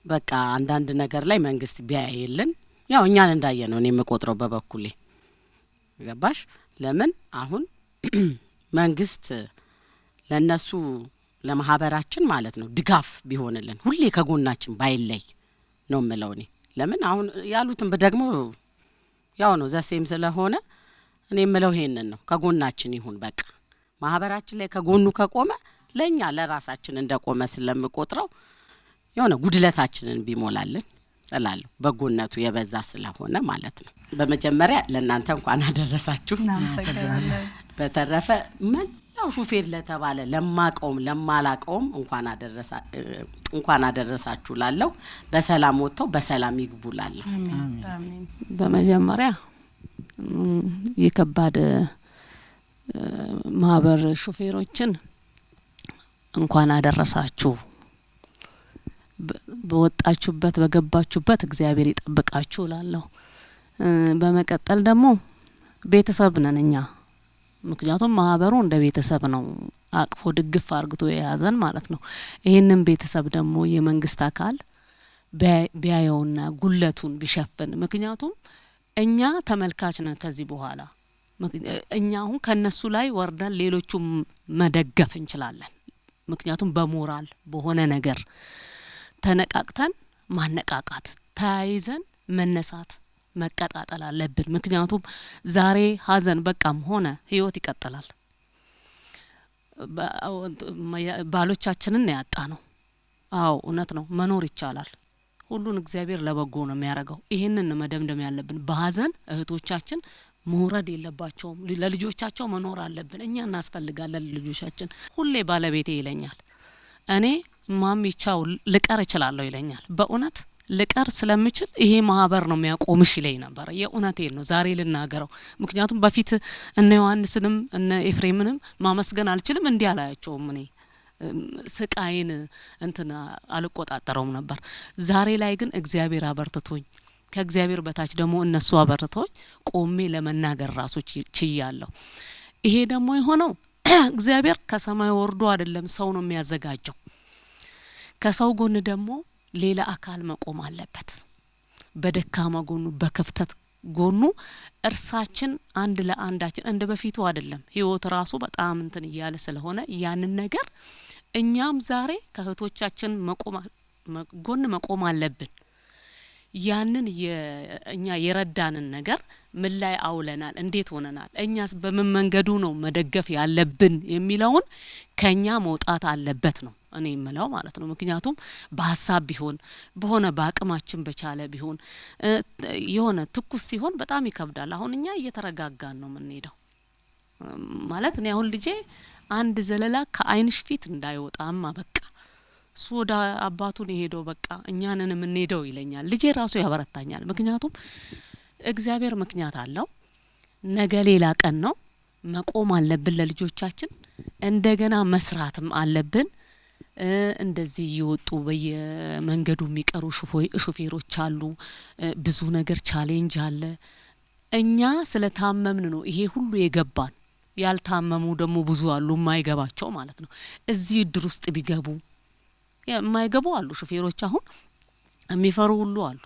በቃ አንዳንድ ነገር ላይ መንግስት ቢያየልን ያው እኛን እንዳየነው እኔ መቆጥረው በበኩሌ ገባሽ ለምን አሁን መንግስት ለነሱ ለማህበራችን ማለት ነው ድጋፍ ቢሆንልን ሁሌ ከጎናችን ባይለይ ነው ምለው እኔ ለምን አሁን ያሉትን በደግሞ ያው ነው ዘሴም ስለሆነ እኔ ምለው ይሄንን ነው ከጎናችን ይሁን በቃ ማህበራችን ላይ ከጎኑ ከቆመ ለኛ ለራሳችን እንደቆመ ስለምቆጥረው የሆነ ጉድለታችንን ቢሞላልን እላለሁ በጎነቱ የበዛ ስለሆነ ማለት ነው በመጀመሪያ ለእናንተ እንኳን አደረሳችሁ በተረፈ መላው ሹፌር ለተባለ ለማቀውም ለማላቀውም እንኳን አደረሳችሁ ላለው በሰላም ወጥተው በሰላም ይግቡላለሁ
አሜን በመጀመሪያ የከባድ ማህበር ሹፌሮችን እንኳን አደረሳችሁ በወጣችሁበት በገባችሁበት እግዚአብሔር ይጠብቃችሁ ላለው በመቀጠል ደግሞ ቤተሰብ ነን እኛ ምክንያቱም ማህበሩ እንደ ቤተሰብ ነው አቅፎ ድግፍ አርግቶ የያዘን ማለት ነው ይሄንን ቤተሰብ ደግሞ የመንግስት አካል ቢያየውና ጉለቱን ቢሸፍን ምክንያቱም እኛ ተመልካች ነን ከዚህ በኋላ እኛ አሁን ከነሱ ላይ ወርደን ሌሎቹም መደገፍ እንችላለን ምክንያቱም በሞራል በሆነ ነገር ተነቃቅተን ማነቃቃት ተያይዘን መነሳት መቀጣጣል አለብን ምክንያቱም ዛሬ ሀዘን በቃም ሆነ ህይወት ይቀጥላል ባሎቻችንን ያጣ ነው አው እውነት ነው መኖር ይቻላል ሁሉን እግዚአብሔር ለበጎ ነው የሚያረጋው ይሄንን መደምደም ያለብን በሀዘን እህቶቻችን መውረድ የለባቸውም ለልጆቻቸው መኖር አለብን እኛ እናስፈልጋለን ለልጆቻችን ሁሌ ባለቤቴ ይለኛል እኔ ማሚቻው ልቀር እችላለሁ ይለኛል በእውነት ልቀር ስለምችል ይሄ ማህበር ነው የሚያቆምሽ ይለኝ ነበር የእውነቴን ነው ዛሬ ልናገረው ምክንያቱም በፊት እነ ዮሐንስንም እነ ኤፍሬምንም ማመስገን አልችልም እንዲህ አላያቸውም እኔ ስቃይን እንትና አልቆጣጠረውም ነበር ዛሬ ላይ ግን እግዚአብሔር አበርትቶኝ ከእግዚአብሔር በታች ደግሞ እነሱ አበርትቶኝ ቆሜ ለመናገር ራሱ ችያለሁ ይሄ ደግሞ የሆነው እግዚአብሔር ከሰማይ ወርዶ አይደለም ሰው ነው የሚያዘጋጀው ከሰው ጎን ደግሞ ሌላ አካል መቆም አለበት በደካማ ጎኑ በከፍተት ጎኑ እርሳችን አንድ ለአንዳችን እንደ በፊቱ አይደለም ህይወት ራሱ በጣም እንትን ይያለ ስለሆነ ያንን ነገር እኛም ዛሬ ከህቶቻችን ጎን መቆም አለብን ያንን እኛ የረዳንን ነገር ምን ላይ አውለናል እንዴት ሆነናል እኛስ በምን መንገዱ ነው መደገፍ ያለብን የሚለውን ከኛ መውጣት አለበት ነው እኔ የምለው ማለት ነው ምክንያቱም በሐሳብ ቢሆን በሆነ በአቅማችን በቻለ ቢሆን የሆነ ትኩስ ሲሆን በጣም ይከብዳል አሁን እኛ እየተረጋጋን ነው የምንሄደው ማለት እኔ አሁን ልጄ አንድ ዘለላ ከአይንሽ ፊት እንዳይወጣማ በቃ እሱ ወደ አባቱን የሄደው በቃ እኛንን የምንሄደው ይለኛል። ልጄ ራሱ ያበረታኛል። ምክንያቱም እግዚአብሔር ምክንያት አለው። ነገ ሌላ ቀን ነው። መቆም አለብን ለልጆቻችን። እንደገና መስራትም አለብን። እንደዚህ ይወጡ በየመንገዱ የሚቀሩ ሹፌሮች አሉ። ብዙ ነገር ቻሌንጅ አለ። እኛ ስለታመምን ነው ይሄ ሁሉ የገባን። ያልታመሙ ደግሞ ብዙ አሉ የማይገባቸው ማለት ነው። እዚህ እድር ውስጥ ቢገቡ የማይገቡ አሉ ሹፌሮች አሁን የሚፈሩ ሁሉ አሉ።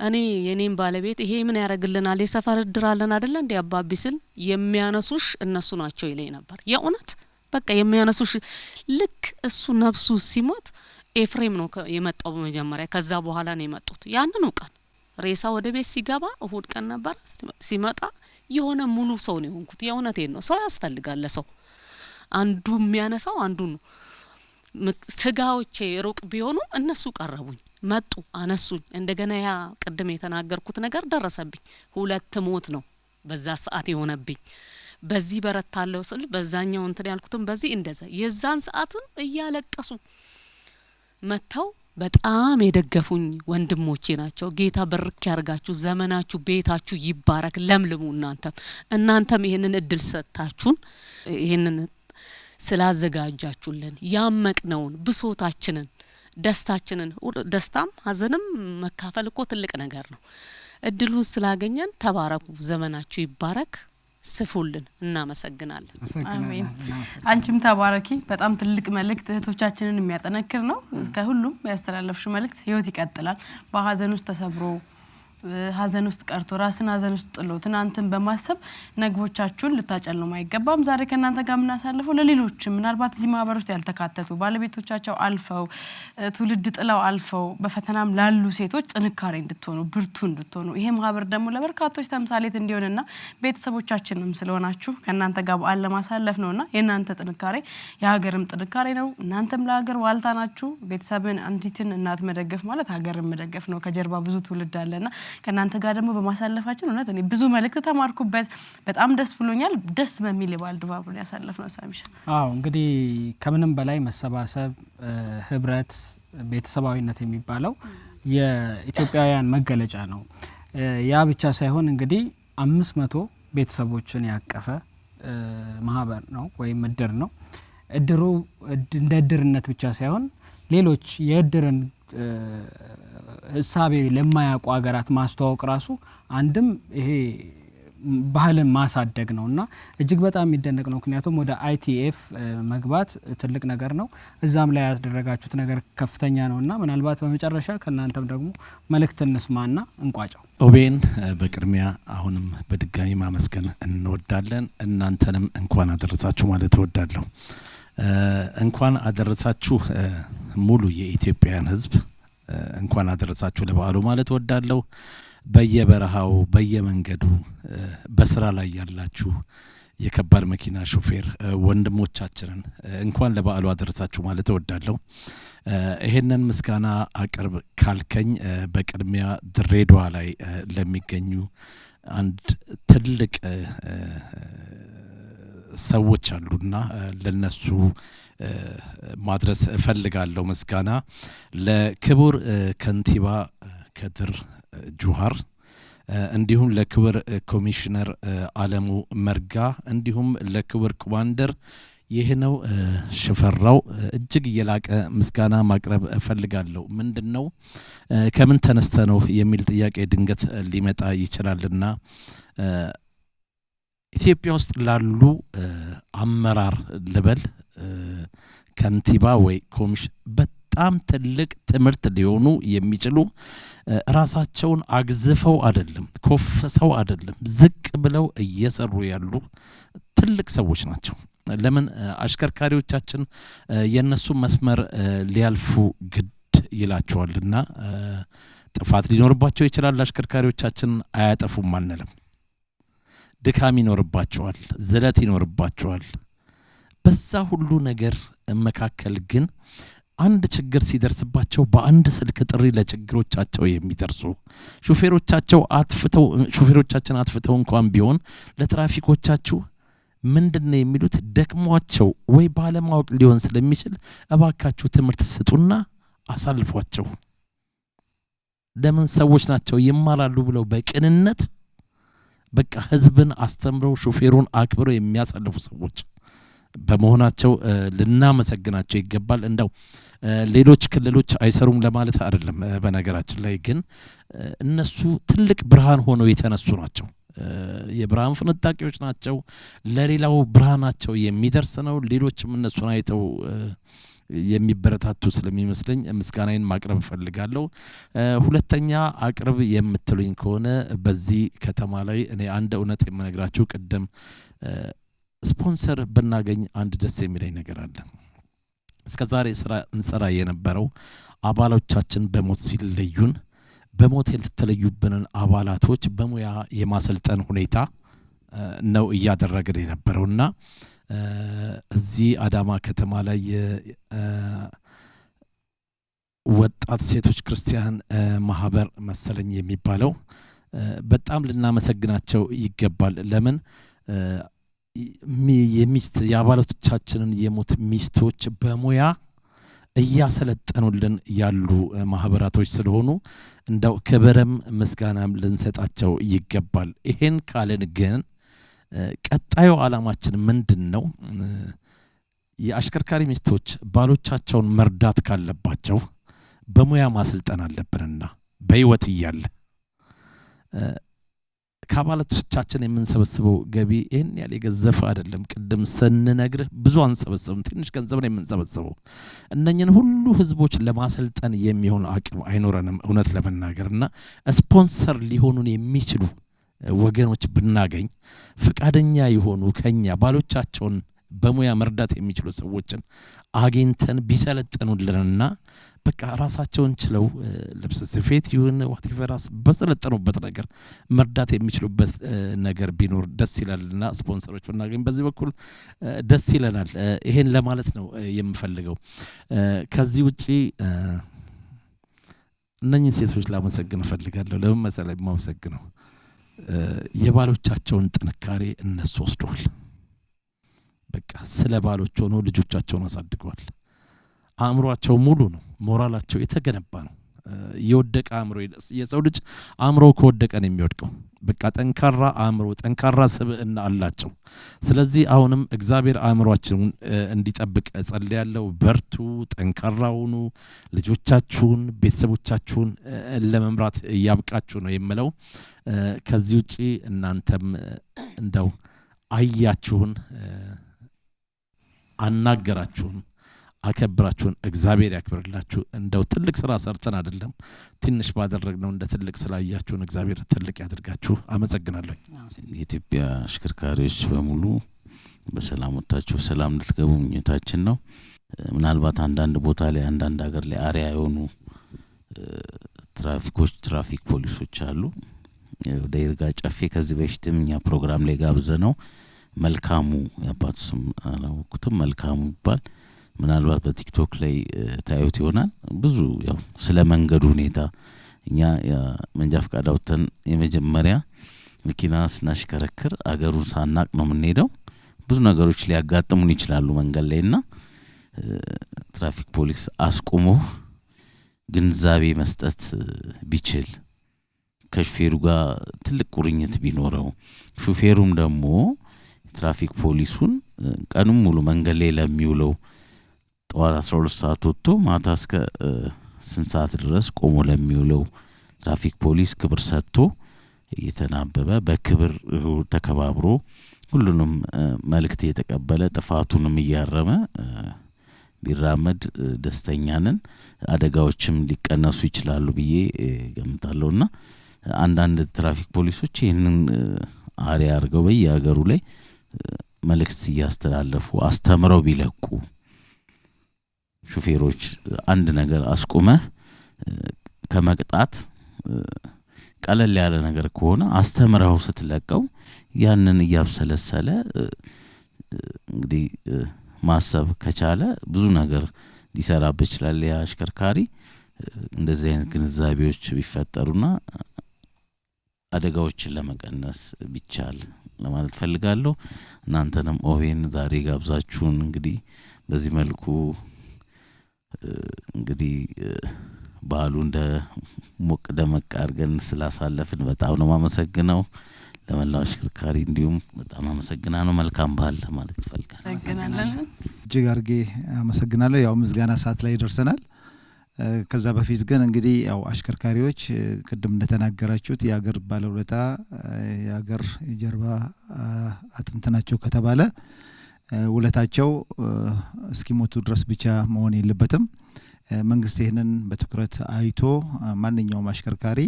እኔ የኔም ባለቤት ይሄ ምን ያረግልናል የሰፈር እድር አለን አይደል እንዴ አባቢ ስል የሚያነሱሽ እነሱ ናቸው ይለኝ ነበር። የእውነት በቃ የሚያነሱሽ ልክ እሱ ነፍሱ ሲሞት ኤፍሬም ነው የመጣው መጀመሪያ። ከዛ በኋላ ነው የመጡት። ያንኑ ቀን ሬሳ ወደ ቤት ሲገባ እሁድ ቀን ነበር ሲመጣ የሆነ ሙሉ ሰው ነው የሆንኩት። የእውነቴን ነው። ሰው ያስፈልጋል ለሰው አንዱ የሚያነሳው አንዱ ነው። ስጋዎቼ ሩቅ ቢሆኑ እነሱ ቀረቡኝ፣ መጡ፣ አነሱኝ። እንደገና ያ ቅድም የተናገርኩት ነገር ደረሰብኝ። 2 ሞት ነው በዛ ሰዓት የሆነብኝ። በዚህ በረታለው ስል በዛኛው እንትን ያልኩትም በዚህ እንደዛ የዛን ሰዓትም እያለቀሱ መተው በጣም የደገፉኝ ወንድሞቼ ናቸው። ጌታ በርክ ያርጋችሁ፣ ዘመናችሁ ቤታችሁ ይባረክ፣ ለምልሙ። እናንተም ይሄንን እድል ሰጣችሁን ይሄንን ስላዘጋጃችሁልን ያመቅነውን ብሶታችንን ደስታችንን ደስታም ሀዘንም መካፈል እኮ ትልቅ ነገር ነው። እድሉን ስላገኘን ተባረኩ፣ ዘመናችሁ ይባረክ፣ ስፉልን። እናመሰግናለን።
አሜን። አንቺም ተባረኪ። በጣም ትልቅ መልእክት እህቶቻችንን የሚያጠነክር ነው። ከሁሉም ያስተላለፍሽ መልእክት ህይወት ይቀጥላል። በሀዘን ውስጥ ተሰብሮ ሀዘን ውስጥ ቀርቶ ራስን ሀዘን ውስጥ ጥሎ ትናንትን በማሰብ ነግቦቻችሁን ልታጨልሙ አይገባም። ዛሬ ከናንተ ጋር ምናሳልፈው ለሌሎች ምናልባት እዚህ ማህበር ውስጥ ያልተካተቱ ባለቤቶቻቸው አልፈው ትውልድ ጥለው አልፈው በፈተናም ላሉ ሴቶች ጥንካሬ እንድትሆኑ ብርቱ እንድትሆኑ ይሄ ማህበር ደግሞ ለበርካቶች ተምሳሌት እንዲሆንና ቤተሰቦቻችንም ስለሆናችሁ ከናንተ ጋር በዓል ለማሳለፍ ነውና የናንተ ጥንካሬ የሀገርም ጥንካሬ ነው። እናንተም ለሀገር ዋልታ ናችሁ። ቤተሰብን አንዲትን እናት መደገፍ ማለት ሀገርን መደገፍ ነው። ከጀርባ ብዙ ትውልድ አለና ከናንተ ጋር ደግሞ በማሳለፋችን እውነት እኔ ብዙ መልእክት ተማርኩበት። በጣም ደስ ብሎኛል። ደስ በሚል የበዓል ድባብ ነው ያሳለፍነው። ሳሚሻ
እንግዲህ ከምንም በላይ መሰባሰብ፣ ህብረት፣ ቤተሰባዊነት የሚባለው የኢትዮጵያውያን መገለጫ ነው። ያ ብቻ ሳይሆን እንግዲህ 500 ቤተሰቦችን ያቀፈ ማህበር ነው ወይም እድር ነው። እድሩ እንደ እድርነት ብቻ ሳይሆን ሌሎች የእድርን እሳቤ ለማያውቁ ሀገራት ማስተዋወቅ ራሱ አንድም ይሄ ባህልን ማሳደግ ነውና እጅግ በጣም የሚደነቅ ነው። ምክንያቱም ወደ ITF መግባት ትልቅ ነገር ነው። እዛም ላይ ያደረጋችሁት ነገር ከፍተኛ ነውና ምናልባት በመጨረሻ ከናንተም ደግሞ መልእክት እንስማና እንቋጫው።
ኦቤን በቅድሚያ አሁንም በድጋሚ ማመስገን እንወዳለን። እናንተንም እንኳን አደረሳችሁ ማለት እወዳለሁ። እንኳን አደረሳችሁ ሙሉ የኢትዮጵያን ሕዝብ እንኳን አደረሳችሁ ለበዓሉ ማለት እወዳለሁ። በየበረሃው በየመንገዱ በስራ ላይ ያላችሁ የከባድ መኪና ሾፌር ወንድሞቻችንን እንኳን ለበዓሉ አደረሳችሁ ማለት እወዳለሁ። ይሄንን ምስጋና አቅርብ ካልከኝ በቅድሚያ ድሬዳዋ ላይ ለሚገኙ አንድ ትልቅ ሰዎች አሉና ለነሱ ማድረስ እፈልጋለሁ ምስጋና ለክቡር ከንቲባ ከድር ጁሃር እንዲሁም ለክቡር ኮሚሽነር አለሙ መርጋ እንዲሁም ለክቡር ኮማንደር ይሄነው ሽፈራው እጅግ የላቀ ምስጋና ማቅረብ እፈልጋለሁ። ምንድነው ከምን ተነስተ ነው የሚል ጥያቄ ድንገት ሊመጣ ይችላልና ኢትዮጵያ ውስጥ ላሉ አመራር ልበል ከንቲባ ወይ ኮሚሽን በጣም ትልቅ ትምህርት ሊሆኑ የሚችሉ ራሳቸውን አግዝፈው አይደለም ኮፈሰው አይደለም ዝቅ ብለው እየሰሩ ያሉ ትልቅ ሰዎች ናቸው። ለምን አሽከርካሪዎቻችን የነሱ መስመር ሊያልፉ ግድ ይላቸዋልና ጥፋት ሊኖርባቸው ይችላል። አሽከርካሪዎቻችን አያጠፉም አንልም። ድካም ይኖርባቸዋል፣ ዝለት ይኖርባቸዋል። በዛ ሁሉ ነገር መካከል ግን አንድ ችግር ሲደርስባቸው በአንድ ስልክ ጥሪ ለችግሮቻቸው የሚደርሱ ሹፌሮቻችን አጥፍተው እንኳን ቢሆን ለትራፊኮቻችሁ ምንድነው የሚሉት ደክሟቸው ወይ ባለማወቅ ሊሆን ስለሚችል እባካችሁ ትምህርት ስጡና አሳልፏቸው። ለምን ሰዎች ናቸው ይማራሉ ብለው በቅንነት በቃ ህዝብን አስተምረው ሹፌሩን አክብረው የሚያሳልፉ ሰዎች በመሆናቸው ልናመሰግናቸው ይገባል። እንደው ሌሎች ክልሎች አይሰሩም ለማለት አይደለም። በነገራችን ላይ ግን እነሱ ትልቅ ብርሃን ሆነው የተነሱ ናቸው። የብርሃን ፍንጣቂዎች ናቸው። ለሌላው ብርሃናቸው የሚደርስ ነው። ሌሎችም እነሱን አይተው የሚበረታቱ ስለሚመስለኝ ምስጋናዬን ማቅረብ ፈልጋለሁ። ሁለተኛ አቅርብ የምትሉኝ ከሆነ በዚህ ከተማ ላይ እኔ አንድ እውነት የምነግራችሁ ቀደም ስፖንሰር ብናገኝ አንድ ደስ የሚለኝ ነገር አለ። እስከዛሬ ስራ እንሰራ የነበረው አባሎቻችን በሞት ሲለዩን በሞት የተለዩብንን አባላቶች በሙያ የማሰልጠን ሁኔታ ነው እያደረግን የነበረውና እዚህ አዳማ ከተማ ላይ ወጣት ሴቶች ክርስቲያን ማህበር መሰለኝ የሚባለው በጣም ልናመሰግናቸው ይገባል። ለምን የሚስት የአባላቶቻችንን የሞት ሚስቶች በሙያ እያሰለጠኑልን ያሉ ማህበራቶች ስለሆኑ እንደው ክብርም ምስጋናም ልንሰጣቸው ይገባል። ይሄን ካለን ግን ቀጣዩ ዓላማችን ምንድነው? የአሽከርካሪ ሚስቶች ባሎቻቸውን መርዳት ካለባቸው በሙያ ማሰልጠን አለብንና በህይወት እያለ ከአባላቶቻችን የምንሰበስበው ገቢ ይሄን ያለ ገዘፈ አይደለም። ቅድም ስንነግርህ ብዙ አንሰበስብም፣ ትንሽ ገንዘብ ነው የምንሰበስበው። እነኝን ሁሉ ህዝቦች ለማሰልጠን የሚሆን አቅም አይኖረንም እውነት ለመናገርና ስፖንሰር ሊሆኑን የሚችሉ ወገኖች ብናገኝ ፍቃደኛ የሆኑ ከኛ ባሎቻቸውን በሙያ መርዳት የሚችሉ ሰዎችን አግኝተን ቢሰለጥኑልንና በቃ ራሳቸውን ችለው ልብስ ስፌት ይሁን ዋትቨራስ በሰለጠኑበት ነገር መርዳት የሚችሉበት ነገር ቢኖር ደስ ይላልና ስፖንሰሮች ብናገኝ በዚህ በኩል ደስ ይለናል። ይሄን ለማለት ነው የምፈልገው። ከዚህ ውጪ እነኚህ ሴቶች ላመሰግን ፈልጋለሁ። ለምን መሰለኝ የማመሰግነው የባሎቻቸውን ጥንካሬ እነሱ ወስደዋል። በቃ ስለ ባሎች ሆኖ ልጆቻቸውን አሳድገዋል። አእምሮአቸው ሙሉ ነው። ሞራላቸው የተገነባ ነው። የወደቀ አእምሮ የሰው ልጅ አእምሮ ከወደቀ ነው የሚወድቀው። በቃ ጠንካራ አእምሮ ጠንካራ ስብዕና አላቸው። ስለዚህ አሁንም እግዚአብሔር አእምሮአችሁን እንዲጠብቅ ጸልያለሁ። በርቱ፣ ጠንካራ ሁኑ። ልጆቻችሁን ቤተሰቦቻችሁን ለመምራት ያብቃችሁ ነው የምለው። ከዚህ ውጪ እናንተም እንደው አያችሁን አናገራችሁን አከብራችሁን እግዚአብሔር ያክብርላችሁ። እንደው ትልቅ ስራ ሰርተን አይደለም ትንሽ ባደረግነው እንደ ትልቅ ስላያችሁን እግዚአብሔር ትልቅ ያድርጋችሁ። አመሰግናለሁ።
የኢትዮጵያ አሽከርካሪዎች በሙሉ በሰላም ወጣችሁ ሰላም እንድትገቡ ምኞታችን ነው። ምናልባት አንዳንድ ቦታ ላይ አንዳንድ ሀገር ላይ አሪያ የሆኑ ትራፊክ ፖሊሶች አሉ። ወደ ይርጋ ጨፌ ከዚህ በፊትም እኛ ፕሮግራም ላይ ጋብዘነው መልካሙ ያባቱ ስም አላወኩትም መልካሙ ይባል ምናልባት በቲክቶክ ላይ ታዩት ይሆናል። ብዙ ያው ስለ መንገዱ ሁኔታ እኛ መንጃ ፈቃድ አውጥተን የመጀመሪያ መኪና ስናሽከረክር አገሩን ሳናቅ ነው የምንሄደው። ብዙ ነገሮች ሊያጋጥሙን ይችላሉ መንገድ ላይና ትራፊክ ፖሊስ አስቆሞ ግንዛቤ መስጠት ቢችል ከሹፌሩ ጋር ትልቅ ቁርኝት ቢኖረው ሹፌሩም ደግሞ ትራፊክ ፖሊሱን ቀኑን ሙሉ መንገድ ላይ ለሚውለው ጠዋት 12 ሰዓት ወጥቶ ማታ እስከ 8 ሰዓት ድረስ ቆሞ ለሚውለው ትራፊክ ፖሊስ ክብር ሰጥቶ እየተናበበ በክብር ተከባብሮ ሁሉንም መልእክት የተቀበለ ጥፋቱንም እያረመ ቢራመድ ደስተኛ ነን። አደጋዎችም ሊቀነሱ ይችላሉ ብዬ ገምታለሁና አንዳንድ ትራፊክ ፖሊሶች ይሄንን አሪያ አድርገው በየሀገሩ ላይ መልእክት እያስተላለፉ አስተምረው ቢለቁ ሹፌሮች አንድ ነገር አስቆመ ከመቅጣት ቀለል ያለ ነገር ከሆነ አስተምረው ስትለቀው ያንን እያብሰለሰለ እንግዲህ ማሰብ ከቻለ ብዙ ነገር ሊሰራበት ይችላል። ያሽከርካሪ እንደዚህ አይነት ግንዛቤዎች ቢፈጠሩና አደጋዎችን ለመቀነስ ቢቻል ለማለት ፈልጋለሁ። እናንተንም ኦቤን ዛሬ ጋብዛችሁን እንግዲህ በዚህ መልኩ እንግዲህ በዓሉ እንደ ሞቅ ደመቅ አድርገን ስላሳለፍን በጣም ነው ማመሰግነው። ለመላው አሽከርካሪ እንዲሁም በጣም አመሰግናለሁ። መልካም በዓል ማለት ፈልጋለሁ።
እጅግ አድርጌ አመሰግናለሁ። ያው ምስጋና ሰዓት ላይ ደርሰናል። ከዛ በፊት ግን እንግዲህ ያው አሽከርካሪዎች ቅድም እንደተናገራችሁት የሀገር ባለውለታ የሀገር ጀርባ አጥንት ናቸው ከተባለ ውለታቸው እስኪሞቱ ድረስ ብቻ መሆን የለበትም። መንግስት ይህንን በትኩረት አይቶ ማንኛውም አሽከርካሪ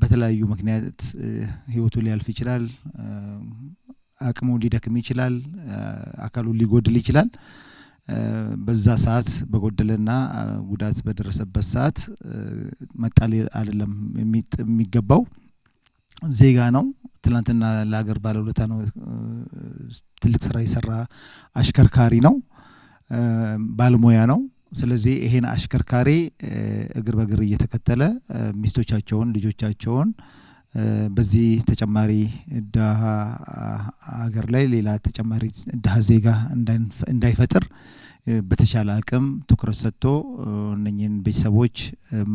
በተለያዩ ምክንያት ህይወቱ ሊያልፍ ይችላል፣ አቅሙ ሊደክም ይችላል፣ አካሉ ሊጎድል ይችላል። በዛ ሰዓት በጎደለና ጉዳት በደረሰበት ሰዓት መጣል አይደለም የሚገባው፣ ዜጋ ነው። ትላንትና ለሀገር ባለውለታ ነው፣ ትልቅ ስራ የሰራ አሽከርካሪ ነው፣ ባለሙያ ነው። ስለዚህ ይሄን አሽከርካሪ እግር በእግር እየተከተለ ሚስቶቻቸውን ልጆቻቸውን በዚህ ተጨማሪ ድሃ ሀገር ላይ ሌላ ተጨማሪ ድሃ ዜጋ እንዳይፈጥር በተቻለ አቅም ትኩረት ሰጥቶ እነኚህን ቤተሰቦች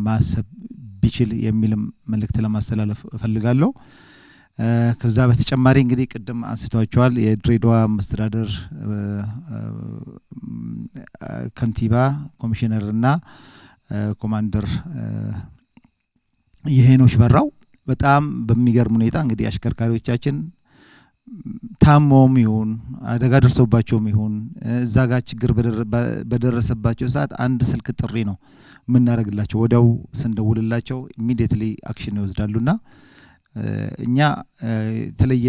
ማሰብ ቢችል የሚል መልእክት ለማስተላለፍ እፈልጋለሁ። ከዛ በተጨማሪ እንግዲህ ቅድም አንስቷቸዋል የድሬዳዋ መስተዳድር ከንቲባ ኮሚሽነርና ኮማንደር የሄኖሽ በራው በጣም በሚገርም ሁኔታ እንግዲህ አሽከርካሪዎቻችን ታሞም ይሁን አደጋ ደርሶባቸውም ይሁን እዛ ጋር ችግር በደረሰባቸው ሰዓት አንድ ስልክ ጥሪ ነው ምናረግላቸው፣ ወዲያው ስንደውልላቸው ኢሚዲየትሊ አክሽን ይወስዳሉና እኛ የተለየ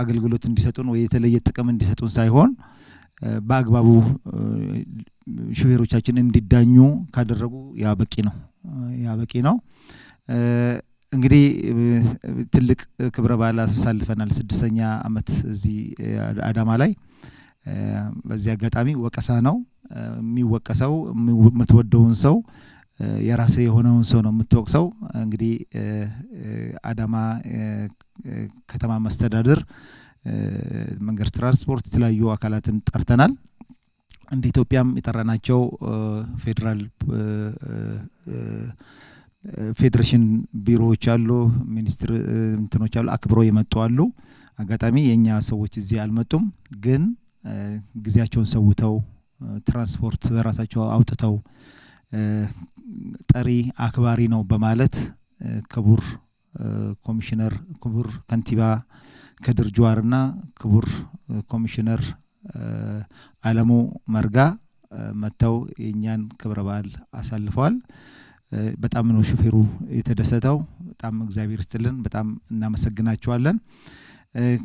አገልግሎት እንዲሰጡን ወይ የተለየ ጥቅም እንዲሰጡን ሳይሆን በአግባቡ ሹፌሮቻችን እንዲዳኙ ካደረጉ ያ በቂ ነው። እንግዲህ ትልቅ ክብረ በዓል አሳልፈናል። 6ኛ ዓመት እዚህ አዳማ ላይ። በዚህ አጋጣሚ ወቀሳ ነው የሚወቀሰው። የምትወደውን ሰው የራሴ የሆነውን ሰው ነው የምትወቅሰው። እንግዲህ አዳማ ከተማ መስተዳድር መንገድ ትራንስፖርት የተለያዩ አካላትን ጠርተናል። እንደ ኢትዮጵያም የጠራናቸው ፌደራል ፌዴሬሽን ቢሮዎች አሉ፣ ሚኒስትር እንትኖች አሉ፣ አክብሮ የመጡ አሉ። አጋጣሚ የኛ ሰዎች እዚህ አልመጡም፣ ግን ጊዜያቸውን ሰውተው ትራንስፖርት በራሳቸው አውጥተው ጠሪ አክባሪ ነው በማለት ክቡር ኮሚሽነር ክቡር ከንቲባ ከድር ጁዋርና ክቡር ኮሚሽነር አለሙ መርጋ መተው የኛን ክብረ በዓል አሳልፈዋል። በጣም ነው ሹፌሩ የተደሰተው። በጣም እግዚአብሔር ይስጥልን፣ በጣም እናመሰግናቸዋለን።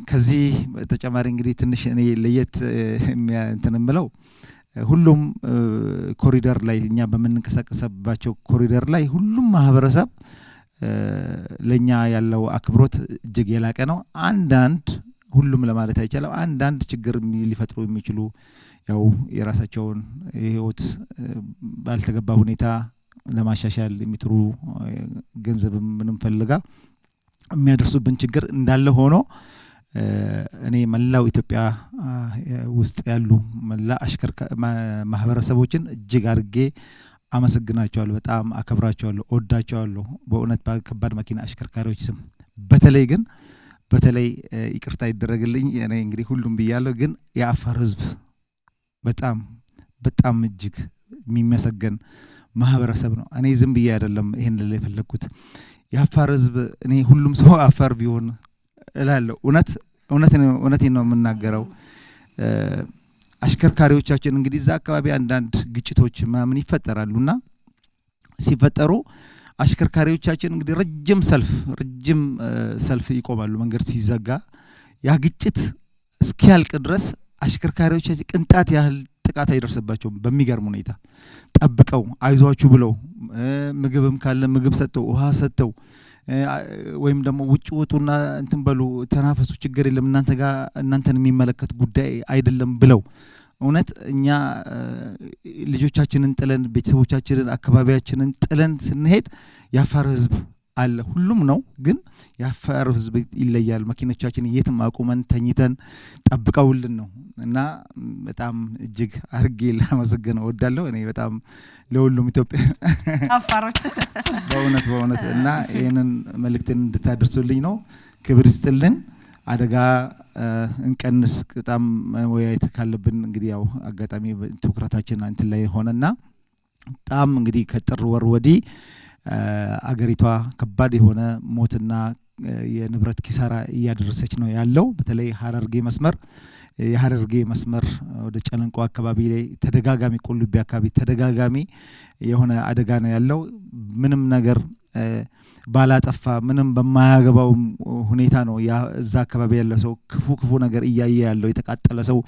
ከዚህ ተጨማሪ እንግዲህ ትንሽ እኔ ለየት እንትንምለው ሁሉም ኮሪደር ላይ እኛ በመንቀሳቀስባቸው ኮሪደር ላይ ሁሉም ማህበረሰብ ለኛ ያለው አክብሮት እጅግ የላቀ ነው። አንዳንድ ሁሉም ለማለት አይቻልም፣ አንዳንድ ችግር ሊፈጥሩ የሚችሉ ያው የራሳቸውን ህይወት ባልተገባ ሁኔታ ለማሻሻል የሚጥሩ ገንዘብ ምንም ፈልጋ የሚያደርሱብን ችግር እንዳለ ሆኖ እኔ መላው ኢትዮጵያ ውስጥ ያሉ መላ ማህበረሰቦችን እጅግ አድርጌ አመሰግናቸዋለሁ፣ በጣም አከብራቸዋለሁ፣ ወዳቸዋለሁ በእውነት በከባድ መኪና አሽከርካሪዎች ስም። በተለይ ይቅርታ ይደረግልኝ እኔ እንግዲህ ሁሉም ብያለሁ፣ ግን የአፋር ህዝብ በጣም እጅግ የሚመሰገን ማህበረሰብ ነው። እኔ ዝም ብዬ አይደለም ይሄን ላይ ፈለኩት። የአፋር ህዝብ እኔ ሁሉም ሰው አፋር ቢሆን እላለሁ። እውነቴን ነው የምናገረው። አሽከርካሪዎቻችን እንግዲህ እዛ አካባቢ አንዳንድ ግጭቶች ምናምን ይፈጠራሉና ሲፈጠሩ አሽከርካሪዎቻችን እንግዲህ ረጅም ሰልፍ ይቆማሉ። መንገድ ሲዘጋ ያ ግጭት እስኪያልቅ ድረስ አሽከርካሪዎቻችን ቅንጣት ያህል ጥቃት አይደርስባቸውም። በሚገርም ሁኔታ ጠብቀው አይዟችሁ ብለው ምግብም ካለ ምግብ ሰጥተው ውሃ ሰጥተው ወይም ደግሞ ውጭ ወጡና እንትን በሉ ተናፈሱ፣ ችግር የለም እናንተን የሚመለከት ጉዳይ አይደለም ብለው እውነት እኛ ልጆቻችንን ጥለን ቤተሰቦቻችንን አካባቢያችንን ጥለን ስንሄድ የአፋር ህዝብ አለ ሁሉም ነው ግን ያፋር ህዝብ ይለያል መኪኖቻችን የትም አቁመን ተኝተን ጠብቀውልን ነው እና በጣም እጅግ አርጌ ለማመስገን እወዳለሁ እኔ በጣም ለሁሉም ኢትዮጵያ
አፋሮች
በእውነት እና ይሄንን መልእክትን እንድታደርሱልኝ ነው ክብር ይስጥልን አደጋ እንቀንስ በጣም ወያይት ካለብን እንግዲህ ያው አጋጣሚ ትኩረታችን አንተ ላይ ሆነና በጣም እንግዲህ ከጥር ወር ወዲህ አገሪቷ ከባድ የሆነ ሞትና የንብረት ኪሳራ እያደረሰች ነው ያለው በተለይ የሐረርጌ መስመር ወደ ጨለንቆ አካባቢ ላይ ተደጋጋሚ ቁልቢ አካባቢ ተደጋጋሚ የሆነ አደጋ ነው ያለው ምንም ነገር ባላጠፋ ምንም በማያገባው ሁኔታ ነው ያ እዛ አካባቢ ያለው ሰው ክፉ ነገር እያየ ያለው የተቃጠለ ሰው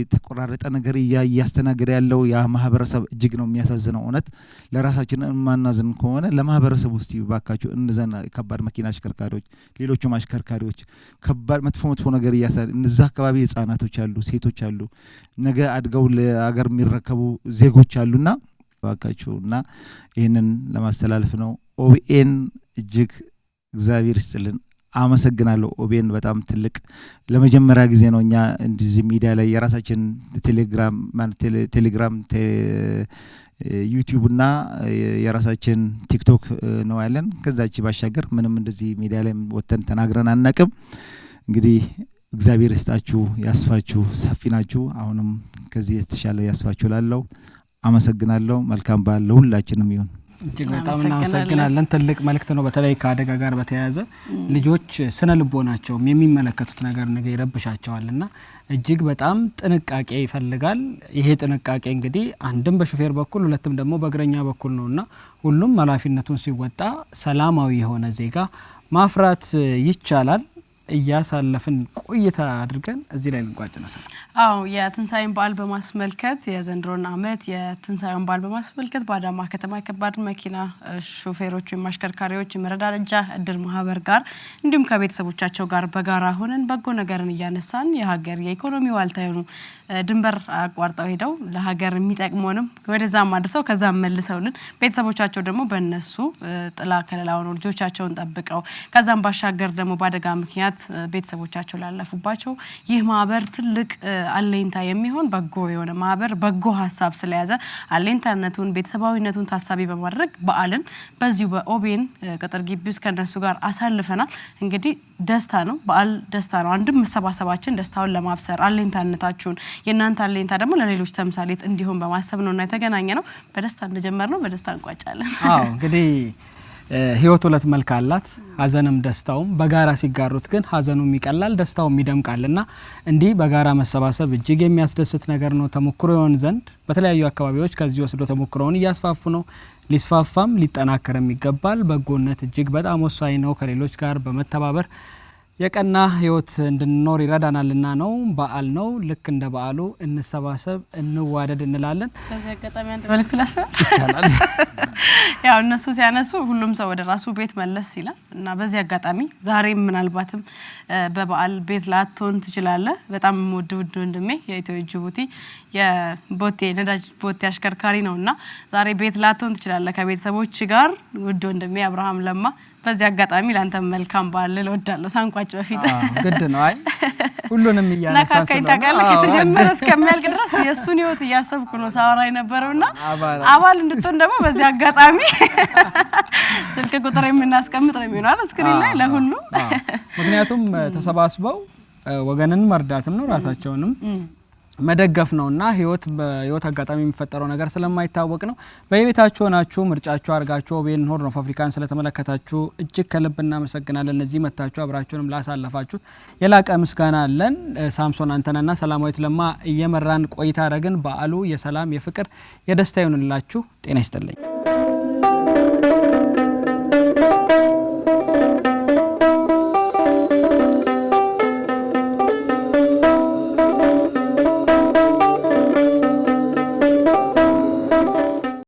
የተቆራረጠ ነገር እያስተናገደ ያለው ያ ማህበረሰብ እጅግ ነው የሚያሳዝነው እውነት ለራሳችን ማናዝን ከሆነ ለማህበረሰብ ውስጥ ይባካችሁ እንዘና ከባድ መኪና አሽከርካሪዎች ሌሎችም አሽከርካሪዎች ከባድ መጥፎ ነገር እዛ አካባቢ ህፃናቶች አሉ ሴቶች አሉ ነገ አድገው ለሀገር የሚረከቡ ዜጎች አሉና ባካችሁና ይሄንን ለማስተላለፍ ነው ኦቢኤን እጅግ እግዚአብሔር ይስጥልን አመሰግናለሁ ኦቢኤን በጣም ትልቅ ለመጀመሪያ ጊዜ ነው እኛ እንደዚህ ሚዲያ ላይ የራሳችን ቴሌግራም ዩቲዩብ እና የራሳችን ቲክቶክ ነው ያለን ከዛች ባሻገር ምንም እንደዚህ ሚዲያ ላይ ወተን ተናግረን አናቅም እንግዲህ እግዚአብሔር ይስጣችሁ ያስፋችሁ ሰፊናችሁ አሁንም ከዚህ የተሻለ ያስፋችሁ ላለው አመሰግናለሁ መልካም በዓል ለሁላችንም ይሁን
እጅግ በጣም እናመሰግናለን ትልቅ መልእክት ነው በተለይ ከአደጋ ጋር በተያያዘ ልጆች ስነ ልቦናቸው የሚመለከቱት ነገር ነገ ይረብሻቸዋልና እጅግ በጣም ጥንቃቄ ይፈልጋል ይሄ ጥንቃቄ እንግዲህ አንድም በሹፌር በኩል ሁለትም ደግሞ በእግረኛ በኩል ነውና ሁሉም ኃላፊነቱን ሲወጣ ሰላማዊ የሆነ ዜጋ ማፍራት ይቻላል እያሳለፍን ቆይታ አድርገን እዚህ ላይ ልንቋጭ ነው
አው የትንሳኤን በዓል በማስመልከት የዘንድሮን አመት የትንሳኤን በዓል በማስመልከት በአዳማ ከተማ ከባድ መኪና ሹፌሮች ማሽከርካሪዎች መረዳጃ እድር ማህበር ጋር እንዲሁም ከቤተሰቦቻቸው ጋር በጋራ ሆነን በጎ ነገርን እያነሳን የሀገር የኢኮኖሚ ዋልታ የሆኑ ድንበር አቋርጠው ሄደው ለሀገር የሚጠቅሙንም ወደዛ ማድረሰው ከዛ መልሰውልን ቤተሰቦቻቸው ደግሞ በእነሱ ጥላ ከለላው ነው ልጆቻቸውን ጠብቀው ከዛም ባሻገር ደግሞ ባደጋ ምክንያት ቤተሰቦቻቸው ላለፉባቸው ይህ ማህበር ትልቅ አለኝታ የሚሆን በጎ የሆነ ማህበር በጎ ሐሳብ ስለያዘ አለኝታነቱን ቤተሰባዊነቱን ታሳቢ በማድረግ በዓልን በዚሁ በኦቤን ቅጥር ግቢ ውስጥ ከነሱ ጋር አሳልፈናል እንግዲህ ደስታ ነው በዓል ደስታ ነው አንድም መሰባሰባችን ደስታውን ለማብሰር አለኝታነታችሁን የናንተ አለኝታ ደግሞ ለሌሎች ተምሳሌት እንዲሆን በማሰብ ነውና የተገናኘ ነው በደስታ እንደጀመርነው በደስታ እንቋጫለን
አዎ እንግዲህ ህይወት ሁለት መልክ አላት ሀዘንም ደስታውም በጋራ ሲጋሩት ግን ሀዘኑም ይቀላል ደስታውም ይደምቃልና እንዲህ በጋራ መሰባሰብ እጅግ የሚያስደስት ነገር ነው ተሞክሮ ይሆን ዘንድ በተለያዩ አካባቢዎች ከዚህ ወስዶ ተሞክሮውን እያስፋፉ ነው ሊስፋፋም ሊጠናከርም ይገባል በጎነት እጅግ በጣም ወሳኝ ነው ከሌሎች ጋር በመተባበር የቀና ህይወት እንድንኖር ይረዳናልና ነው በዓል ነው ልክ እንደ በዓሉ እንሰባሰብ እንዋደድ እንላለን
በዚህ አጋጣሚ አንድ መልእክት ላስተላልፍ
ይቻላል
ያው እነሱ ሲያነሱ ሁሉም ሰው ወደ ራሱ ቤት መለስ ይላል እና በዚህ አጋጣሚ ዛሬ ምናልባትም በበዓል ቤት ላትሆን ትችላለህ በጣም ውድ ወንድሜ የኢትዮ ጅቡቲ የቦቴ ነዳጅ ቦቴ አሽከርካሪ ነውና ዛሬ ቤት ላትሆን ትችላለህ ከቤተሰቦች ጋር ውድ ወንድሜ አብርሃም ለማ በዚህ አጋጣሚ ላንተ መልካም በዓል ልወዳለሁ ሳንቋጭ በፊት
ግድ ነው አይ ሁሉንም ያነሳሳል
ታጋለክ የተጀመረ እስከሚያልቅ ድረስ የሱን ህይወት ያሰብኩ ነው ሳወራ የነበረውና አባል እንድትሆን ደግሞ በዚህ አጋጣሚ ስልክ ቁጥር የምናስቀምጥ ነው የሚሆነው ስክሪን ላይ ለሁሉ
ምክንያቱም ተሰባስበው ወገንን መርዳትም ነው ራሳቸውንም መደገፍ ነውና ህይወት አጋጣሚ የሚፈጠረው ነገር ስለማይታወቅ ነው በየቤታችሁ ሆናችሁ ምርጫችሁ አርጋችሁ ኦቤን ሆርን ኦፍ አፍሪካን ስለተመለከታችሁ እጅግ ከልብ እናመሰግናለን ለዚህ መታችሁ አብራችሁንም ላሳለፋችሁ የላቀ ምስጋና አለን ሳምሶን አንተናና ሰላማዊት ለማ እየመራን ቆይታ አረግን በዓሉ የሰላም የፍቅር የደስታ ይሁንላችሁ ጤና ይስጥልኝ